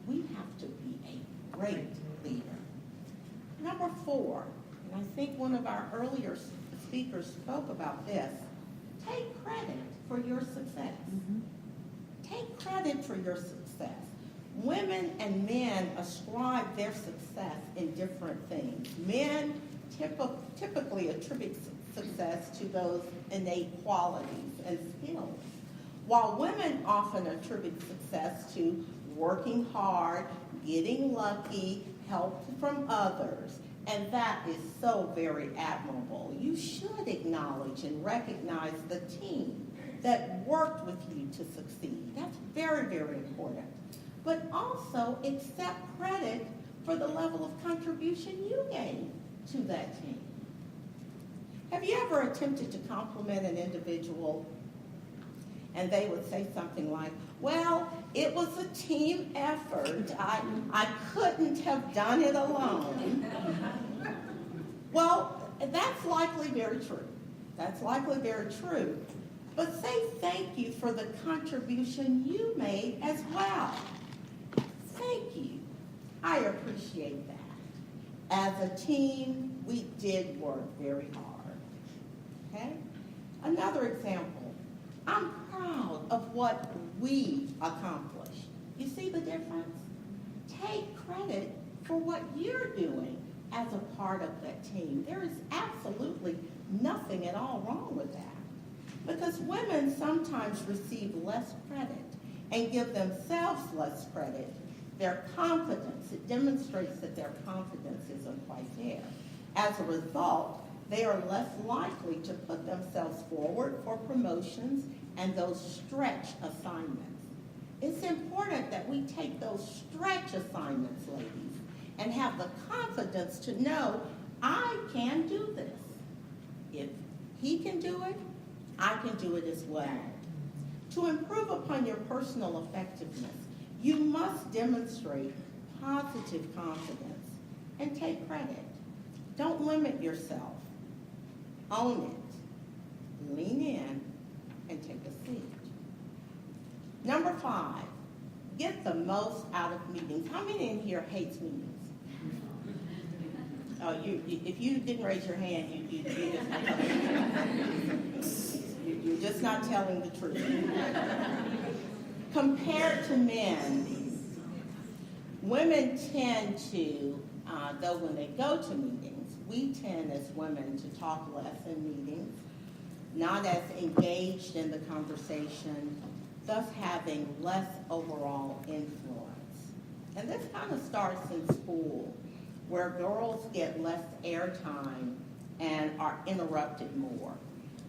I: we have to be a great leader. Number 4, and I think one of our earlier speakers spoke about this, take credit for your success. Take credit for your success. Women and men ascribe their success in different things. Men typically attribute success to those innate qualities and skills, while women often attribute success to working hard, getting lucky, help from others, and that is so very admirable. You should acknowledge and recognize the team that worked with you to succeed. That's very, very important. But also accept credit for the level of contribution you gave to that team. Have you ever attempted to compliment an individual and they would say something like, well, it was a team effort. I couldn't have done it alone. Well, that's likely very true. That's likely very true. But say thank you for the contribution you made as well. Thank you. I appreciate that. As a team, we did work very hard. Okay? Another example. I'm proud of what we accomplished. You see the difference? Take credit for what you're doing as a part of that team. There is absolutely nothing at all wrong with that. Because women sometimes receive less credit and give themselves less credit. Their confidence, it demonstrates that their confidence isn't quite there. As a result, they are less likely to put themselves forward for promotions and those stretch assignments. It's important that we take those stretch assignments, ladies, and have the confidence to know, I can do this. If he can do it, I can do it as well. To improve upon your personal effectiveness, you must demonstrate positive confidence and take credit. Don't limit yourself. Own it. Lean in and take a seat. Number 5, get the most out of meetings. How many in here hates meetings? Oh, if you didn't raise your hand, you're just not telling the truth. Compared to men, women tend to, though when they go to meetings, we tend as women to talk less in meetings, not as engaged in the conversation, thus having less overall influence. And this kind of starts in school, where girls get less airtime and are interrupted more.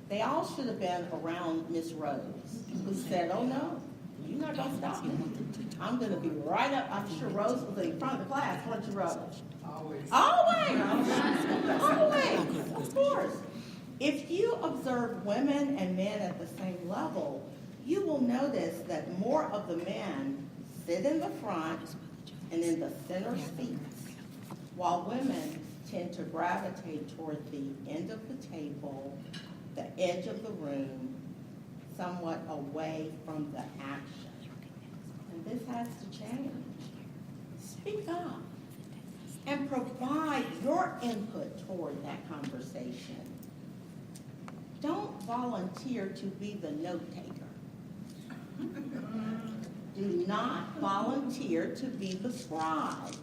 I: They all should have been around Miss Rose, who said, oh no, you're not going to stop me. I'm going to be right up. I'm sure Rose was in front of the class, weren't you, Rose? Always. Always. Always. Of course. If you observe women and men at the same level, you will notice that more of the men sit in the front and in the center seats, while women tend to gravitate toward the end of the table the edge of the room, somewhat away from the action. And this has to change. Speak up and provide your input toward that conversation. Don't volunteer to be the note taker. Do not volunteer to be the scribe.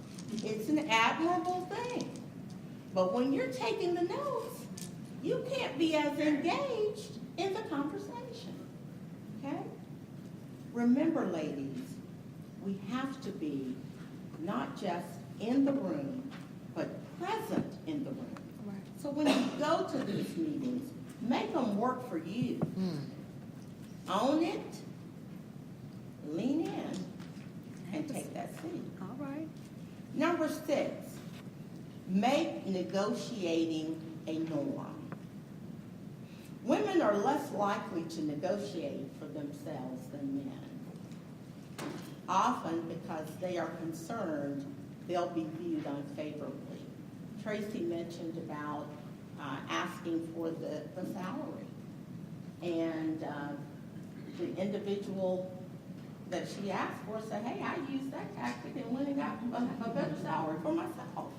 I: It's an admirable thing. But when you're taking the notes, you can't be as engaged in the conversation. Okay? Remember, ladies, we have to be not just in the room, but present in the room.
B: Right.
I: So when you go to these meetings, make them work for you. Own it, lean in, and take that seat.
B: All right.
I: Number 6, make negotiating a norm. Women are less likely to negotiate for themselves than men, often because they are concerned they'll be viewed unfavorably. Tracy mentioned about asking for the salary. And the individual that she asked for said, hey, I used that tactic and went and got a better salary for myself.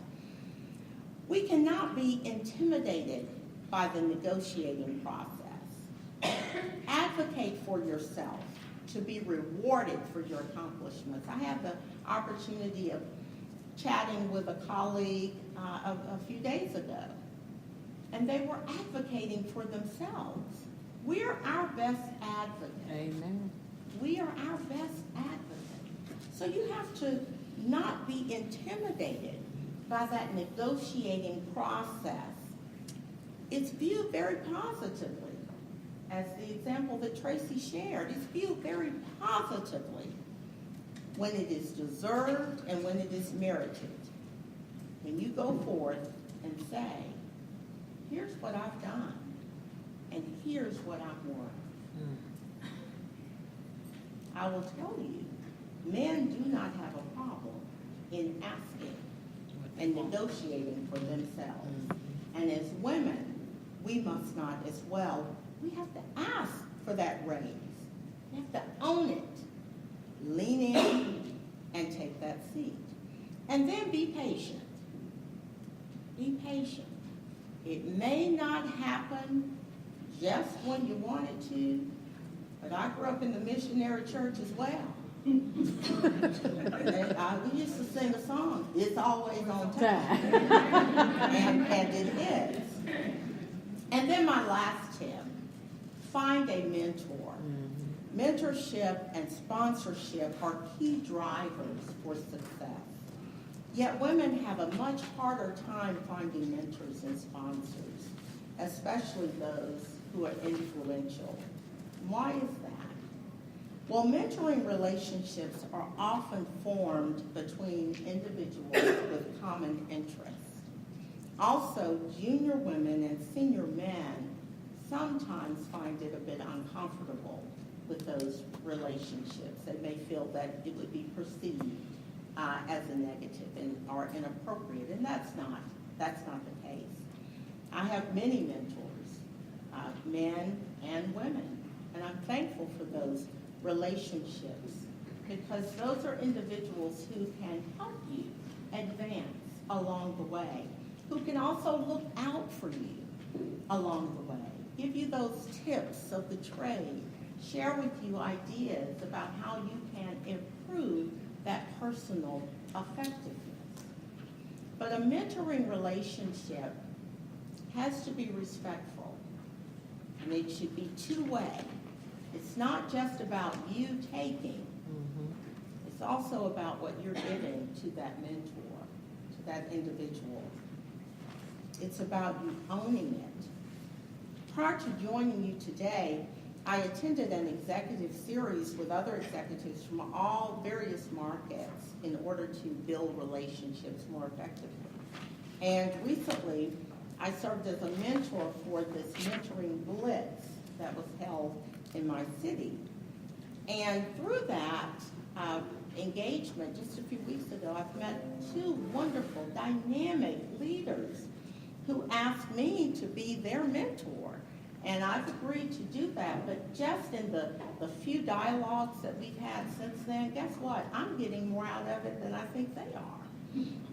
I: We cannot be intimidated by the negotiating process. Advocate for yourself to be rewarded for your accomplishments. I had the opportunity of chatting with a colleague a few days ago, and they were advocating for themselves. We're our best advocate.
B: Amen.
I: We are our best advocate. So you have to not be intimidated by that negotiating process. It's viewed very positively. As the example that Tracy shared, it's viewed very positively when it is deserved and when it is merited. When you go forth and say, here's what I've done, and here's what I'm worth. I will tell you, men do not have a problem in asking and negotiating for themselves. And as women, we must not as well. We have to ask for that raise. We have to own it. Lean in and take that seat. And then be patient. Be patient. It may not happen just when you want it to, but I grew up in the missionary church as well. We used to sing a song, it's always on time. and it is. And then my last tip, find a mentor. Mentorship and sponsorship are key drivers for success. Yet women have a much harder time finding mentors and sponsors, especially those who are influential. Why is that? Well, mentoring relationships are often formed between individuals with common interests. Also, junior women and senior men sometimes find it a bit uncomfortable with those relationships. They may feel that it would be perceived as a negative or inappropriate, and that's not the case. I have many mentors, men and women, and I'm thankful for those relationships because those are individuals who can help you advance along the way, who can also look out for you along the way, give you those tips of the trade, share with you ideas about how you can improve that personal effectiveness. But a mentoring relationship has to be respectful, and it should be two-way. It's not just about you taking, it's also about what you're giving to that mentor, to that individual. It's about you owning it. Prior to joining you today, I attended an executive series with other executives from all various markets in order to build relationships more effectively. And recently, I served as a mentor for this mentoring blitz that was held in my city. And through that engagement, just a few weeks ago, I've met two wonderful, dynamic leaders who asked me to be their mentor And I've agreed to do that, but just in the few dialogues that we've had since then, guess what? I'm getting more out of it than I think they are.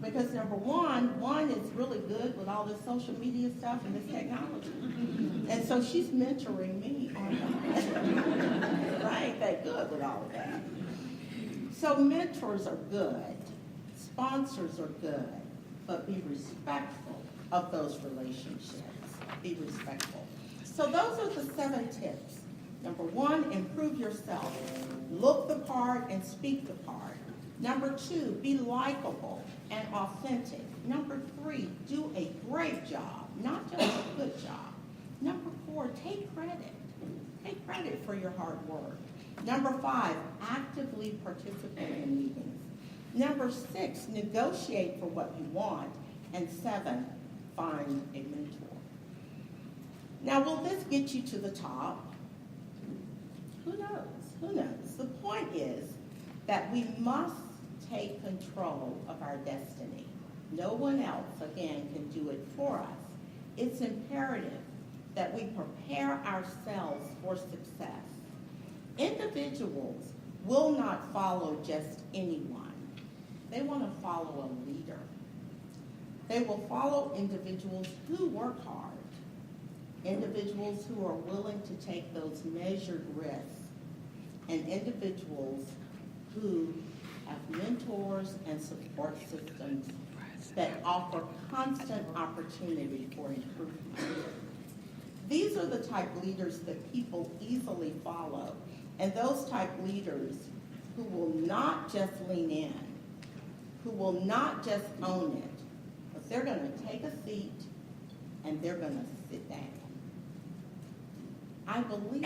I: Because number one is really good with all this social media stuff and this technology. And so she's mentoring me on that. I ain't that good with all of that. So mentors are good, sponsors are good, but be respectful of those relationships. Be respectful. So those are the 7 tips. Number 1, improve yourself. Look the part and speak the part. Number 2, be likable and authentic. Number 3, do a great job, not just a good job. Number 4, take credit. Take credit for your hard work. Number 5, actively participate in meetings. Number 6, negotiate for what you want. And 7, find a mentor. Now, will this get you to the top? Who knows? Who knows? The point is that we must take control of our destiny. No one else, again, can do it for us. It's imperative that we prepare ourselves for success. Individuals will not follow just anyone. They want to follow a leader. They will follow individuals who work hard, individuals who are willing to take those measured risks, and individuals who have mentors and support systems that offer constant opportunity for improvement. These are the type leaders that people easily follow, and those type leaders who will not just lean in, who will not just own it, but they're going to take a seat and they're going to sit down. I believe